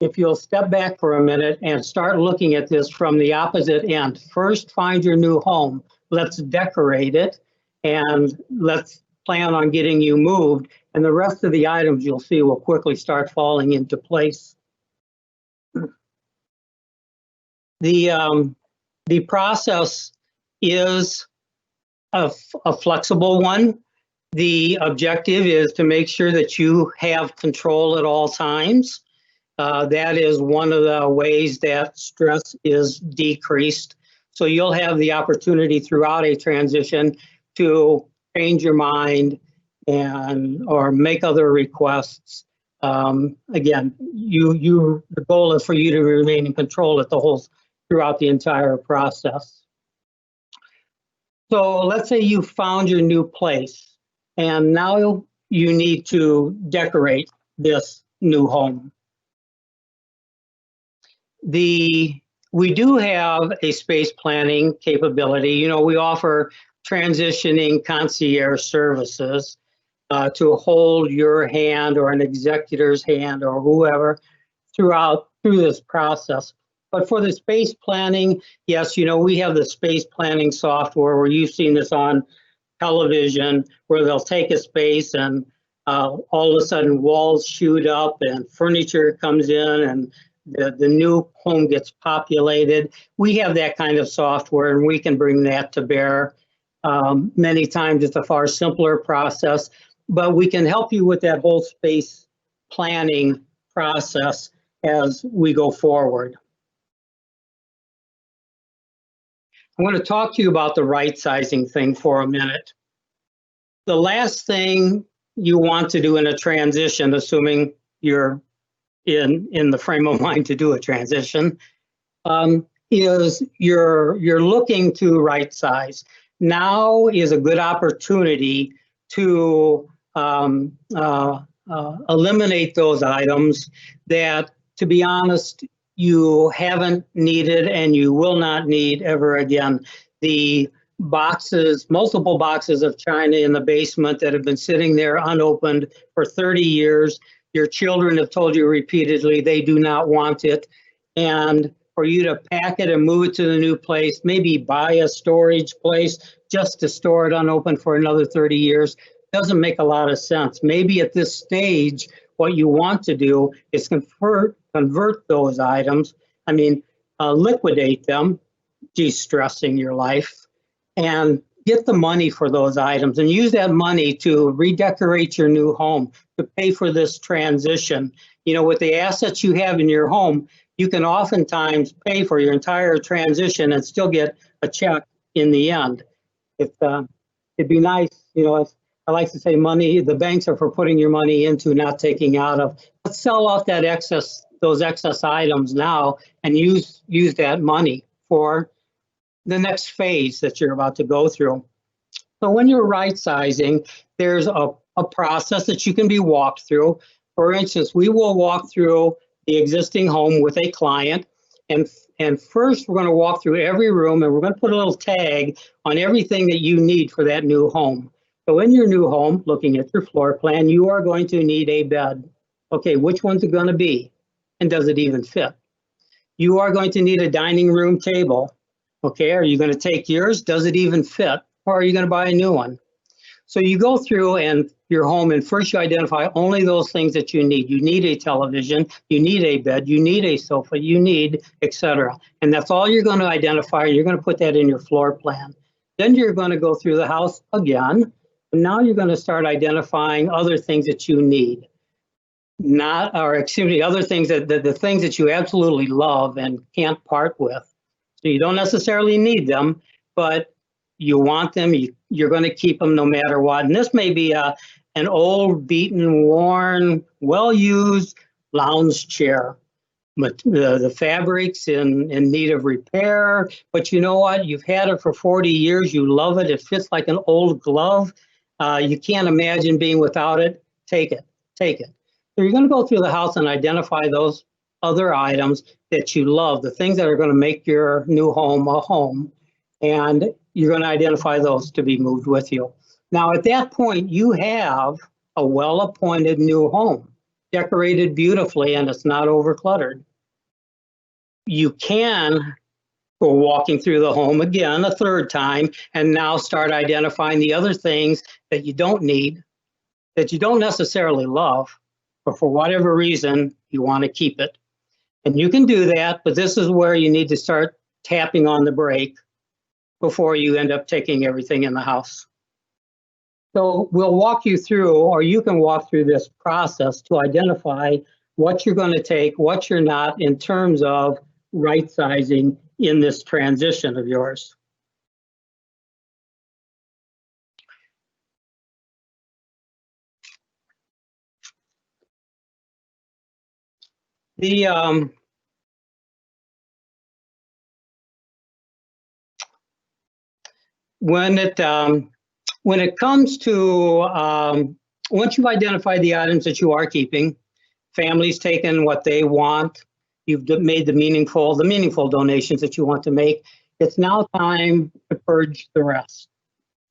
[SPEAKER 10] If you'll step back for a minute and start looking at this from the opposite end, first find your new home. Let's decorate it and let's plan on getting you moved. And the rest of the items you'll see will quickly start falling into place. The process is a flexible one. The objective is to make sure that you have control at all times. That is one of the ways that stress is decreased. So you'll have the opportunity throughout a transition to change your mind or make other requests. Again, the goal is for you to remain in control throughout the entire process. So let's say you found your new place and now you need to decorate this new home. We do have a space planning capability. We offer transitioning concierge services to hold your hand or an executor's hand or whoever through this process. But for the space planning, yes, we have the space planning software where you've seen this on television, where they'll take a space and all of a sudden walls shoot up and furniture comes in and the new home gets populated. We have that kind of software and we can bring that to bear. Many times it's a far simpler process, but we can help you with that whole space planning process as we go forward. I'm going to talk to you about the right sizing thing for a minute. The last thing you want to do in a transition, assuming you're in the frame of mind to do a transition, is you're looking to right size. Now is a good opportunity to eliminate those items that, to be honest, you haven't needed and you will not need ever again. The boxes, multiple boxes of china in the basement that have been sitting there unopened for 30 years. Your children have told you repeatedly they do not want it. And for you to pack it and move it to the new place, maybe buy a storage place just to store it unopened for another 30 years, doesn't make a lot of sense. Maybe at this stage, what you want to do is convert those items, liquidate them, de-stressing your life, and get the money for those items and use that money to redecorate your new home, to pay for this transition. You know, with the assets you have in your home, you can oftentimes pay for your entire transition and still get a check in the end. It'd be nice, you know, I like to say money, the banks are for putting your money into, not taking out of. Let's sell off that excess, those excess items now, and use that money for the next phase that you're about to go through. So when you're right sizing, there's a process that you can be walked through. For instance, we will walk through the existing home with a client, and first we're going to walk through every room, and we're going to put a little tag on everything that you need for that new home. So in your new home, looking at your floor plan, you are going to need a bed. Okay, which one's it going to be? And does it even fit? You are going to need a dining room table. Okay, are you going to take yours? Does it even fit? Or are you going to buy a new one? So you go through and your home, and first you identify only those things that you need. You need a television, you need a bed, you need a sofa, you need, etc. And that's all you're going to identify. You're going to put that in your floor plan. Then you're going to go through the house again. And now you're going to start identifying other things that you need. Other things the things that you absolutely love and can't part with. So you don't necessarily need them, but you want them, you're going to keep them no matter what. And this may be an old, beaten, worn, well-used lounge chair. But the fabric's in need of repair, but you know what? You've had it for 40 years, you love it, it fits like an old glove. You can't imagine being without it. Take it. So you're going to go through the house and identify those other items that you love, the things that are going to make your new home a home, and you're going to identify those to be moved with you. Now, at that point, you have a well-appointed new home, decorated beautifully, and it's not overcluttered. You can go walking through the home again a third time and now start identifying the other things that you don't need, that you don't necessarily love, but for whatever reason, you want to keep it. And you can do that, but this is where you need to start tapping on the brake before you end up taking everything in the house. So we'll walk you through, or you can walk through this process to identify what you're going to take, what you're not, in terms of right sizing in this transition of yours. When it comes to once you've identified the items that you are keeping, family's taken what they want, you've made the meaningful donations that you want to make, it's now time to purge the rest.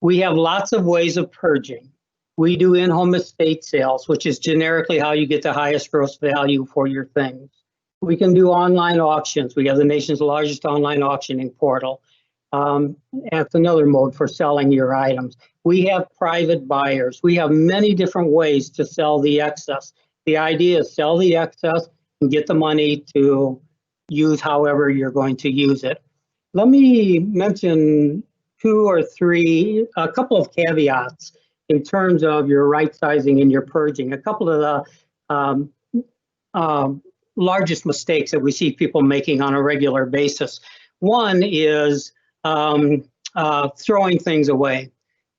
[SPEAKER 10] We have lots of ways of purging. We do in-home estate sales, which is generically how you get the highest gross value for your things. We can do online auctions. We have the nation's largest online auctioning portal. That's another mode for selling your items. We have private buyers. We have many different ways to sell the excess. The idea is sell the excess and get the money to use however you're going to use it. Let me mention a couple of caveats in terms of your right sizing and your purging. A couple of the largest mistakes that we see people making on a regular basis. One is throwing things away.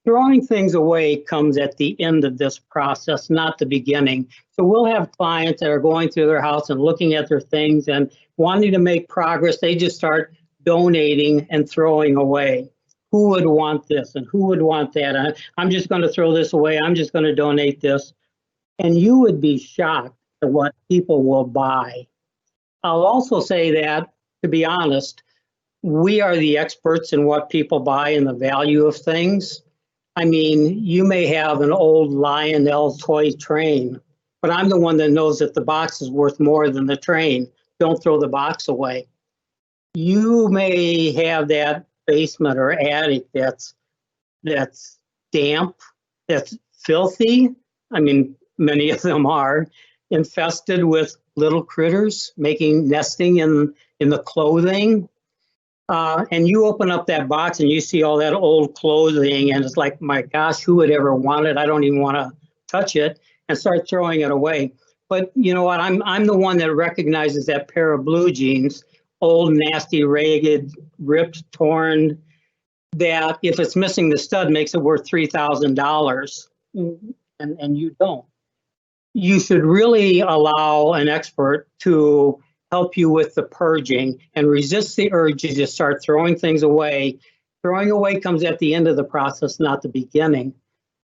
[SPEAKER 10] Throwing things away comes at the end of this process, not the beginning. So we'll have clients that are going through their house and looking at their things and wanting to make progress. They just start donating and throwing away. Who would want this and who would want that? I'm just going to throw this away. I'm just going to donate this. And you would be shocked at what people will buy. I'll also say that, to be honest, we are the experts in what people buy and the value of things. I mean, you may have an old Lionel toy train, but I'm the one that knows that the box is worth more than the train. Don't throw the box away. You may have that basement or attic that's damp, that's filthy. I mean, many of them are infested with little critters nesting in the clothing. And you open up that box and you see all that old clothing and it's like, my gosh, who would ever want it? I don't even want to touch it, and start throwing it away. But you know what? I'm the one that recognizes that pair of blue jeans, old, nasty, ragged, ripped, torn, that if it's missing the stud makes it worth $3,000, and you don't. You should really allow an expert to help you with the purging and resist the urge to just start throwing things away. Throwing away comes at the end of the process, not the beginning.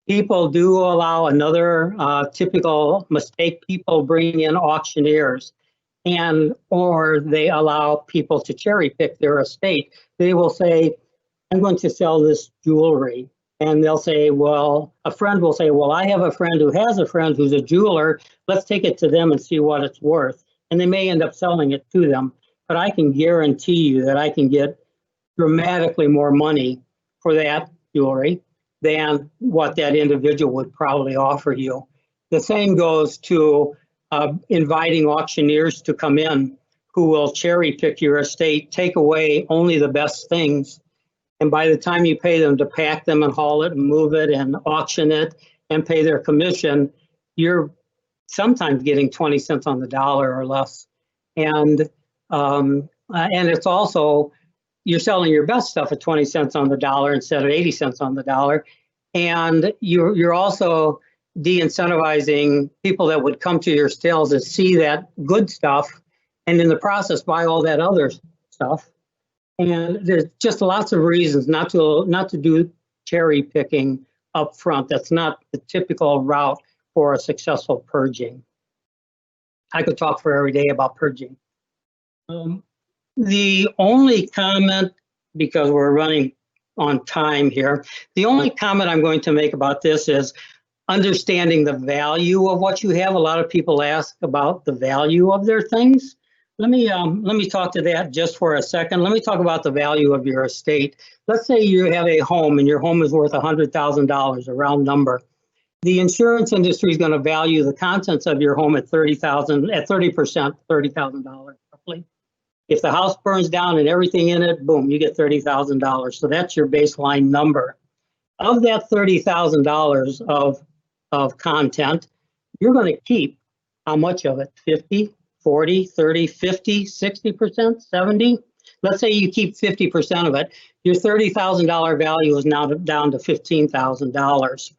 [SPEAKER 10] People do allow another typical mistake. People bring in auctioneers, or they allow people to cherry pick their estate. They will say, I'm going to sell this jewelry. And they'll say, well, a friend will say, well, I have a friend who has a friend who's a jeweler. Let's take it to them and see what it's worth. And they may end up selling it to them. But I can guarantee you that I can get dramatically more money for that jewelry than what that individual would probably offer you. The same goes to inviting auctioneers to come in who will cherry pick your estate, take away only the best things. And by the time you pay them to pack them and haul it and move it and auction it and pay their commission, you're sometimes getting 20 cents on the dollar or less. And it's also, you're selling your best stuff at 20 cents on the dollar instead of 80 cents on the dollar. And you're also de-incentivizing people that would come to your sales and see that good stuff and in the process buy all that other stuff. And there's just lots of reasons not to do cherry picking up front. That's not the typical route for a successful purging. I could talk for every day about purging. The only comment, because we're running on time here, the only comment I'm going to make about this is understanding the value of what you have. A lot of people ask about the value of their things. Let me talk to that just for a second. Let me talk about the value of your estate. Let's say you have a home and your home is worth $100,000, a round number. The insurance industry is going to value the contents of your home at $30,000, at 30%, $30,000 roughly. If the house burns down and everything in it, boom, you get $30,000. So that's your baseline number. Of that $30,000 of content, you're going to keep how much of it? 50? 40, 30, 50, 60%, 70. Let's say you keep 50% of it. Your $30,000 value is now down to $15,000.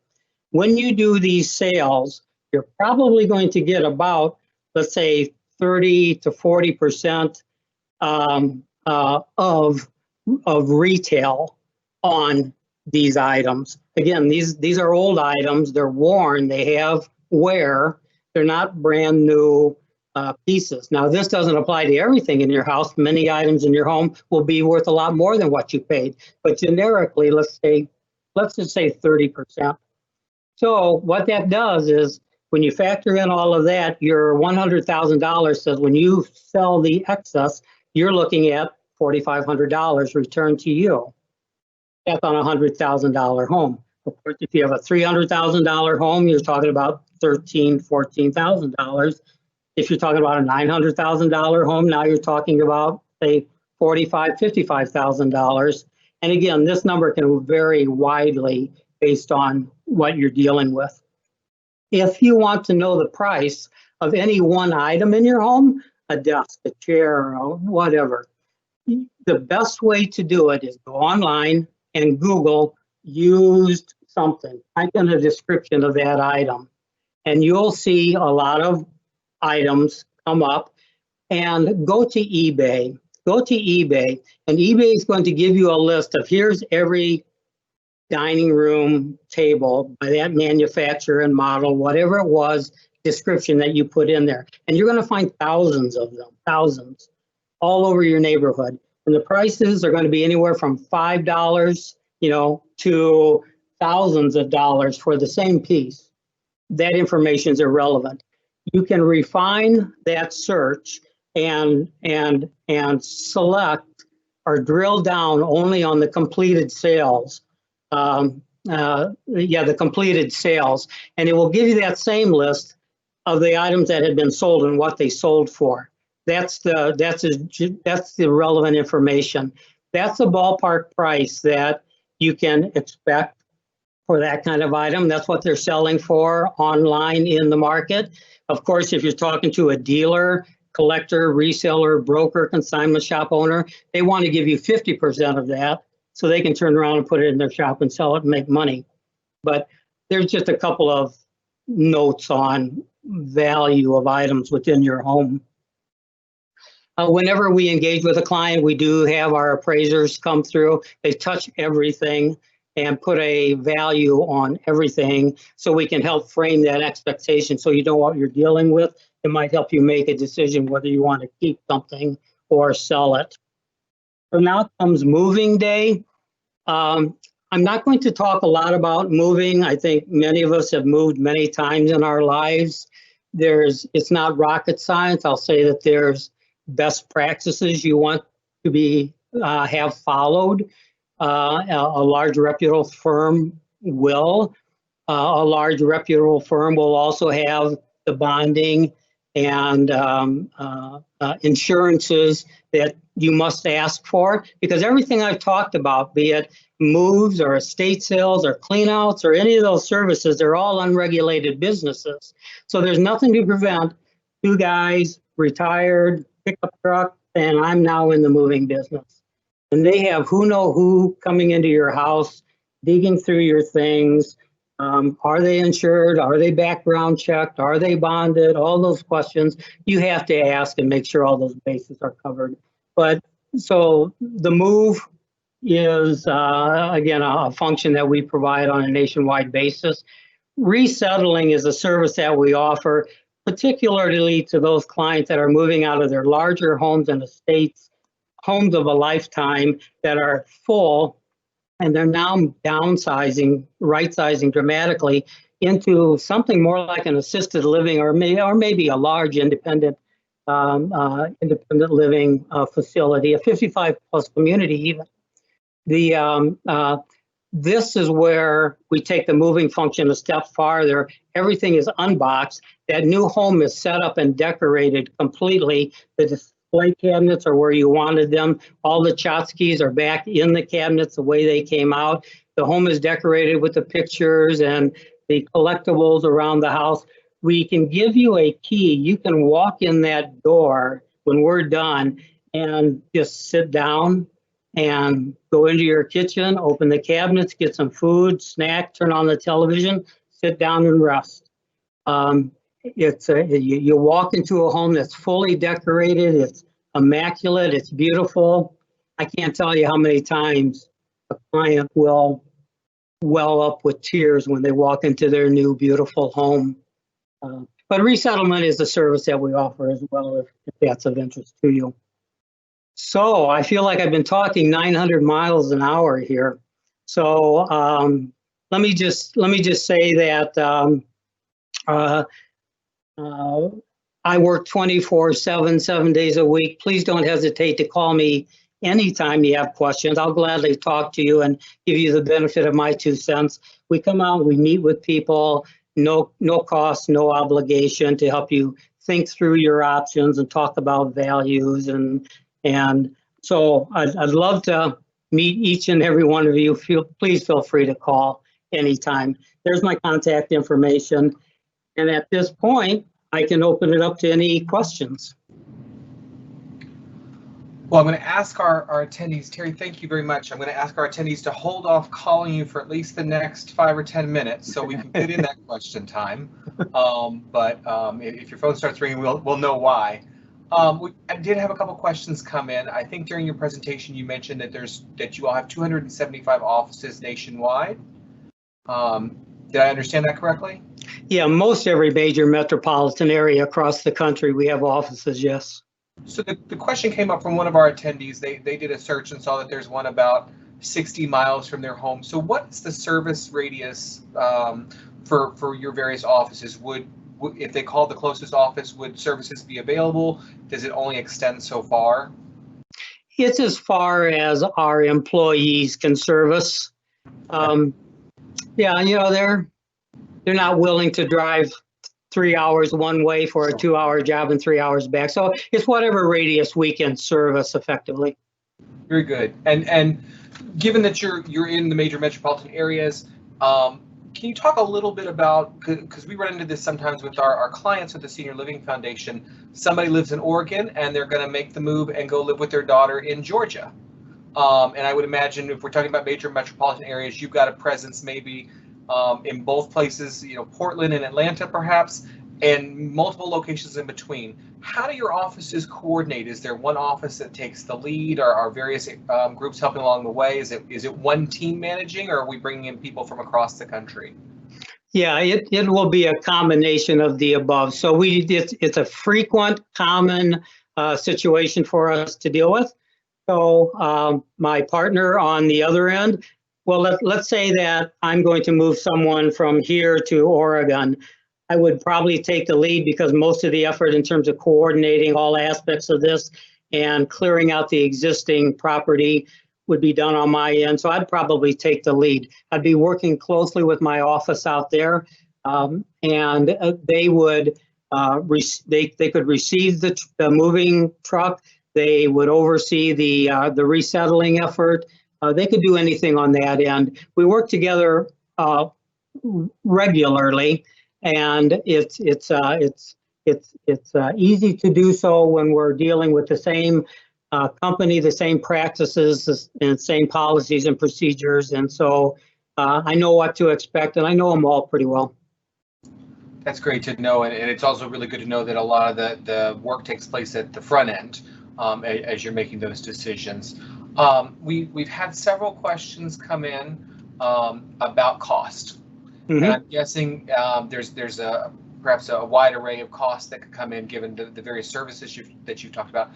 [SPEAKER 10] When you do these sales, you're probably going to get about, let's say, 30 to 40% of retail on these items. Again, these are old items. They're worn. They have wear. They're not brand new pieces. Now, this doesn't apply to everything in your house. Many items in your home will be worth a lot more than what you paid. But generically, let's just say 30%. So what that does is when you factor in all of that, your $100,000 says when you sell the excess, you're looking at $4,500 returned to you. That's on a $100,000 home. Of course, if you have a $300,000 home, you're talking about $13,000, $14,000. If you're talking about a $900,000 home, now you're talking about, say, $45,000, $55,000. And again, this number can vary widely based on what you're dealing with. If you want to know the price of any one item in your home, a desk, a chair, or whatever, the best way to do it is go online and Google used something. Type in a description of that item, and you'll see a lot of items come up. And go to eBay. Go to eBay, and eBay is going to give you a list of here's every dining room table by that manufacturer and model, whatever it was, description that you put in there. And you're going to find thousands of them, thousands, all over your neighborhood. And the prices are going to be anywhere from $5, to thousands of dollars for the same piece. That information is irrelevant. You can refine that search and select or drill down only on the completed sales. The completed sales, and it will give you that same list of the items that had been sold and what they sold for. That's the relevant information. That's the ballpark price that you can expect for that kind of item. That's what they're selling for online in the market. Of course, if you're talking to a dealer, collector, reseller, broker, consignment shop owner, they want to give you 50% of that so they can turn around and put it in their shop and sell it and make money. But there's just a couple of notes on value of items within your home. Whenever we engage with a client, we do have our appraisers come through. They touch everything and put a value on everything so we can help frame that expectation so you know what you're dealing with. It might help you make a decision whether you want to keep something or sell it. So now comes moving day. I'm not going to talk a lot about moving. I think many of us have moved many times in our lives. It's not rocket science. I'll say that there's best practices you want to be have followed. A large reputable firm will. A large reputable firm will also have the bonding and insurances that you must ask for, because everything I've talked about, be it moves or estate sales or cleanouts or any of those services, they're all unregulated businesses. So there's nothing to prevent two guys, retired, pickup truck, and I'm now in the moving business. And they have who know who coming into your house, digging through your things. Are they insured? Are they background checked? Are they bonded? All those questions you have to ask and make sure all those bases are covered. But so the move is, again, a function that we provide on a nationwide basis. Resettling is a service that we offer, particularly to those clients that are moving out of their larger homes and estates, homes of a lifetime that are full, and they're now downsizing, right-sizing dramatically into something more like an assisted living or maybe a large independent living facility, a 55-plus community even. This is where we take the moving function a step farther. Everything is unboxed. That new home is set up and decorated completely. The display cabinets are where you wanted them. All the tchotchkes are back in the cabinets the way they came out. The home is decorated with the pictures and the collectibles around the house. We can give you a key. You can walk in that door when we're done and just sit down and go into your kitchen, open the cabinets, get some food, snack, turn on the television, sit down and rest. You walk into a home that's fully decorated, it's immaculate, it's beautiful. I can't tell you how many times a client will well up with tears when they walk into their new beautiful home. But resettlement is a service that we offer as well, if that's of interest to you. So I feel like I've been talking 900 miles an hour here. So let me just say that I work 24/7, 7 days a week. Please don't hesitate to call me anytime you have questions. I'll gladly talk to you and give you the benefit of my 2 cents. We come out, we meet with people, no cost, no obligation, to help you think through your options and talk about values. And so I'd love to meet each and every one of you. Please feel free to call anytime. There's my contact information. And at this point, I can open it up to any questions.
[SPEAKER 1] Well, I'm going to ask our attendees, Terry, thank you very much. I'm going to ask our attendees to hold off calling you for at least the next 5 or 10 minutes so we can fit in that question time. But if your phone starts ringing, we'll know why. I did have a couple questions come in. I think during your presentation you mentioned that you all have 275 offices nationwide. Did I understand that correctly?
[SPEAKER 10] Yeah, most every major metropolitan area across the country, we have offices, yes.
[SPEAKER 1] So the question came up from one of our attendees. They did a search and saw that there's one about 60 miles from their home. So what's the service radius for your various offices? Would if they called the closest office, would services be available? Does it only extend so far?
[SPEAKER 10] It's as far as our employees can service. Yeah, you know, they're not willing to drive 3 hours one way for a 2-hour job and 3 hours back. So it's whatever radius we can service effectively.
[SPEAKER 1] Very good. And given that you're in the major metropolitan areas, can you talk a little bit about, because we run into this sometimes with our clients at the Senior Living Foundation, somebody lives in Oregon and they're going to make the move and go live with their daughter in Georgia. And I would imagine if we're talking about major metropolitan areas, you've got a presence maybe in both places, you know, Portland and Atlanta perhaps, and multiple locations in between. How do your offices coordinate? Is there one office that takes the lead, or are various groups helping along the way? Is it one team managing, or are we bringing in people from across the country?
[SPEAKER 10] Yeah, it will be a combination of the above. So it's a frequent, common situation for us to deal with. So my partner on the other end, well, let's say that I'm going to move someone from here to Oregon. I would probably take the lead because most of the effort in terms of coordinating all aspects of this and clearing out the existing property would be done on my end. So I'd probably take the lead. I'd be working closely with my office out there, and they would they could receive the moving truck. They would oversee the resettling effort. They could do anything on that end. We work together regularly. And it's easy to do so when we're dealing with the same company, the same practices, and same policies and procedures. And so I know what to expect, and I know them all pretty well.
[SPEAKER 1] That's great to know, and it's also really good to know that a lot of the work takes place at the front end as you're making those decisions. We've had several questions come in about cost.
[SPEAKER 10] Mm-hmm.
[SPEAKER 1] And I'm guessing there's perhaps a wide array of costs that could come in given the various services that you've talked about.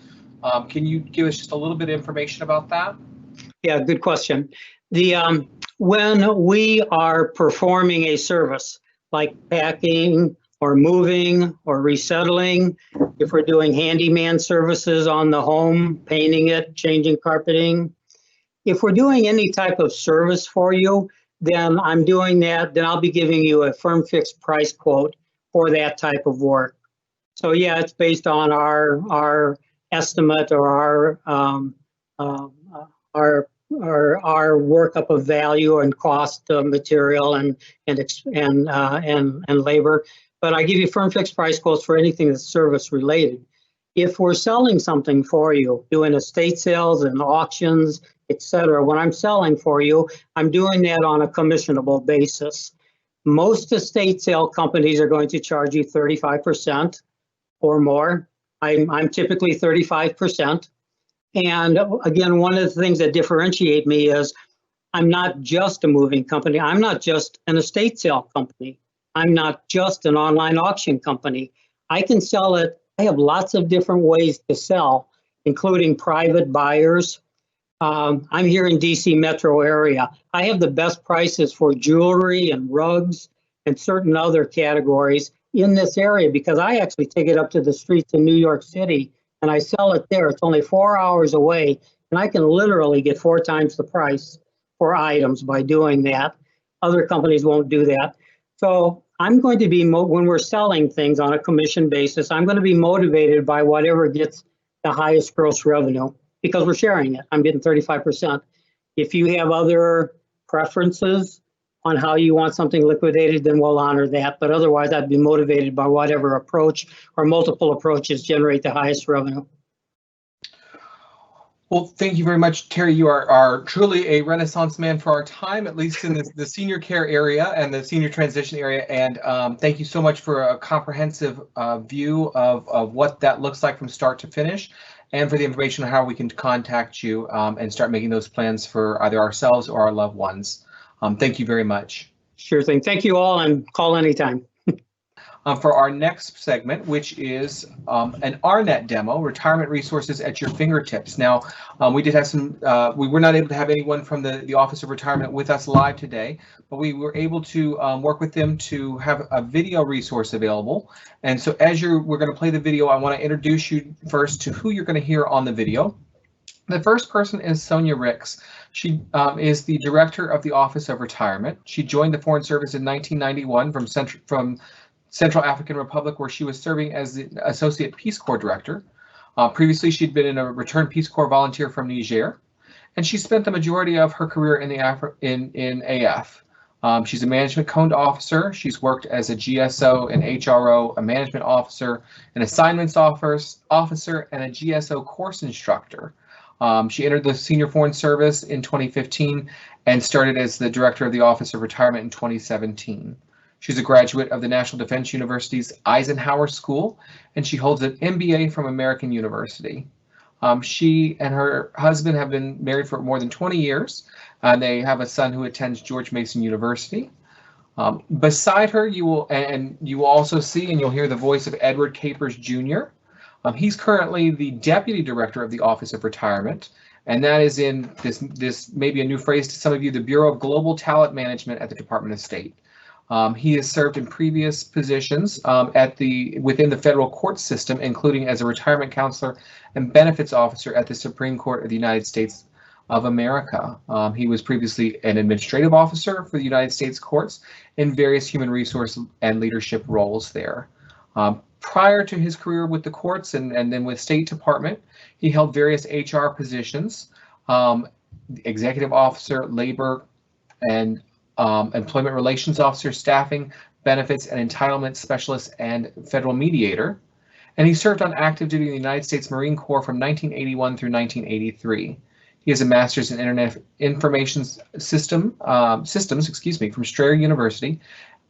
[SPEAKER 1] Can you give us just a little bit of information about that?
[SPEAKER 10] Yeah, good question. When we are performing a service like packing or moving or resettling, if we're doing handyman services on the home, painting it, changing carpeting, if we're doing any type of service for you, then I'm doing that, then I'll be giving you a firm fixed price quote for that type of work. So yeah, it's based on our estimate or our workup of value and cost of material and labor. But I give you firm fixed price quotes for anything that's service related. If we're selling something for you, doing estate sales and auctions, etc., when I'm selling for you, I'm doing that on a commissionable basis. Most estate sale companies are going to charge you 35% or more. I'm typically 35%. And again, one of the things that differentiate me is I'm not just a moving company. I'm not just an estate sale company. I'm not just an online auction company. I can sell it. I have lots of different ways to sell, including private buyers. I'm here in DC metro area. I have the best prices for jewelry and rugs and certain other categories in this area because I actually take it up to the streets in New York City and I sell it there. It's only 4 hours away and I can literally get 4 times the price for items by doing that. Other companies won't do that. So I'm going to be, when we're selling things on a commission basis, I'm going to be motivated by whatever gets the highest gross revenue because we're sharing it. I'm getting 35%. If you have other preferences on how you want something liquidated, then we'll honor that. But otherwise, I'd be motivated by whatever approach or multiple approaches generate the highest revenue.
[SPEAKER 1] Well, thank you very much, Terry. You are truly a renaissance man for our time, at least in the senior care area and the senior transition area. And thank you so much for a comprehensive view of what that looks like from start to finish, and for the information on how we can contact you and start making those plans for either ourselves or our loved ones. Thank you very much.
[SPEAKER 10] Sure thing. Thank you all, and call anytime.
[SPEAKER 1] for our next segment, which is an RNET demo, retirement resources at your fingertips. Now, we did have some, we were not able to have anyone from the Office of Retirement with us live today, but we were able to work with them to have a video resource available. And so as we're going to play the video, I want to introduce you first to who you're going to hear on the video. The first person is Sonja Ricks. She is the director of the Office of Retirement. She joined the Foreign Service in 1991 from Central African Republic, where she was serving as the Associate Peace Corps Director. Previously, she'd been a returned Peace Corps volunteer from Niger, and she spent the majority of her career in the AF. She's a management code officer. She's worked as a GSO, an HRO, a management officer, an assignments officer, and a GSO course instructor. She entered the Senior Foreign Service in 2015 and started as the director of the Office of Retirement in 2017. She's a graduate of the National Defense University's Eisenhower School, and she holds an MBA from American University. She and her husband have been married for more than 20 years, and they have a son who attends George Mason University. Beside her, you will also see and you'll hear the voice of Edward Capers Jr. He's currently the Deputy Director of the Office of Retirement, and that is in this maybe a new phrase to some of you, the Bureau of Global Talent Management at the Department of State. He has served in previous positions within the federal court system, including as a retirement counselor and benefits officer at the Supreme Court of the United States of America. He was previously an administrative officer for the United States courts in various human resource and leadership roles there. Prior to his career with the courts and then with State Department, he held various HR positions, executive officer, labor, and employment relations officer, staffing, benefits, and entitlement specialist, and federal mediator. And he served on active duty in the United States Marine Corps from 1981 through 1983. He has a master's in Internet Information Systems, from Strayer University,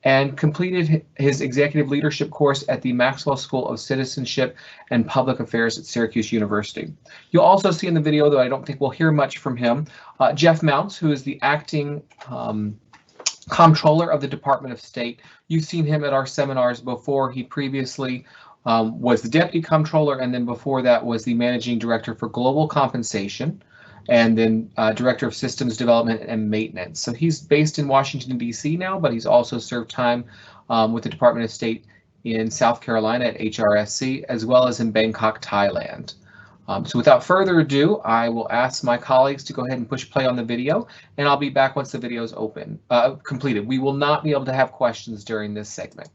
[SPEAKER 1] and completed his executive leadership course at the Maxwell School of Citizenship and Public Affairs at Syracuse University. You'll also see in the video, though I don't think we'll hear much from him, Jeff Mounts, who is the acting Comptroller of the Department of State. You've seen him at our seminars before. He previously was the Deputy Comptroller, and then before that was the Managing Director for Global Compensation, and then Director of Systems Development and Maintenance. So he's based in Washington, D.C. now, but he's also served time with the Department of State in South Carolina at HRSC, as well as in Bangkok, Thailand. So without further ado, I will ask my colleagues to go ahead and push play on the video, and I'll be back once the video is completed. We will not be able to have questions during this segment.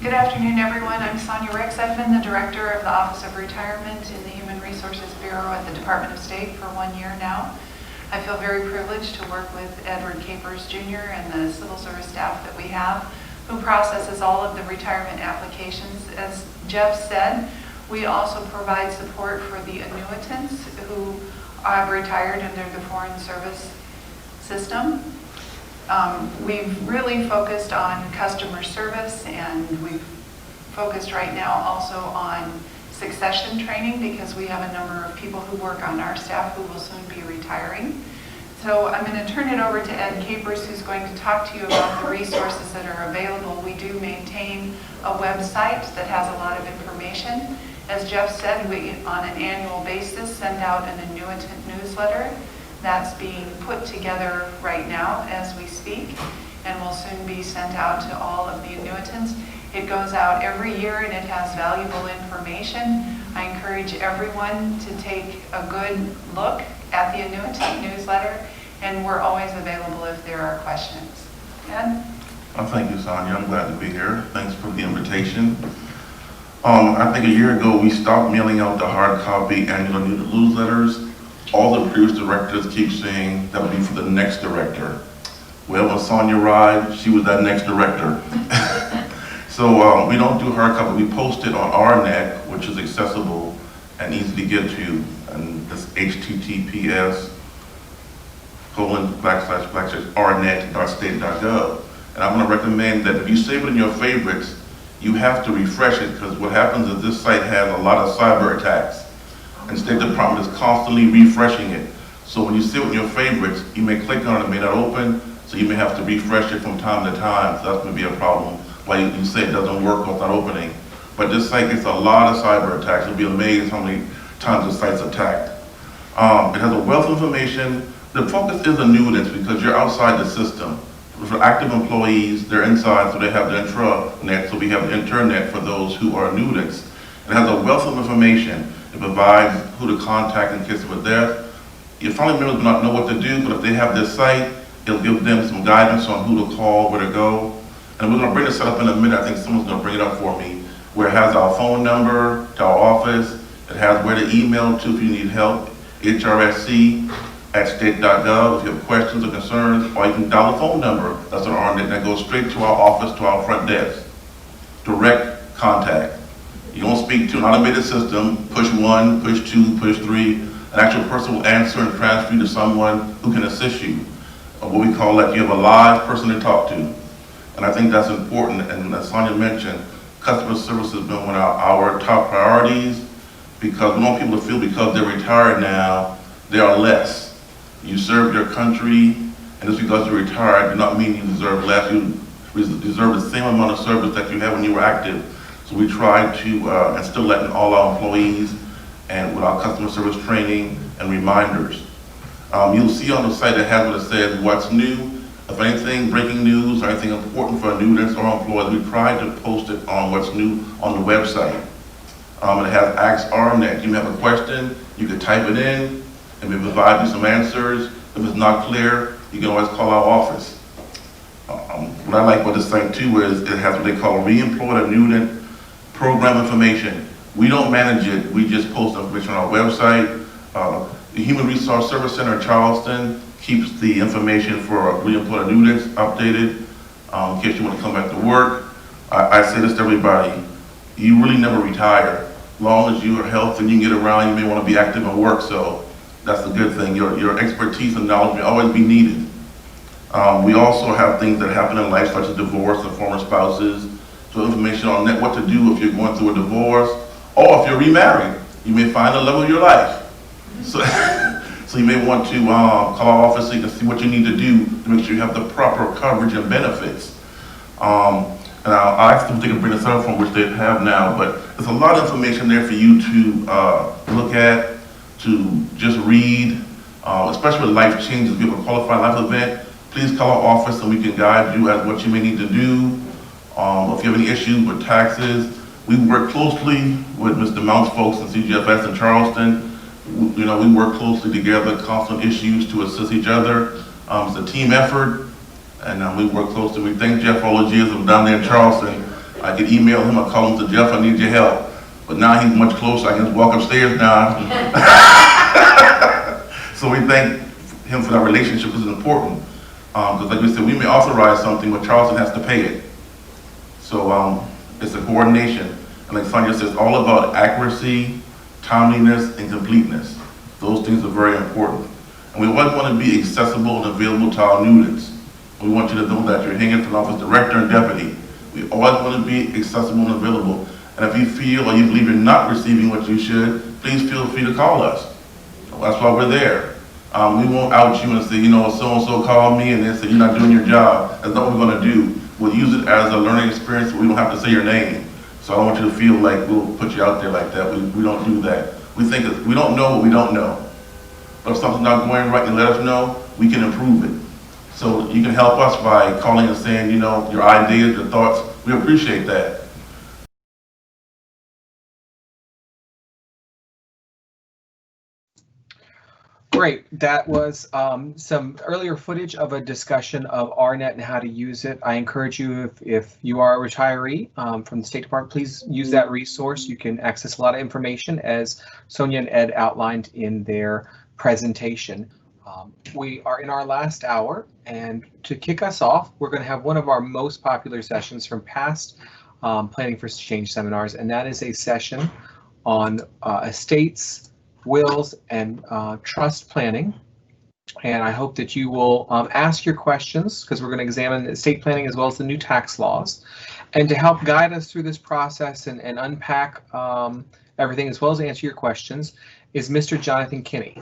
[SPEAKER 11] Good afternoon, everyone. I'm Sonja Ricks. I've been the director of the Office of Retirement in the Human Resources Bureau at the Department of State for 1 year now. I feel very privileged to work with Edward Capers Jr. and the civil service staff that we have, who processes all of the retirement applications. As Jeff said, we also provide support for the annuitants who have retired under the Foreign Service system. We've really focused on customer service, and we've focused right now also on succession training, because we have a number of people who work on our staff who will soon be retiring. So I'm going to turn it over to Ed Capers, who's going to talk to you about the resources that are available. We do maintain a website that has a lot of information. As Jeff said, we on an annual basis send out an annuitant newsletter that's being put together right now as we speak, and will soon be sent out to all of the annuitants. It goes out every year and it has valuable information. I encourage everyone to take a good look at the annuitant newsletter, and we're always available if there are questions. Ed?
[SPEAKER 12] Thank you, Sonja. I'm glad to be here. Thanks for the invitation. I think a year ago we stopped mailing out the hard copy annual newsletters. All the previous directors keep saying that would be for the next director. Well, when Sonja arrived, she was that next director. So we don't do hard copy. We post it on RNET, which is accessible and easy to get to, and that's https://rnet.state.gov. And I'm going to recommend that if you save it in your favorites, you have to refresh it, because what happens is this site has a lot of cyber attacks. and State Department is constantly refreshing it. So when you see it in your favorites, you may click on it, it may not open, so you may have to refresh it from time to time. So that's going to be a problem. Why you say it doesn't work or it's not opening. But this site gets a lot of cyber attacks. You'll be amazed how many times the site's attacked. It has a wealth of information. The focus is annuitants because you're outside the system. For active employees, they're inside, so they have the intranet, so we have the internet for those who are annuitants. It has a wealth of information. It provides who to contact in case of a death. Your family members do not know what to do, but if they have this site, it'll give them some guidance on who to call, where to go. And we're going to bring this up in a minute. I think someone's going to bring it up for me, where it has our phone number to our office. It has where to email to if you need help, hrsc@state.gov if you have questions or concerns, or you can dial the phone number that's on RNET that goes straight to our office, to our front desk. Direct contact. You don't speak to an automated system, push 1, push 2, push 3. An actual person will answer and transfer you to someone who can assist you. Or what we call that you have a live person to talk to. And I think that's important. And as Sonja mentioned, customer service has been one of our top priorities because we want people to feel because they're retired now, they are less. You serve your country, and just because you're retired does not mean you deserve less. You deserve the same amount of service that you had when you were active. So we try to instill that in all our employees and with our customer service training and reminders. You'll see on the site that has what it says, what's new. If anything, breaking news or anything important for annuitants or employees, we try to post it on what's new on the website. It has Ask RNET. You may have a question, you can type it in, and we provide you some answers. If it's not clear, you can always call our office. What I like about this site too is it has what they call re-employed annuitant program information. We don't manage it, we just post information on our website. The Human Resource Service Center in Charleston keeps the information for re-employed annuitants updated in case you want to come back to work. I say this to everybody, you really never retire. As long as you are healthy and you can get around, you may want to be active and work, so that's a good thing. Your expertise and knowledge may always be needed. We also have things that happen in life, such as divorce and former spouses. So information on what to do if you're going through a divorce, or if you're remarried. You may find the love of your life. So, so you may want to call our office so you can see what you need to do to make sure you have the proper coverage and benefits. And I'll ask them if they can bring this up from which they have now, but there's a lot of information there for you to look at, to just read, especially with life changes. If you have a qualified life event, please call our office and we can guide you as what you may need to do. If you have any issues with taxes, we work closely with Mr. Mount's folks in CGFS in Charleston. We work closely together, constant issues to assist each other. It's a team effort, and we work closely. We thank Jeff all those years of down there in Charleston. I could email him or call him to Jeff, I need your help. But now he's much closer, I can just walk upstairs now. So we thank him for that relationship, this is important. Because like we said, we may authorize something, but Charleston has to pay it. So it's a coordination. And like Sonja says, it's all about accuracy, timeliness, and completeness. Those things are very important. And we always want to be accessible and available to our annuitants. We want you to know that you're hanging from the office director and deputy. We always want to be accessible and available. And if you feel or you believe you're not receiving what you should, please feel free to call us. That's why we're there. We won't out you and say, so-and-so called me and they said you're not doing your job. That's not what we're going to do. We'll use it as a learning experience where we don't have to say your name. So I don't want you to feel like we'll put you out there like that. We don't do that. We think that we don't know what we don't know. But if something's not going right, and let us know, we can improve it. So you can help us by calling and saying, your ideas, your thoughts. We appreciate that.
[SPEAKER 1] Great. That was some earlier footage of a discussion of RNET and how to use it. I encourage you, if you are a retiree from the State Department, please use that resource. You can access a lot of information as Sonja and Ed outlined in their presentation. We are in our last hour, and to kick us off, we're going to have one of our most popular sessions from past Planning for Change seminars, and that is a session on estates, wills, and trust planning. And I hope that you will ask your questions, because we're going to examine estate planning as well as the new tax laws. And to help guide us through this process and unpack everything as well as answer your questions is Mr. Jonathan Kinney.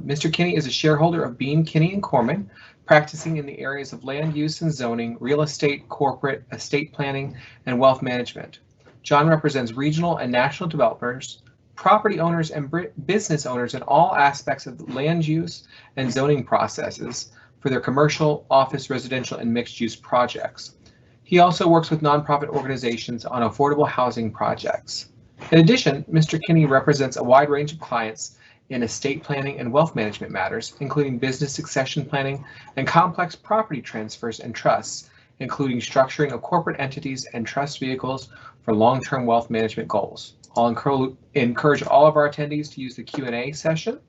[SPEAKER 1] Mr. Kinney is a shareholder of Bean, Kinney & Corman, practicing in the areas of land use and zoning, real estate, corporate, estate planning, and wealth management. John represents regional and national developers, property owners, and business owners in all aspects of the land use and zoning processes for their commercial, office, residential, and mixed-use projects. He also works with nonprofit organizations on affordable housing projects. In addition, Mr. Kinney represents a wide range of clients in estate planning and wealth management matters, including business succession planning and complex property transfers and trusts, including structuring of corporate entities and trust vehicles for long-term wealth management goals. I'll encourage all of our attendees to use the Q&A session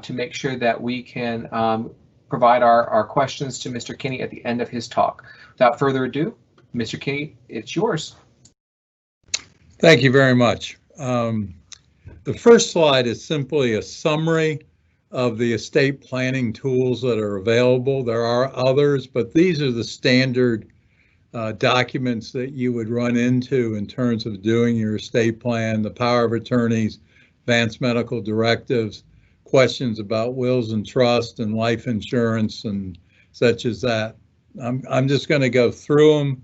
[SPEAKER 1] to make sure that we can provide our questions to Mr. Kinney at the end of his talk. Without further ado, Mr. Kinney, it's yours.
[SPEAKER 13] Thank you very much. The first slide is simply a summary of the estate planning tools that are available. There are others, but these are the standard documents that you would run into in terms of doing your estate plan, the power of attorneys, advanced medical directives, questions about wills and trust and life insurance and such as that. I'm just going to go through them.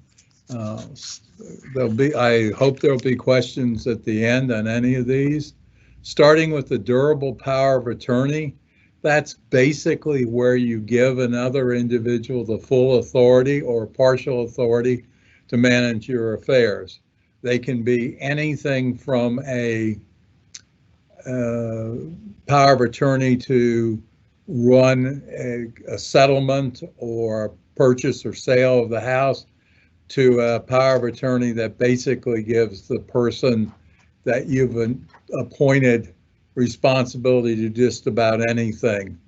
[SPEAKER 13] I hope there'll be questions at the end on any of these. Starting with the durable power of attorney, that's basically where you give another individual the full authority or partial authority to manage your affairs. They can be anything from a power of attorney to run a settlement or purchase or sale of the house, to a power of attorney that basically gives the person that you've appointed responsibility to just about anything.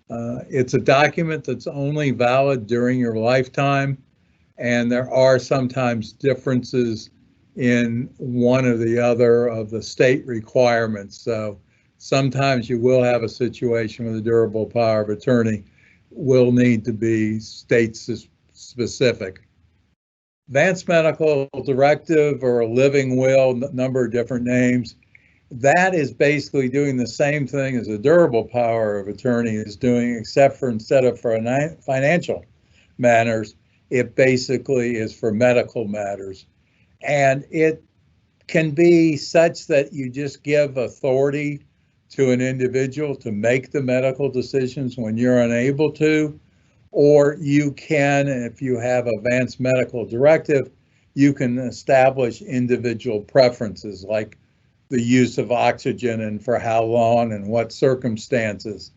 [SPEAKER 13] It's a document that's only valid during your lifetime, and there are sometimes differences in one or the other of the state requirements. So sometimes you will have a situation with a durable power of attorney will need to be state specific. Advanced medical directive or a living will, number of different names, that is basically doing the same thing as a durable power of attorney is doing, except for instead of for financial matters, it basically is for medical matters. And it can be such that you just give authority to an individual to make the medical decisions when you're unable to, or you can, if you have advanced medical directive, you can establish individual preferences like the use of oxygen and for how long and what circumstances.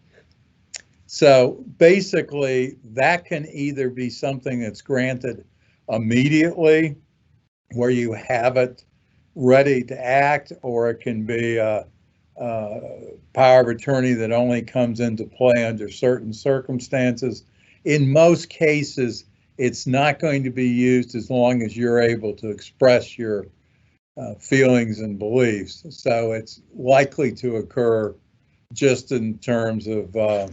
[SPEAKER 13] So basically that can either be something that's granted immediately where you have it ready to act, or it can be a power of attorney that only comes into play under certain circumstances. In most cases, it's not going to be used as long as you're able to express your feelings and beliefs. So it's likely to occur just in terms of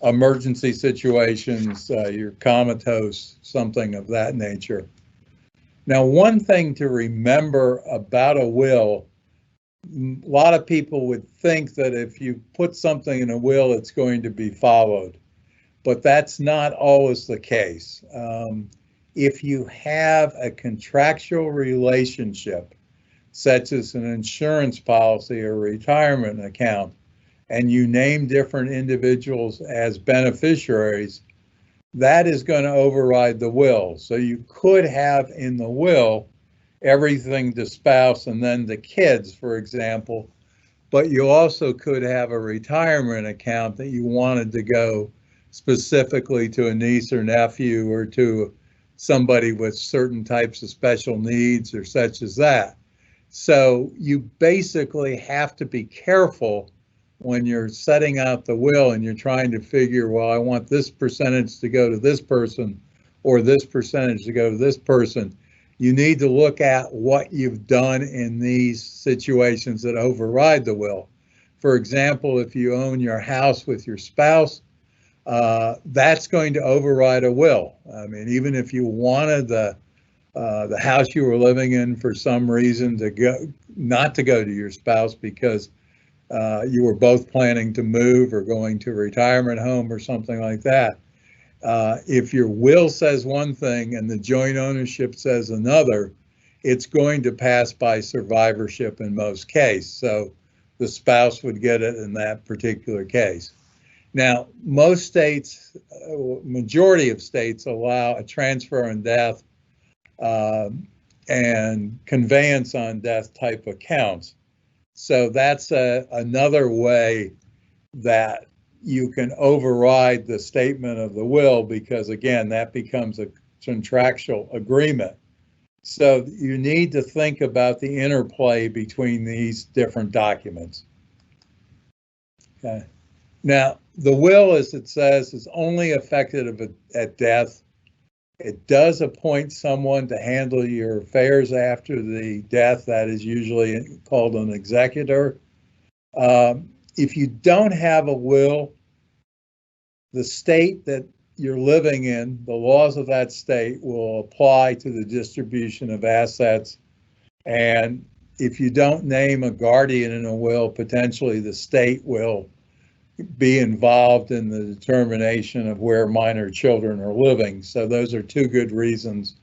[SPEAKER 13] emergency situations, you're comatose, something of that nature. Now, one thing to remember about a will, a lot of people would think that if you put something in a will, it's going to be followed, but that's not always the case. If you have a contractual relationship, such as an insurance policy or retirement account, and you name different individuals as beneficiaries, that is going to override the will. So you could have in the will everything to spouse and then to kids, for example, but you also could have a retirement account that you wanted to go specifically to a niece or nephew or to somebody with certain types of special needs or such as that. So you basically have to be careful when you're setting out the will and you're trying to figure, well, I want this percentage to go to this person or this percentage to go to this person. You need to look at what you've done in these situations that override the will. For example, if you own your house with your spouse, that's going to override a will. I mean, even if you wanted the house you were living in for some reason to go, not to go to your spouse because you were both planning to move or going to a retirement home or something like that. If your will says one thing and the joint ownership says another, it's going to pass by survivorship in most cases. So the spouse would get it in that particular case. Now, most states, majority of states allow a transfer on death and conveyance on death type accounts. So that's another way that you can override the statement of the will, because again, that becomes a contractual agreement. So you need to think about the interplay between these different documents. Okay. Now, the will, as it says, is only effective at death. It does appoint someone to handle your affairs after the death. That is usually called an executor. If you don't have a will, the state that you're living in, the laws of that state will apply to the distribution of assets. And if you don't name a guardian in a will, potentially the state will be involved in the determination of where minor children are living. So those are two good reasons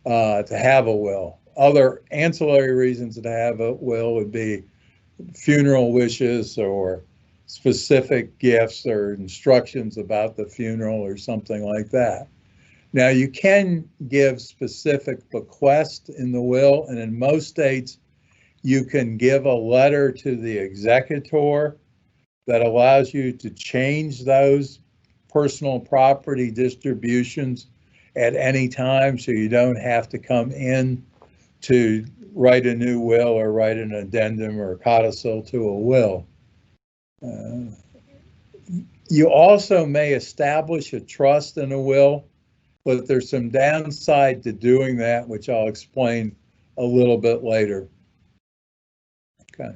[SPEAKER 13] to have a will. Other ancillary reasons to have a will would be funeral wishes or specific gifts or instructions about the funeral or something like that. Now, you can give specific bequests in the will, and in most states, you can give a letter to the executor that allows you to change those personal property distributions at any time, so you don't have to come in to write a new will or write an addendum or a codicil to a will. You also may establish a trust in a will, but there's some downside to doing that, which I'll explain a little bit later. Okay.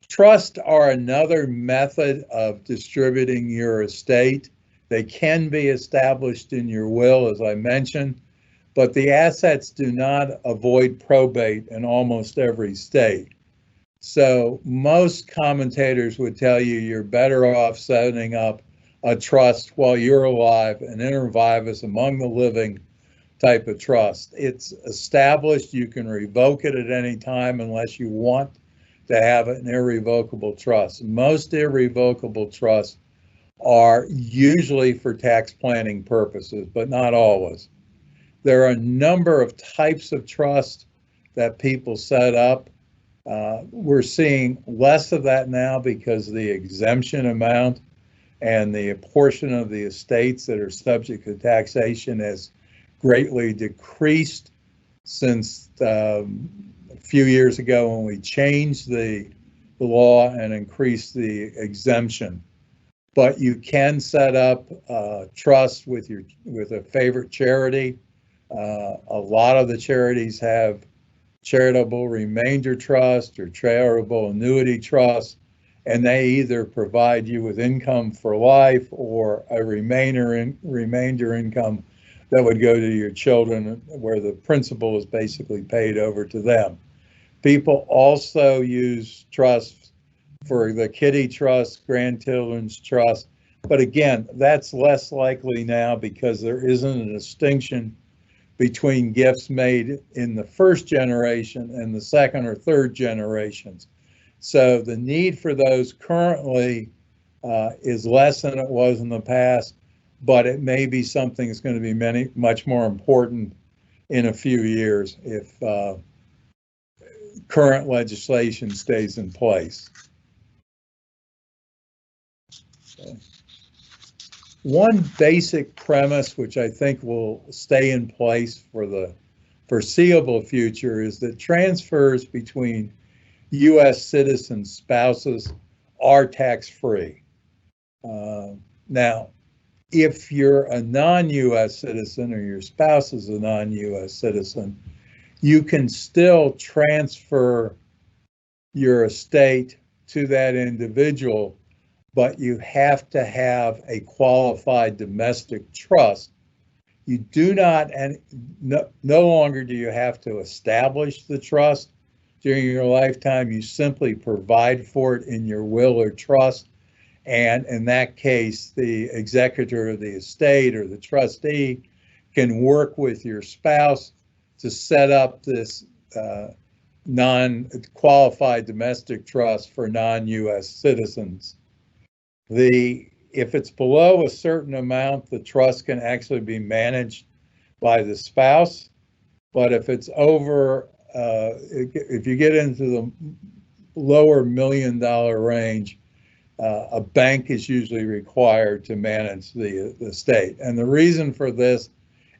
[SPEAKER 13] Trusts are another method of distributing your estate. They can be established in your will, as I mentioned, but the assets do not avoid probate in almost every state. So most commentators would tell you you're better off setting up a trust while you're alive, an inter vivus among the living type of trust. It's established, you can revoke it at any time unless you want to have an irrevocable trust. Most irrevocable trusts are usually for tax planning purposes, but not always. There are a number of types of trusts that people set up. We're seeing less of that now because the exemption amount and the portion of the estates that are subject to taxation has greatly decreased since a few years ago when we changed the law and increased the exemption. But you can set up a trust with a favorite charity. A lot of the charities have charitable remainder trust or charitable annuity trust, and they either provide you with income for life or a remainder income that would go to your children, where the principal is basically paid over to them. People also use trusts for the kiddie trust, grandchildren's trust, but again, that's less likely now because there isn't a distinction between gifts made in the first generation and the second or third generations. So the need for those currently is less than it was in the past, but it may be something that's going to be much more important in a few years if current legislation stays in place. Okay. One basic premise, which I think will stay in place for the foreseeable future, is that transfers between U.S. citizen spouses are tax-free. Now, if you're a non-U.S. citizen or your spouse is a non-U.S. citizen, you can still transfer your estate to that individual, but you have to have a qualified domestic trust. You do not, and no longer do you have to establish the trust during your lifetime, you simply provide for it in your will or trust. And in that case, the executor of the estate or the trustee can work with your spouse to set up this non-qualified domestic trust for non-US citizens. If it's below a certain amount, the trust can actually be managed by the spouse. But if it's over, if you get into the lower $1 million range, a bank is usually required to manage the estate. And the reason for this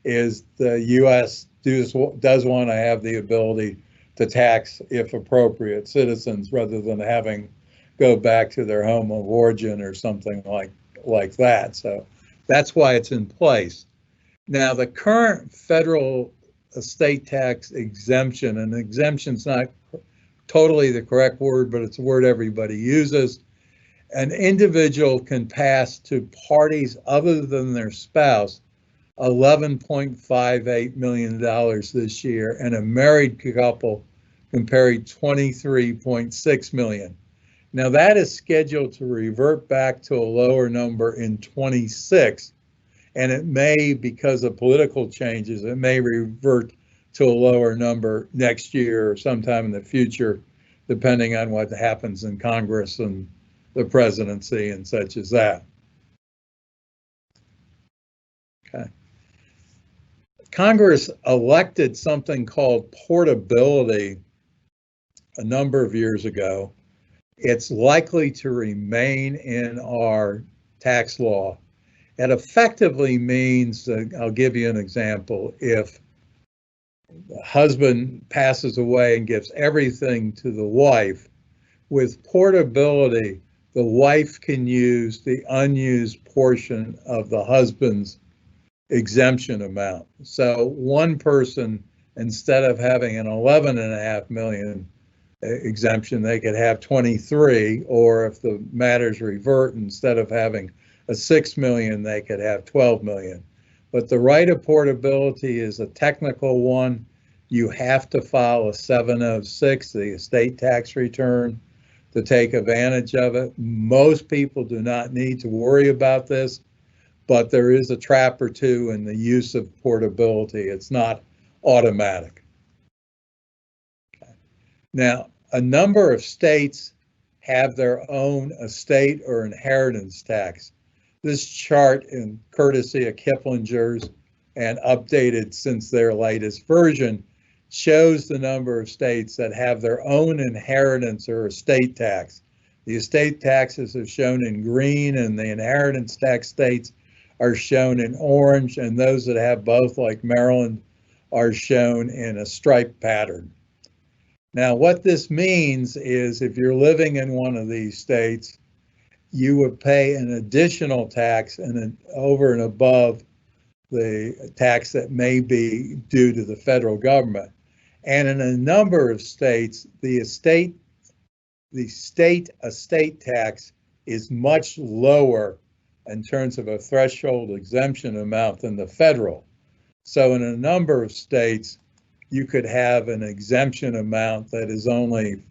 [SPEAKER 13] is the US does want to have the ability to tax, if appropriate, citizens rather than having go back to their home of origin or something like that. So that's why it's in place. Now, the current federal estate tax exemption, and exemption's not totally the correct word, but it's a word everybody uses. An individual can pass to parties other than their spouse $11.58 million this year, and a married couple can pay $23.6 million. Now that is scheduled to revert back to a lower number in 26, and it may, because of political changes, it may revert to a lower number next year or sometime in the future, depending on what happens in Congress and the presidency and such as that. Okay. Congress elected something called portability a number of years ago. It's likely to remain in our tax law. It effectively means, I'll give you an example, if the husband passes away and gives everything to the wife, with portability, the wife can use the unused portion of the husband's exemption amount. So one person, instead of having an $11.5 million exemption, they could have 23, or if the matters revert, instead of having a $6 million, they could have 12 million. But the right of portability is a technical one. You have to file a 706, the estate tax return, to take advantage of it. Most people do not need to worry about this, but there is a trap or two in the use of portability. It's not automatic. Okay. Now, a number of states have their own estate or inheritance tax. This chart, in courtesy of Kiplinger's and updated since their latest version, shows the number of states that have their own inheritance or estate tax. The estate taxes are shown in green, and the inheritance tax states are shown in orange, and those that have both, like Maryland, are shown in a striped pattern. Now, what this means is if you're living in one of these states, you would pay an additional tax and over and above the tax that may be due to the federal government. And in a number of states, the state estate tax is much lower in terms of a threshold exemption amount than the federal. So in a number of states, you could have an exemption amount that is only,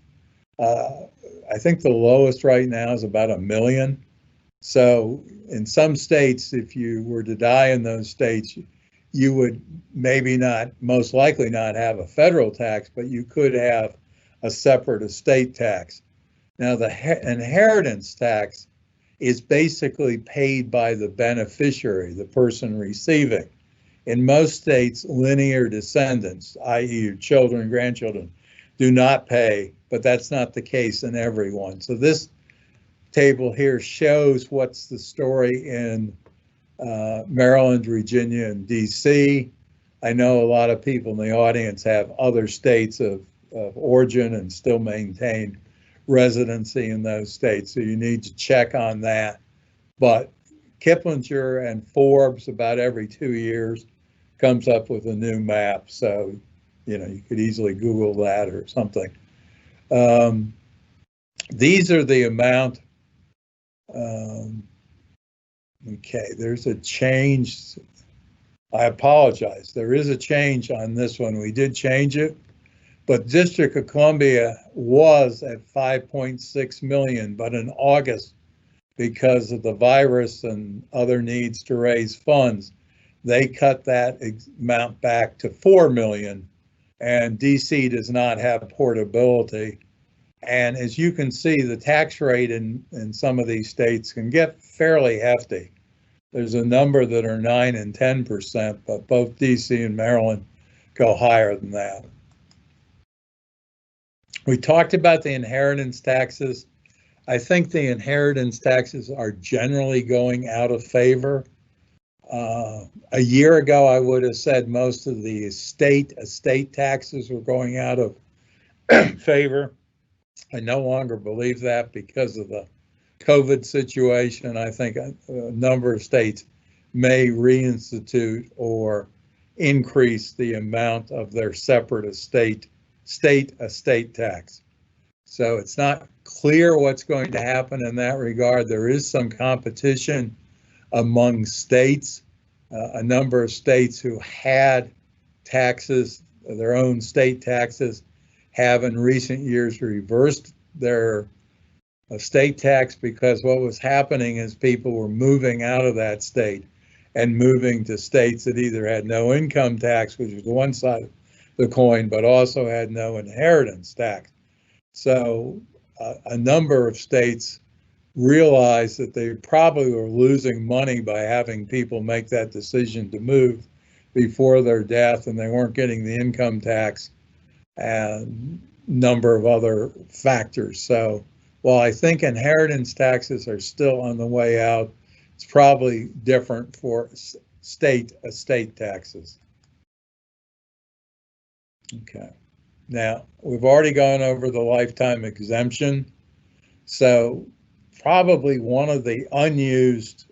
[SPEAKER 13] I think the lowest right now is about $1 million. So in some states, if you were to die in those states, you would maybe not, most likely not have a federal tax, but you could have a separate estate tax. Now, the inheritance tax is basically paid by the beneficiary, the person receiving. In most states, linear descendants, i.e. your children, grandchildren, do not pay, but that's not the case in everyone. So this table here shows what's the story in Maryland, Virginia, and DC. I know a lot of people in the audience have other states of origin and still maintain residency in those states, so you need to check on that. But Kiplinger and Forbes, about every 2 years, comes up with a new map, so you could easily Google that or something. These are the amount. Okay, there's a change. I apologize. There is a change on this one. We did change it. But District of Columbia was at 5.6 million, but in August, because of the virus and other needs to raise funds, they cut that amount back to 4 million, and DC does not have portability. And as you can see, the tax rate in some of these states can get fairly hefty. There's a number that are 9 and 10%, but both DC and Maryland go higher than that. We talked about the inheritance taxes. I think the inheritance taxes are generally going out of favor. A year ago, I would have said most of the estate taxes were going out of favor. I no longer believe that because of the COVID situation. I think a number of states may reinstitute or increase the amount of their separate estate tax. So it's not clear what's going to happen in that regard. There is some competition among states. A number of states who had taxes, their own state taxes, have in recent years reversed their estate tax, because what was happening is people were moving out of that state and moving to states that either had no income tax, which was one side of the coin, but also had no inheritance tax. So a number of states realized that they probably were losing money by having people make that decision to move before their death, and they weren't getting the income tax and number of other factors. So while I think inheritance taxes are still on the way out, it's probably different for state estate taxes. Okay. Now, we've already gone over the lifetime exemption. So probably one of the unused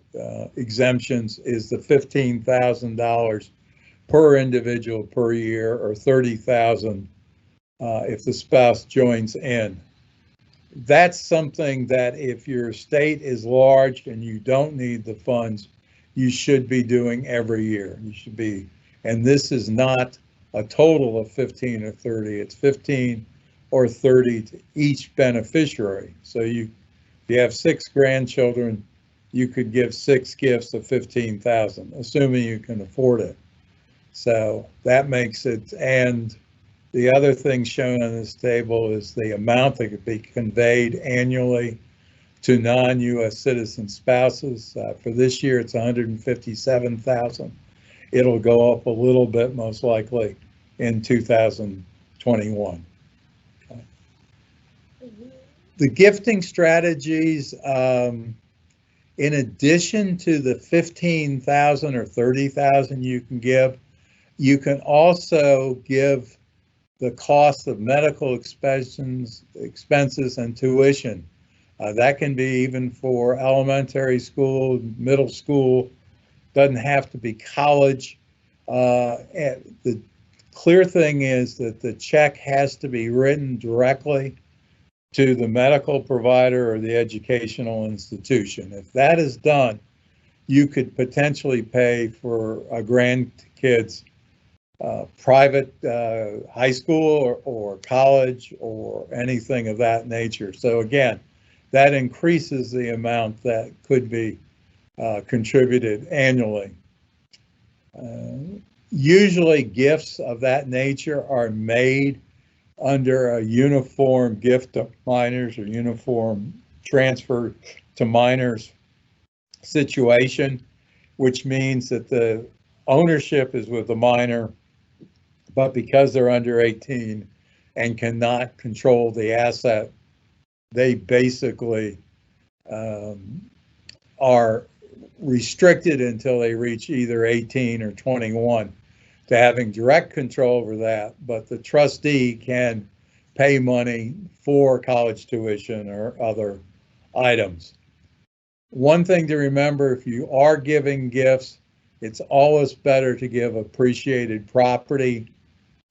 [SPEAKER 13] exemptions is the $15,000 per individual per year, or $30,000 if the spouse joins in. That's something that if your estate is large and you don't need the funds, you should be doing every year. You should be, and this is not a total of 15 or 30, it's 15 or 30 to each beneficiary. So if you have 6 grandchildren, you could give 6 gifts of 15,000, assuming you can afford it. So that makes it, and the other thing shown on this table is the amount that could be conveyed annually to non-U.S. citizen spouses. For this year, it's 157,000. It'll go up a little bit, most likely, in 2021. Okay. The gifting strategies, in addition to the 15,000 or 30,000 you can give, you can also give the cost of medical expenses and tuition. That can be even for elementary school, middle school, doesn't have to be college. The clear thing is that the check has to be written directly to the medical provider or the educational institution. If that is done, you could potentially pay for a grandkid's private high school or college or anything of that nature. So again, that increases the amount that could be contributed annually. Usually gifts of that nature are made under a uniform gift to minors or uniform transfer to minors situation, which means that the ownership is with the minor, but because they're under 18 and cannot control the asset, they basically are restricted until they reach either 18 or 21 to having direct control over that, but the trustee can pay money for college tuition or other items. One thing to remember, if you are giving gifts, it's always better to give appreciated property,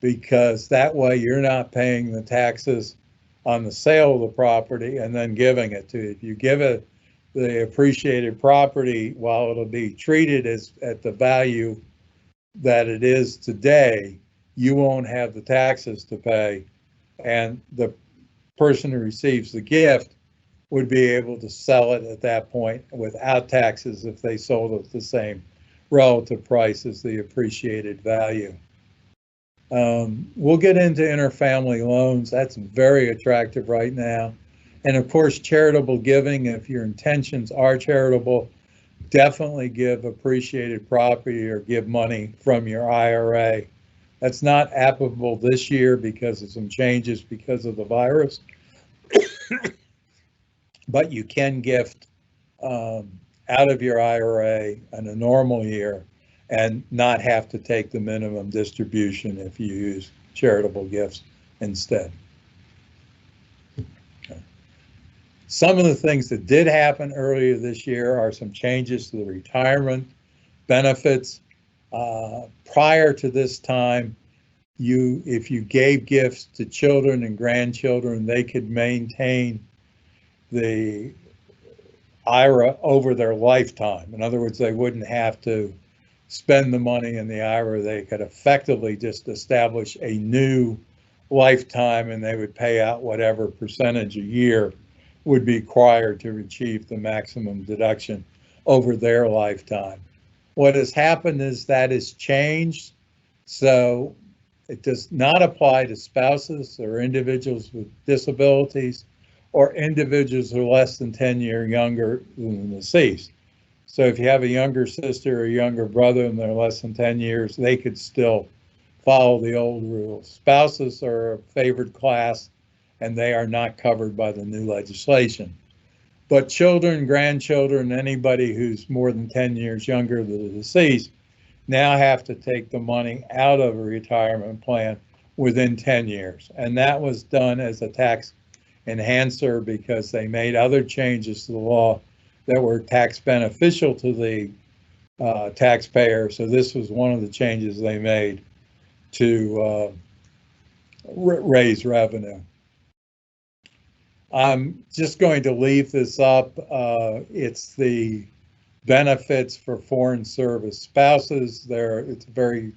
[SPEAKER 13] because that way you're not paying the taxes on the sale of the property and then giving it to you. If you give it the appreciated property, while it'll be treated as at the value that it is today, you won't have the taxes to pay, and the person who receives the gift would be able to sell it at that point without taxes if they sold it at the same relative price as the appreciated value. We'll get into interfamily loans. That's very attractive right now. And of course, charitable giving, if your intentions are charitable, definitely give appreciated property or give money from your IRA. That's not applicable this year because of some changes because of the virus. But you can gift out of your IRA in a normal year and not have to take the minimum distribution if you use charitable gifts instead. Okay. Some of the things that did happen earlier this year are some changes to the retirement benefits. Prior to this time, if you gave gifts to children and grandchildren, they could maintain the IRA over their lifetime. In other words, they wouldn't have to spend the money in the IRA. They could effectively just establish a new lifetime, and they would pay out whatever percentage a year would be required to achieve the maximum deduction over their lifetime. What has happened is that has changed. So it does not apply to spouses or individuals with disabilities or individuals who are less than 10 years younger than the deceased. So if you have a younger sister or a younger brother and they're less than 10 years, they could still follow the old rules. Spouses are a favored class and they are not covered by the new legislation. But children, grandchildren, anybody who's more than 10 years younger than the deceased now have to take the money out of a retirement plan within 10 years. And that was done as a tax enhancer because they made other changes to the law that were tax beneficial to the taxpayer. So this was one of the changes they made to raise revenue. I'm just going to leave this up. It's the benefits for foreign service spouses. It's very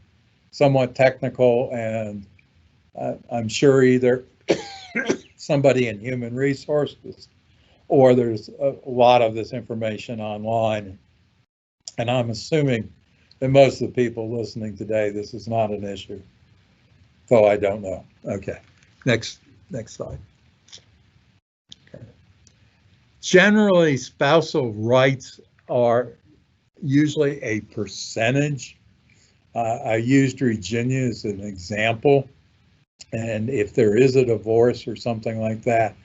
[SPEAKER 13] somewhat technical, and I'm sure either somebody in human resources or there's a lot of this information online. And I'm assuming that most of the people listening today, this is not an issue, though I don't know. Okay, next slide. Okay. Generally, spousal rights are usually a percentage. I used Virginia as an example. And if there is a divorce or something like that,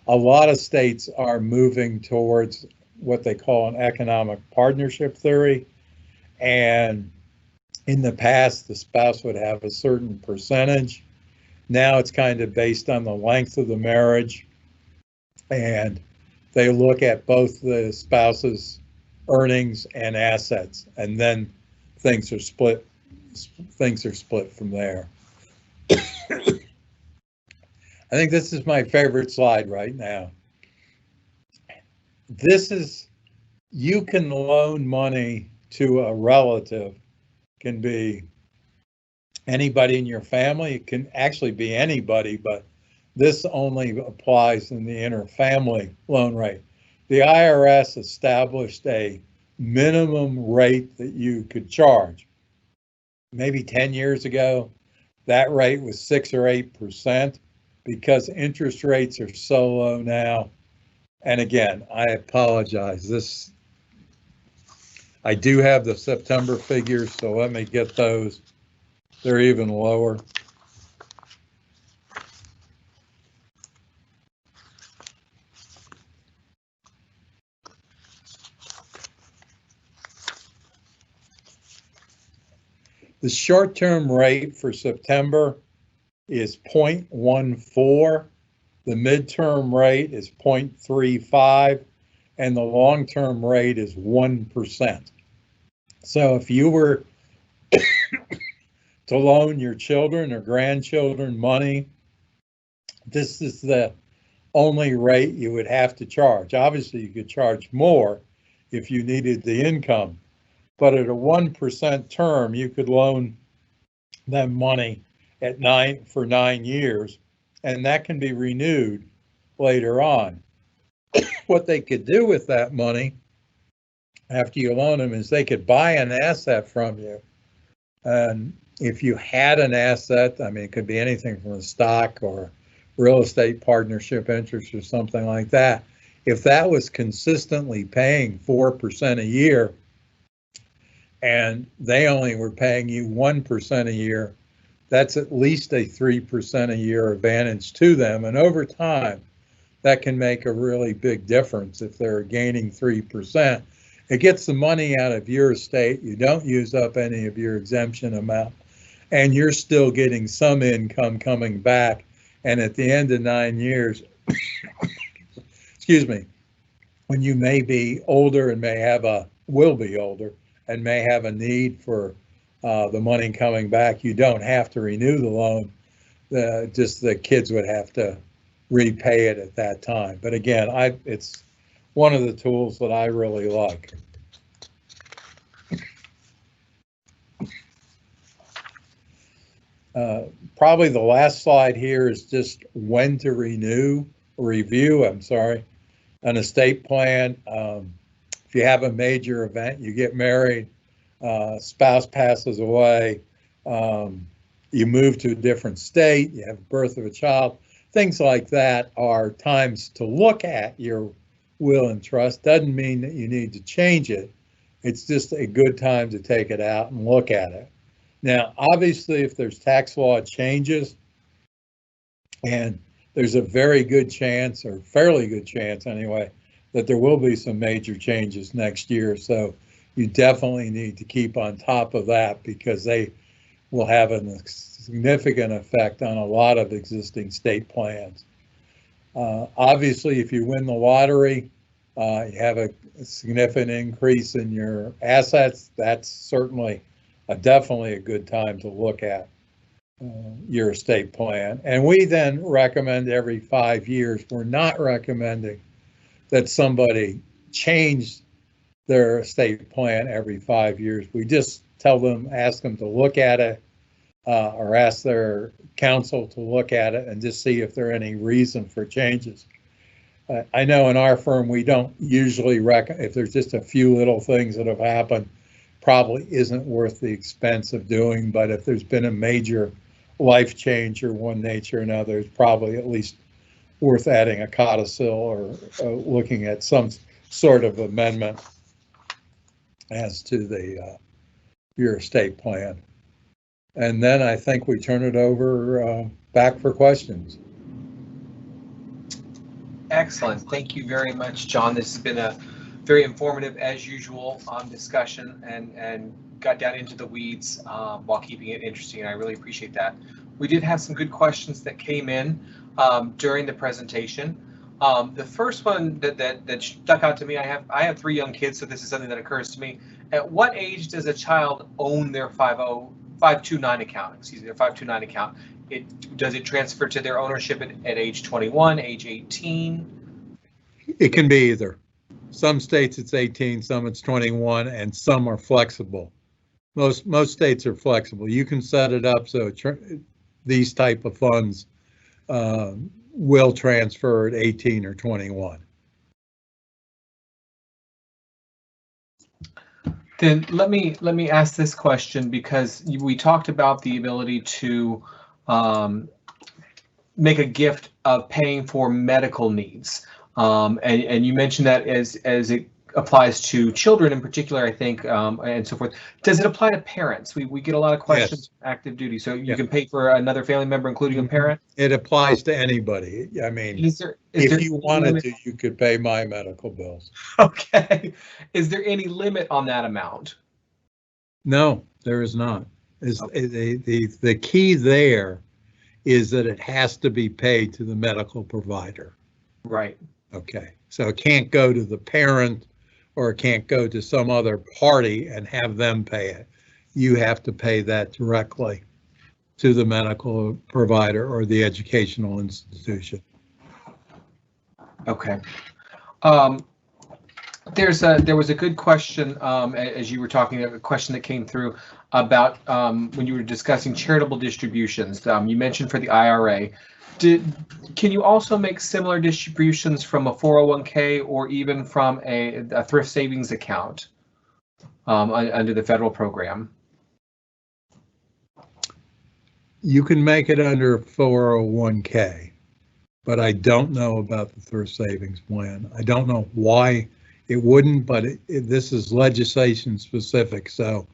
[SPEAKER 13] a lot of states are moving towards what they call an economic partnership theory. And in the past, the spouse would have a certain percentage. Now it's kind of based on the length of the marriage. And they look at both the spouse's earnings and assets, and then things are split from there. I think this is my favorite slide right now. This is, you can loan money to a relative, can be anybody in your family, it can actually be anybody, but this only applies in the interfamily loan rate. The IRS established a minimum rate that you could charge. Maybe 10 years ago, that rate was 6 or 8%. Because interest rates are so low now. And again, I apologize. I do have the September figures, so let me get those. They're even lower. The short-term rate for September is 0.14, the midterm rate is 0.35, and the long-term rate is 1%. So if you were to loan your children or grandchildren money, this is the only rate you would have to charge. Obviously, you could charge more if you needed the income, but at a 1% term, you could loan them money for 9 years, and that can be renewed later on. What they could do with that money after you loan them is they could buy an asset from you. And if you had an asset, I mean, it could be anything from a stock or real estate partnership interest or something like that. If that was consistently paying 4% a year and they only were paying you 1% a year, that's at least a 3% a year advantage to them. And over time, that can make a really big difference if they're gaining 3%. It gets the money out of your estate. You don't use up any of your exemption amount, and you're still getting some income coming back. And at the end of 9 years, excuse me, when you may be older and will be older and may have a need for the money coming back, you don't have to renew the loan. Just the kids would have to repay it at that time. But again, it's one of the tools that I really like. Probably the last slide here is just when to review an estate plan. If you have a major event, you get married, spouse passes away, you move to a different state, you have birth of a child, things like that are times to look at your will and trust. Doesn't mean that you need to change it. It's just a good time to take it out and look at it. Now, obviously, if there's tax law changes, and there's a very good chance, or fairly good chance anyway, that there will be some major changes next year. So you definitely need to keep on top of that because they will have a significant effect on a lot of existing state plans. Obviously, if you win the lottery, you have a significant increase in your assets. That's certainly definitely a good time to look at your estate plan. And we then recommend every 5 years. We're not recommending that somebody change their estate plan every 5 years. We just ask them to look at it or ask their counsel to look at it and just see if there are any reason for changes. I know in our firm, we don't usually recommend, if there's just a few little things that have happened, probably isn't worth the expense of doing, but if there's been a major life change or one nature or another, it's probably at least worth adding a codicil or looking at some sort of amendment as to your estate plan. And then I think we turn it over back for questions.
[SPEAKER 1] Excellent. Thank you very much, John. This has been a very informative, as usual, discussion and got down into the weeds while keeping it interesting. And I really appreciate that. We did have some good questions that came in during the presentation. The first one that stuck out to me, I have 3 young kids, so this is something that occurs to me. At what age does a child own their 529 account? Excuse me, their 529 account. Does it transfer to their ownership at age 21, age 18?
[SPEAKER 13] It can be either. Some states it's 18, some it's 21, and some are flexible. Most states are flexible. You can set it up so these type of funds will transfer at 18 or 21.
[SPEAKER 1] Then let me ask this question, because we talked about the ability to make a gift of paying for medical needs. And you mentioned that as it applies to children in particular, I think, and so forth. Does it apply to parents? We get a lot of questions. Yes. Active duty, so you can pay for another family member, including a parent?
[SPEAKER 13] It applies to anybody. I mean, if you wanted to, you could pay my medical bills.
[SPEAKER 1] Okay. Is there any limit on that amount?
[SPEAKER 13] No, there is not.
[SPEAKER 1] Okay.
[SPEAKER 13] The key there is that it has to be paid to the medical provider.
[SPEAKER 1] Right.
[SPEAKER 13] Okay, so it can't go to the parent or it can't go to some other party and have them pay it. You have to pay that directly to the medical provider or the educational institution.
[SPEAKER 1] Okay. There was a good question as you were talking, a question that came through about when you were discussing charitable distributions. You mentioned for the IRA. Can you also make similar distributions from a 401k or even from a thrift savings account under the federal program?
[SPEAKER 13] You can make it under 401k, but I don't know about the thrift savings plan. I don't know why it wouldn't, but this is legislation specific, so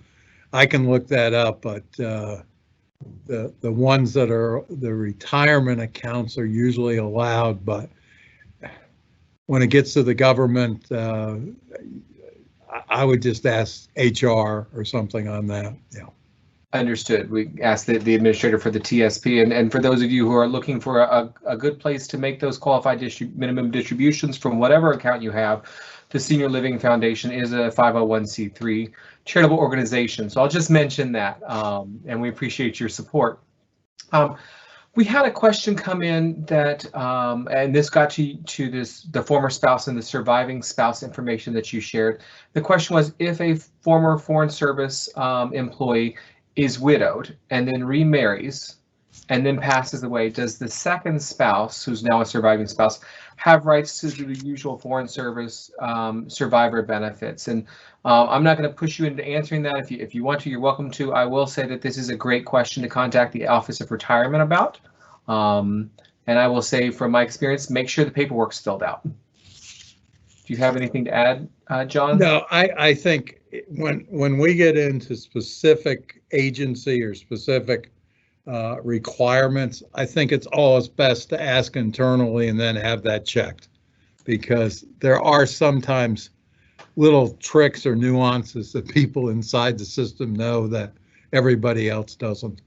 [SPEAKER 13] I can look that up. But the ones that are the retirement accounts are usually allowed, but when it gets to the government, I would just ask HR or something on that. Yeah.
[SPEAKER 1] Understood. We asked the administrator for the TSP, and for those of you who are looking for a good place to make those qualified minimum distributions from whatever account you have, the Senior Living Foundation is a 501c3 charitable organization. So I'll just mention that, and we appreciate your support. We had a question come in that, and this got to the former spouse and the surviving spouse information that you shared. The question was, if a former Foreign Service employee is widowed and then remarries and then passes away, does the second spouse, who's now a surviving spouse, have rights to the usual Foreign Service survivor benefits? And I'm not going to push you into answering that. If you want to, you're welcome to. I will say that this is a great question to contact the Office of Retirement about. And I will say, from my experience, make sure the paperwork's filled out. Do you have anything to add, John?
[SPEAKER 13] No, I think when we get into specific agency or specific requirements, I think it's always best to ask internally and then have that checked, because there are sometimes little tricks or nuances that people inside the system know that everybody else doesn't.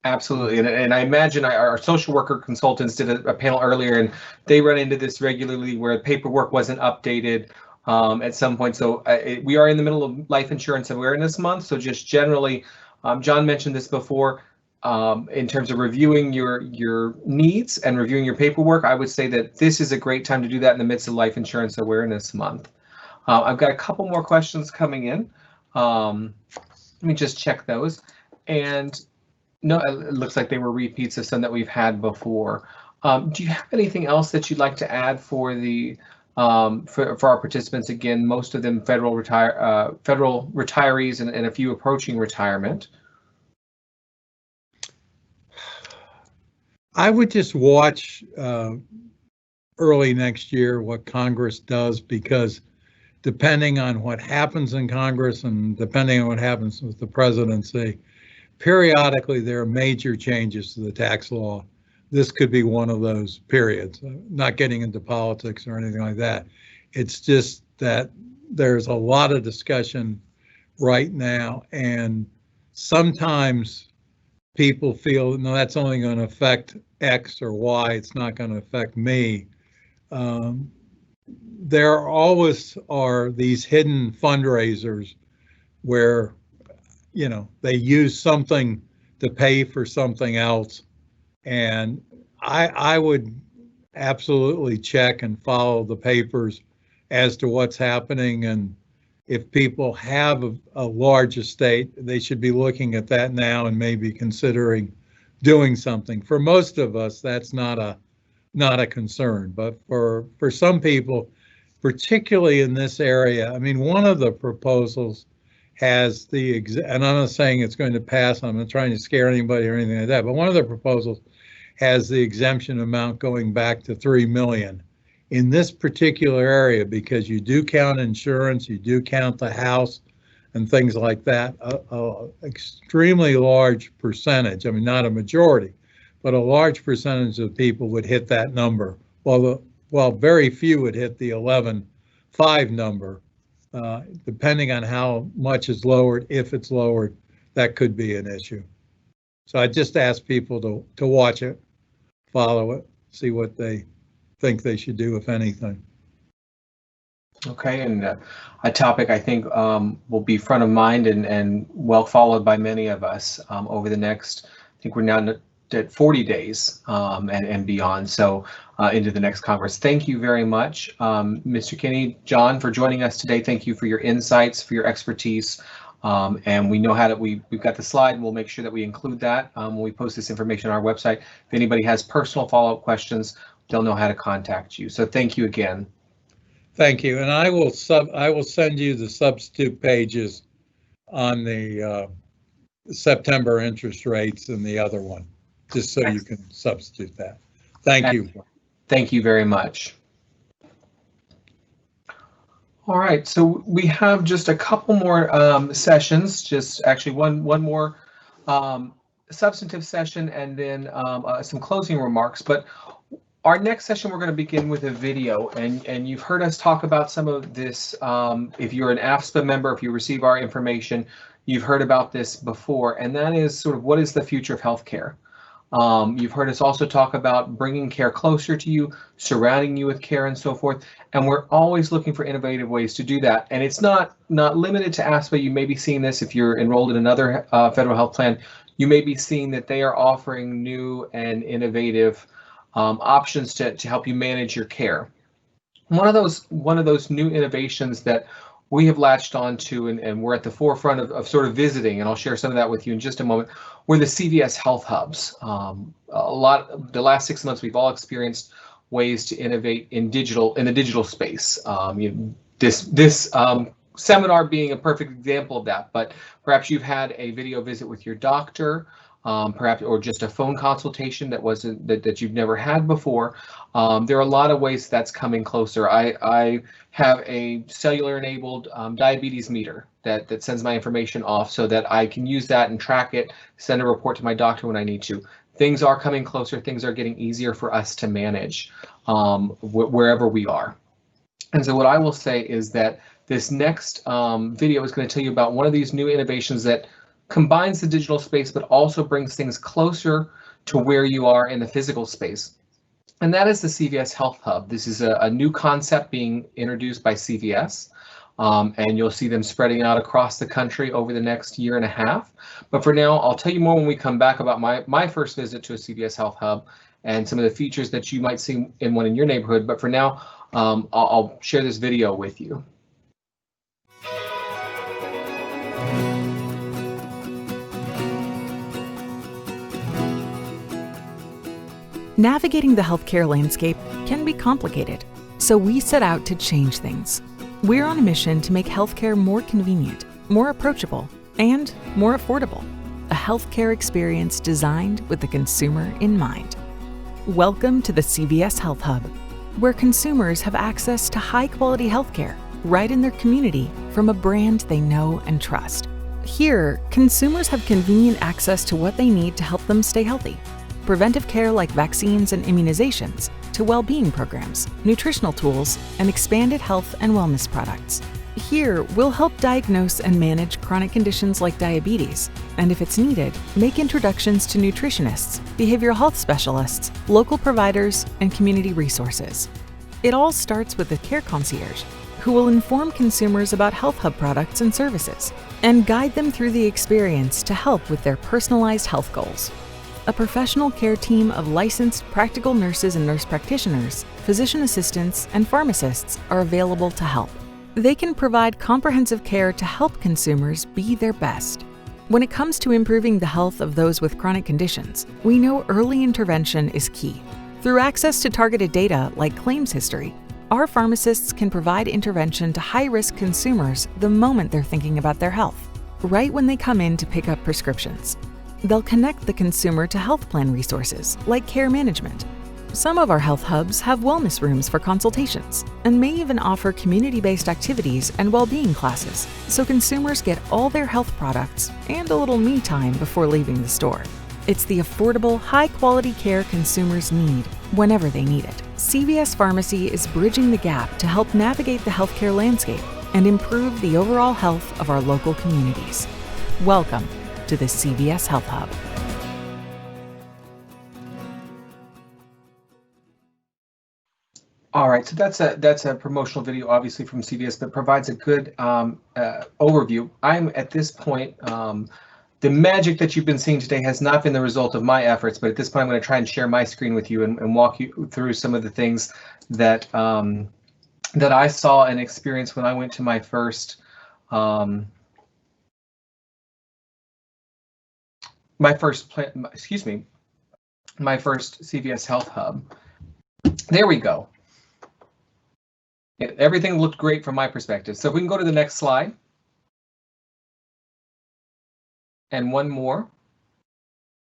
[SPEAKER 1] Absolutely, and I imagine our social worker consultants did a panel earlier, and they run into this regularly where paperwork wasn't updated at some point. So we are in the middle of Life Insurance Awareness Month, so just generally, John mentioned this before, in terms of reviewing your needs and reviewing your paperwork, I would say that this is a great time to do that in the midst of Life Insurance Awareness Month. I've got a couple more questions coming in. Let me just check those. And no, it looks like they were repeats of some that we've had before. Do you have anything else that you'd like to add for the for our participants? Again, most of them federal retirees and a few approaching retirement.
[SPEAKER 13] I would just watch early next year what Congress does, because depending on what happens in Congress and depending on what happens with the presidency, periodically there are major changes to the tax law. This could be one of those periods. Not getting into politics or anything like that. It's just that there's a lot of discussion right now, and sometimes people feel, no, that's only going to affect X or Y, it's not going to affect me. There always are these hidden fundraisers where, you know, they use something to pay for something else. And I would absolutely check and follow the papers as to what's happening. And if people have a large estate, they should be looking at that now and maybe considering doing something. For most of us, that's not a concern, but for some people, particularly in this area, I mean, one of the proposals has and I'm not saying it's going to pass, I'm not trying to scare anybody or anything like that, but one of the proposals has the exemption amount going back to 3 million in this particular area, because you do count insurance, you do count the house and things like that. A extremely large percentage, I mean, not a majority, but a large percentage of people would hit that number, while very few would hit the 11.5 number. Depending on how much is lowered, if it's lowered, that could be an issue. So I just ask people to watch it, follow it, see what they think they should do, if anything.
[SPEAKER 1] Okay, and a topic I think will be front of mind and well followed by many of us over the next, I think we're now at 40 days and beyond. So into the next Congress. Thank you very much, Mr. Kinney, John, for joining us today. Thank you for your insights, for your expertise. And we know how to, we've got the slide, and we'll make sure that we include that when we post this information on our website. If anybody has personal follow-up questions, they'll know how to contact you. So thank you again.
[SPEAKER 13] Thank you. And I will send you the substitute pages on the September interest rates and the other one, just so you can substitute that. Thank you.
[SPEAKER 1] Thank you very much. All right, so we have just a couple more sessions, just actually one more substantive session, and then some closing remarks. But our next session, we're going to begin with a video, and you've heard us talk about some of this. If you're an AFSPA member, if you receive our information, you've heard about this before, and that is sort of what is the future of healthcare. You've heard us also talk about bringing care closer to you, surrounding you with care, and so forth. And we're always looking for innovative ways to do that. And it's not limited to AFSPA. You may be seeing this if you're enrolled in another federal health plan. You may be seeing that they are offering new and innovative options to help you manage your care. One of those new innovations that we have latched onto and we're at the forefront of sort of visiting, and I'll share some of that with you in just a moment, were the CVS HealthHUBs. The last 6 months, we've all experienced ways to innovate in the digital space. This seminar being a perfect example of that, but perhaps you've had a video visit with your doctor, perhaps, or just a phone consultation that you've never had before. There are a lot of ways that's coming closer. I have a cellular enabled diabetes meter that sends my information off so that I can use that and track it, send a report to my doctor when I need to. Things are coming closer. Things are getting easier for us to manage wherever we are. And so what I will say is that this next video is going to tell you about one of these new innovations that combines the digital space, but also brings things closer to where you are in the physical space. And that is the CVS HealthHUB. This is a new concept being introduced by CVS, and you'll see them spreading out across the country over the next year and a half. But for now, I'll tell you more when we come back about my first visit to a CVS HealthHUB and some of the features that you might see in one in your neighborhood. But for now, I'll share this video with you.
[SPEAKER 14] Navigating the healthcare landscape can be complicated, so we set out to change things. We're on a mission to make healthcare more convenient, more approachable, and more affordable. A healthcare experience designed with the consumer in mind. Welcome to the CVS HealthHUB, where consumers have access to high-quality healthcare right in their community from a brand they know and trust. Here, consumers have convenient access to what they need to help them stay healthy. Preventive care like vaccines and immunizations, to well-being programs, nutritional tools, and expanded health and wellness products. Here, we'll help diagnose and manage chronic conditions like diabetes, and if it's needed, make introductions to nutritionists, behavioral health specialists, local providers, and community resources. It all starts with the care concierge, who will inform consumers about HealthHUB products and services, and guide them through the experience to help with their personalized health goals. A professional care team of licensed practical nurses and nurse practitioners, physician assistants, and pharmacists are available to help. They can provide comprehensive care to help consumers be their best. When it comes to improving the health of those with chronic conditions, we know early intervention is key. Through access to targeted data like claims history, our pharmacists can provide intervention to high-risk consumers the moment they're thinking about their health, right when they come in to pick up prescriptions. They'll connect the consumer to health plan resources like care management. Some of our HealthHUBs have wellness rooms for consultations and may even offer community-based activities and well-being classes, so consumers get all their health products and a little me time before leaving the store. It's the affordable, high-quality care consumers need whenever they need it. CVS Pharmacy is bridging the gap to help navigate the healthcare landscape and improve the overall health of our local communities. Welcome to the CVS HealthHUB.
[SPEAKER 1] All right, so that's a promotional video, obviously from CVS, that provides a good overview. I'm at this point The magic that you've been seeing today has not been the result of my efforts, but at this point I'm going to try and share my screen with you and walk you through some of the things that that I saw and experienced when I went to my first my first CVS Health Hub. There we go. Everything looked great from my perspective. So if we can go to the next slide. And one more.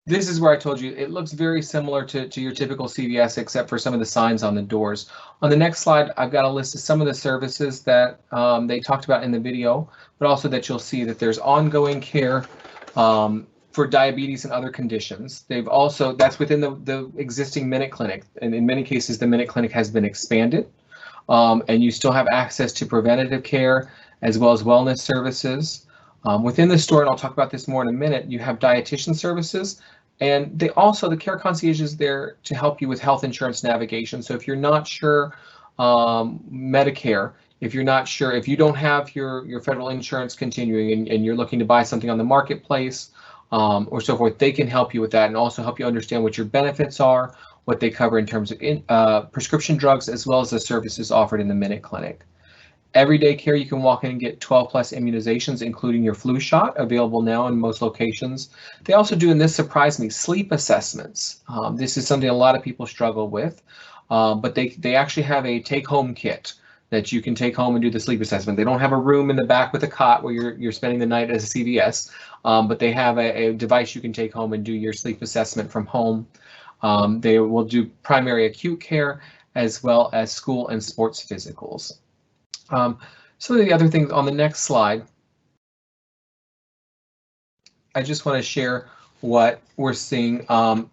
[SPEAKER 1] This is where I told you it looks very similar to your typical CVS, except for some of the signs on the doors. On the next slide, I've got a list of some of the services that they talked about in the video, but also that you'll see that there's ongoing care for diabetes and other conditions. They've also, that's within the existing Minute Clinic, and in many cases, the Minute Clinic has been expanded, and you still have access to preventative care as well as wellness services. Within the store, and I'll talk about this more in a minute, you have dietitian services, and they also, the care concierge is there to help you with health insurance navigation. So if you're not sure, Medicare, if you're not sure, if you don't have your federal insurance continuing and you're looking to buy something on the marketplace or so forth, they can help you with that and also help you understand what your benefits are, what they cover in terms of prescription drugs, as well as the services offered in the Minute Clinic. Everyday care, you can walk in and get 12 plus immunizations, including your flu shot, available now in most locations. They also do, and this surprised me, sleep assessments. This is something a lot of people struggle with, but they actually have a take-home kit that you can take home and do the sleep assessment. They don't have a room in the back with a cot where you're spending the night as a CVS, but they have a device you can take home and do your sleep assessment from home. They will do primary acute care as well as school and sports physicals. Some of the other things on the next slide, I just want to share what we're seeing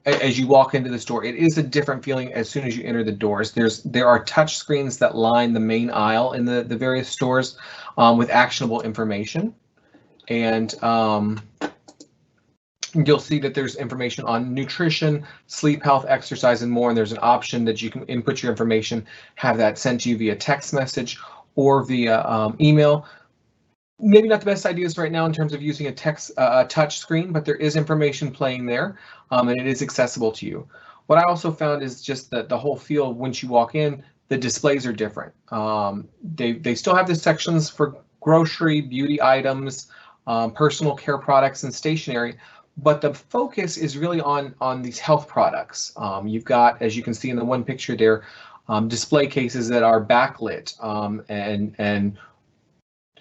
[SPEAKER 1] as you walk into the store. It is a different feeling as soon as you enter the doors. There are touch screens that line the main aisle in the various stores with actionable information, and you'll see that there's information on nutrition, sleep, health, exercise, and more. And there's an option that you can input your information, have that sent to you via text message or via email. Maybe not the best ideas right now in terms of using a touch screen, but there is information playing there, and it is accessible to you. What I also found is just that the whole feel once you walk in, the displays are different. They still have the sections for grocery, beauty items, personal care products, and stationery, but the focus is really on these health products. You've got, as you can see in the one picture there, display cases that are backlit and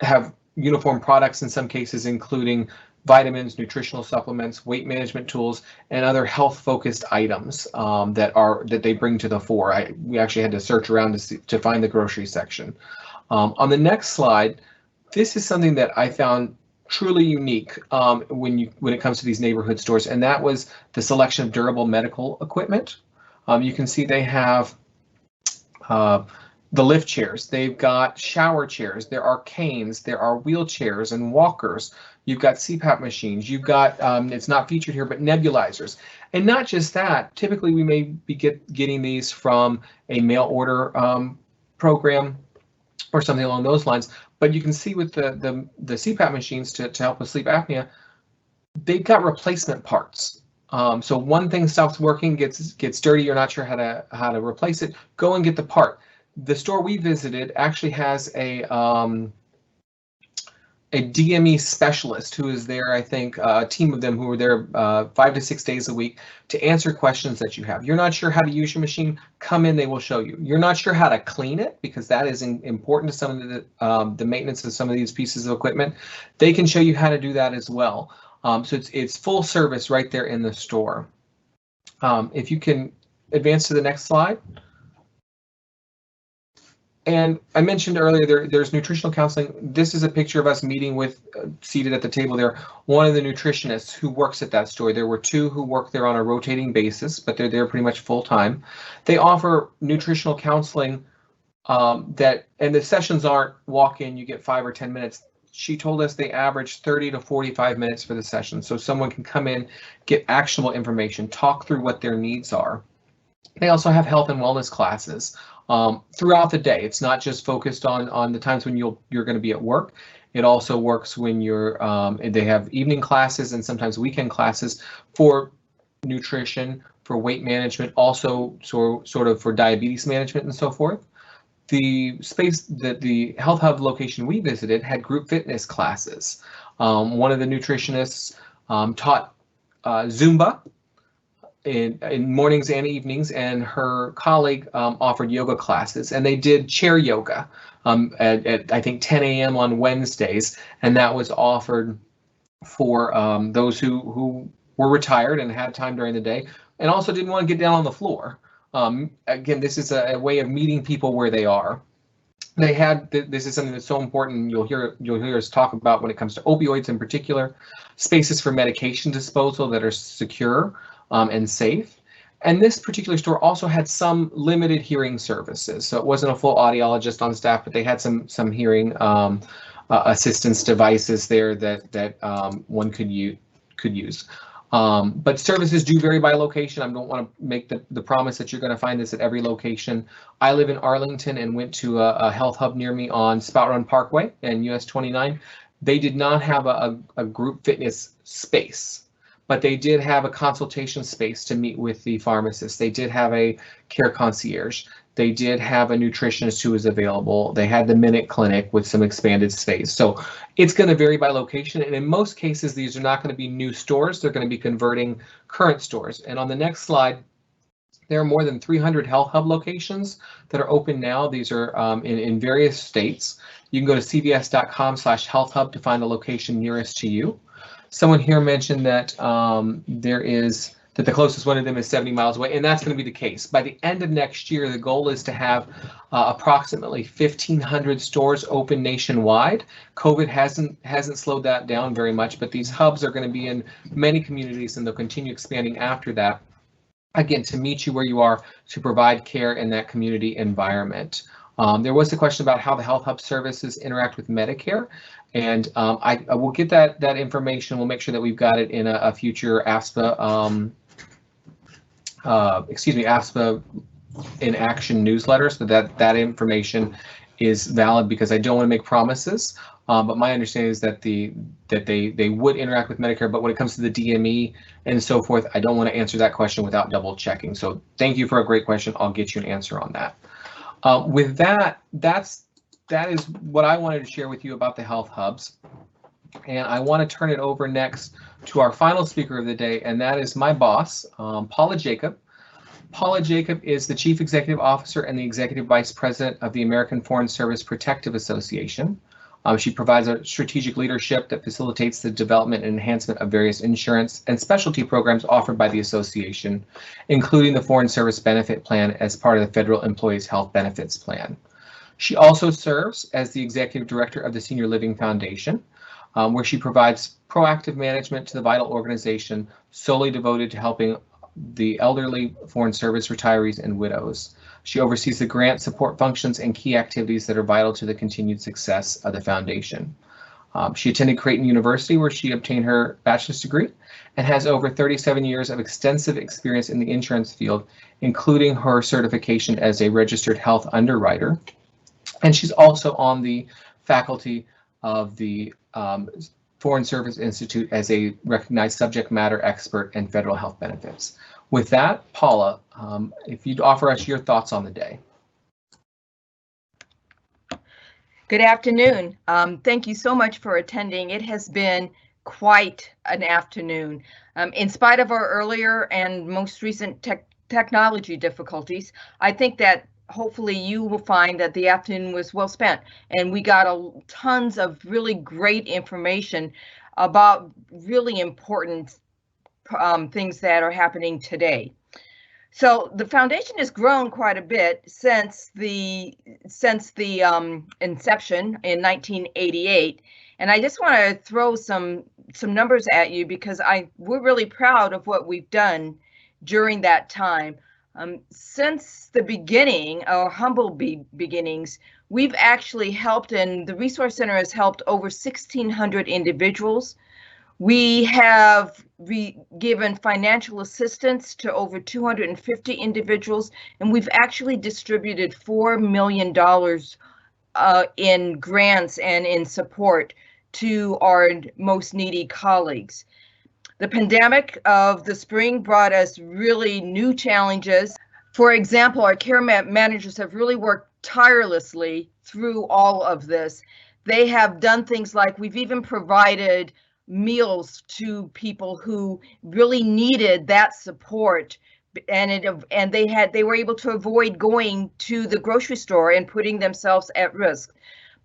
[SPEAKER 1] have uniform products in some cases, including vitamins, nutritional supplements, weight management tools, and other health-focused items that they bring to the fore. We actually had to search around to find the grocery section. On the next slide, this is something that I found truly unique when it comes to these neighborhood stores, and that was the selection of durable medical equipment. You can see they have the lift chairs, they've got shower chairs, there are canes, there are wheelchairs and walkers, you've got CPAP machines, you've got, it's not featured here, but nebulizers. And not just that, typically we may be getting these from a mail order program or something along those lines, but you can see with the CPAP machines to help with sleep apnea, they've got replacement parts. So one thing stops working, gets dirty, you're not sure how to replace it, go and get the part. The store we visited actually has a DME specialist who is there, I think, a team of them who are there 5 to 6 days a week to answer questions that you have. You're not sure how to use your machine, come in, they will show you. You're not sure how to clean it, because that is important to some of the maintenance of some of these pieces of equipment. They can show you how to do that as well. So it's full service right there in the store. If you can advance to the next slide. And I mentioned earlier there's nutritional counseling. This is a picture of us meeting with, seated at the table there, one of the nutritionists who works at that store. There were 2 who work there on a rotating basis, but they're there pretty much full time. They offer nutritional counseling and the sessions aren't walk in, you get 5 or 10 minutes. She told us they average 30 to 45 minutes for the session. So someone can come in, get actionable information, talk through what their needs are. They also have health and wellness classes throughout the day. It's not just focused on the times when you're going to be at work. It also works when you're, they have evening classes and sometimes weekend classes for nutrition, for weight management, also sort of for diabetes management and so forth. The space that the Health Hub location we visited had group fitness classes. One of the nutritionists taught Zumba in mornings and evenings, and her colleague offered yoga classes, and they did chair yoga at I think 10 a.m. on Wednesdays, and that was offered for those who were retired and had time during the day and also didn't want to get down on the floor. Again, this is a way of meeting people where they are. They had, this is something that's so important, you'll hear us talk about when it comes to opioids in particular, spaces for medication disposal that are secure and safe. And this particular store also had some limited hearing services. So it wasn't a full audiologist on staff, but they had some hearing assistance devices there that one could use. But services do vary by location. I don't want to make the promise that you're going to find this at every location. I live in Arlington and went to a health hub near me on Spout Run Parkway and US 29. They did not have a group fitness space, but they did have a consultation space to meet with the pharmacist. They did have a care concierge. They did have a nutritionist who was available. They had the Minute Clinic with some expanded space. So it's going to vary by location. And in most cases, these are not going to be new stores. They're going to be converting current stores. And on the next slide, there are more than 300 Health Hub locations that are open now. These are in various states. You can go to cvs.com/healthhub to find the location nearest to you. Someone here mentioned that that the closest one of them is 70 miles away, and that's going to be the case. By the end of next year, the goal is to have approximately 1,500 stores open nationwide. COVID hasn't slowed that down very much, but these hubs are going to be in many communities, and they'll continue expanding after that. Again, to meet you where you are, to provide care in that community environment. There was a question about how the Health Hub services interact with Medicare, and I will get that information. We'll make sure that we've got it in a future ASPA, ASPA in action newsletter, so that information is valid, because I don't want to make promises. But my understanding is that they would interact with Medicare, but when it comes to the DME and so forth, I don't want to answer that question without double checking. So thank you for a great question. I'll get you an answer on that. With that is what I wanted to share with you about the Health Hubs. And I want to turn it over next to our final speaker of the day, and that is my boss, Paula Jakub. Paula Jakub is the Chief Executive Officer and the Executive Vice President of the American Foreign Service Protective Association. She provides a strategic leadership that facilitates the development and enhancement of various insurance and specialty programs offered by the association, including the Foreign Service Benefit Plan as part of the Federal Employees Health Benefits Plan. She also serves as the Executive Director of the Senior Living Foundation, where she provides proactive management to the vital organization solely devoted to helping the elderly Foreign Service retirees and widows. She oversees the grant support functions and key activities that are vital to the continued success of the foundation. She attended Creighton University, where she obtained her bachelor's degree, and has over 37 years of extensive experience in the insurance field, including her certification as a registered health underwriter. And she's also on the faculty of the Foreign Service Institute as a recognized subject matter expert in federal health benefits. With that, Paula, if you'd offer us your thoughts on the day.
[SPEAKER 15] Good afternoon. Thank you so much for attending. It has been quite an afternoon. In spite of our earlier and most recent technology difficulties, I think that hopefully you will find that the afternoon was well spent, and we got tons of really great information about really important things that are happening today. So the foundation has grown quite a bit since the inception in 1988, and I just want to throw some numbers at you, because we're really proud of what we've done during that time. Since the beginning, our humble beginnings, we've actually helped, and the Resource Center has helped over 1,600 individuals. We have given financial assistance to over 250 individuals, and we've actually distributed $4 million in grants and in support to our most needy colleagues. The pandemic of the spring brought us really new challenges. For example, our care managers have really worked tirelessly through all of this. They have done things like we've even provided meals to people who really needed that support, and they were able to avoid going to the grocery store and putting themselves at risk.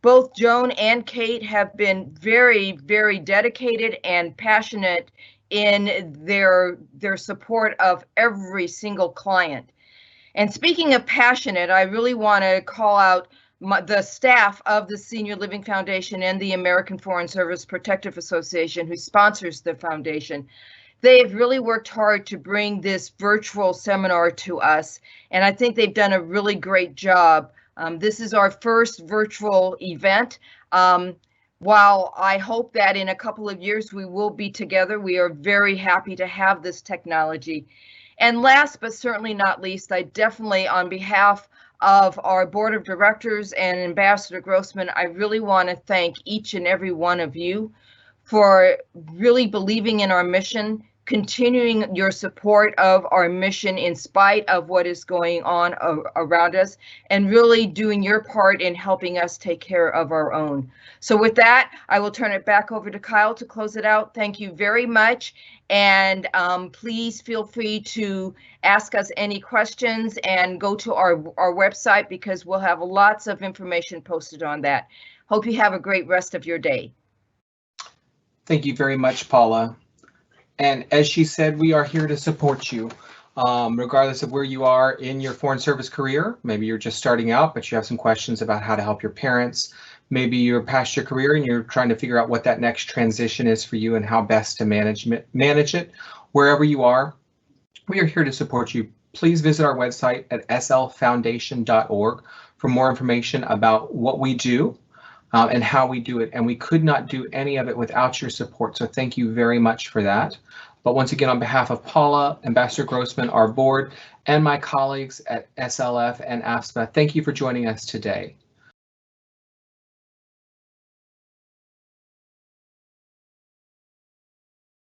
[SPEAKER 15] Both Joan and Kate have been very, very dedicated and passionate in their support of every single client. And speaking of passionate, I really want to call out the staff of the Senior Living Foundation and the American Foreign Service Protective Association, who sponsors the foundation. They have really worked hard to bring this virtual seminar to us, and I think they've done a really great job. This is our first virtual event. While I hope that in a couple of years we will be together, we are very happy to have this technology. And last but certainly not least, I definitely, on behalf of our board of directors and Ambassador Grossman, I really want to thank each and every one of you for really believing in our mission, continuing your support of our mission in spite of what is going on around us, and really doing your part in helping us take care of our own. So with that, I will turn it back over to Kyle to close it out. Thank you very much. And please feel free to ask us any questions and go to our website, because we'll have lots of information posted on that. Hope you have a great rest of your day.
[SPEAKER 1] Thank you very much, Paula. And as she said, we are here to support you, regardless of where you are in your foreign service career. Maybe you're just starting out, but you have some questions about how to help your parents. Maybe you're past your career and you're trying to figure out what that next transition is for you and how best to manage it. Wherever you are, we are here to support you. Please visit our website at slfoundation.org for more information about what we do and how we do it. And we could not do any of it without your support. So thank you very much for that. But once again, on behalf of Paula, Ambassador Grossman, our board, and my colleagues at SLF and AFSPA, thank you for joining us today.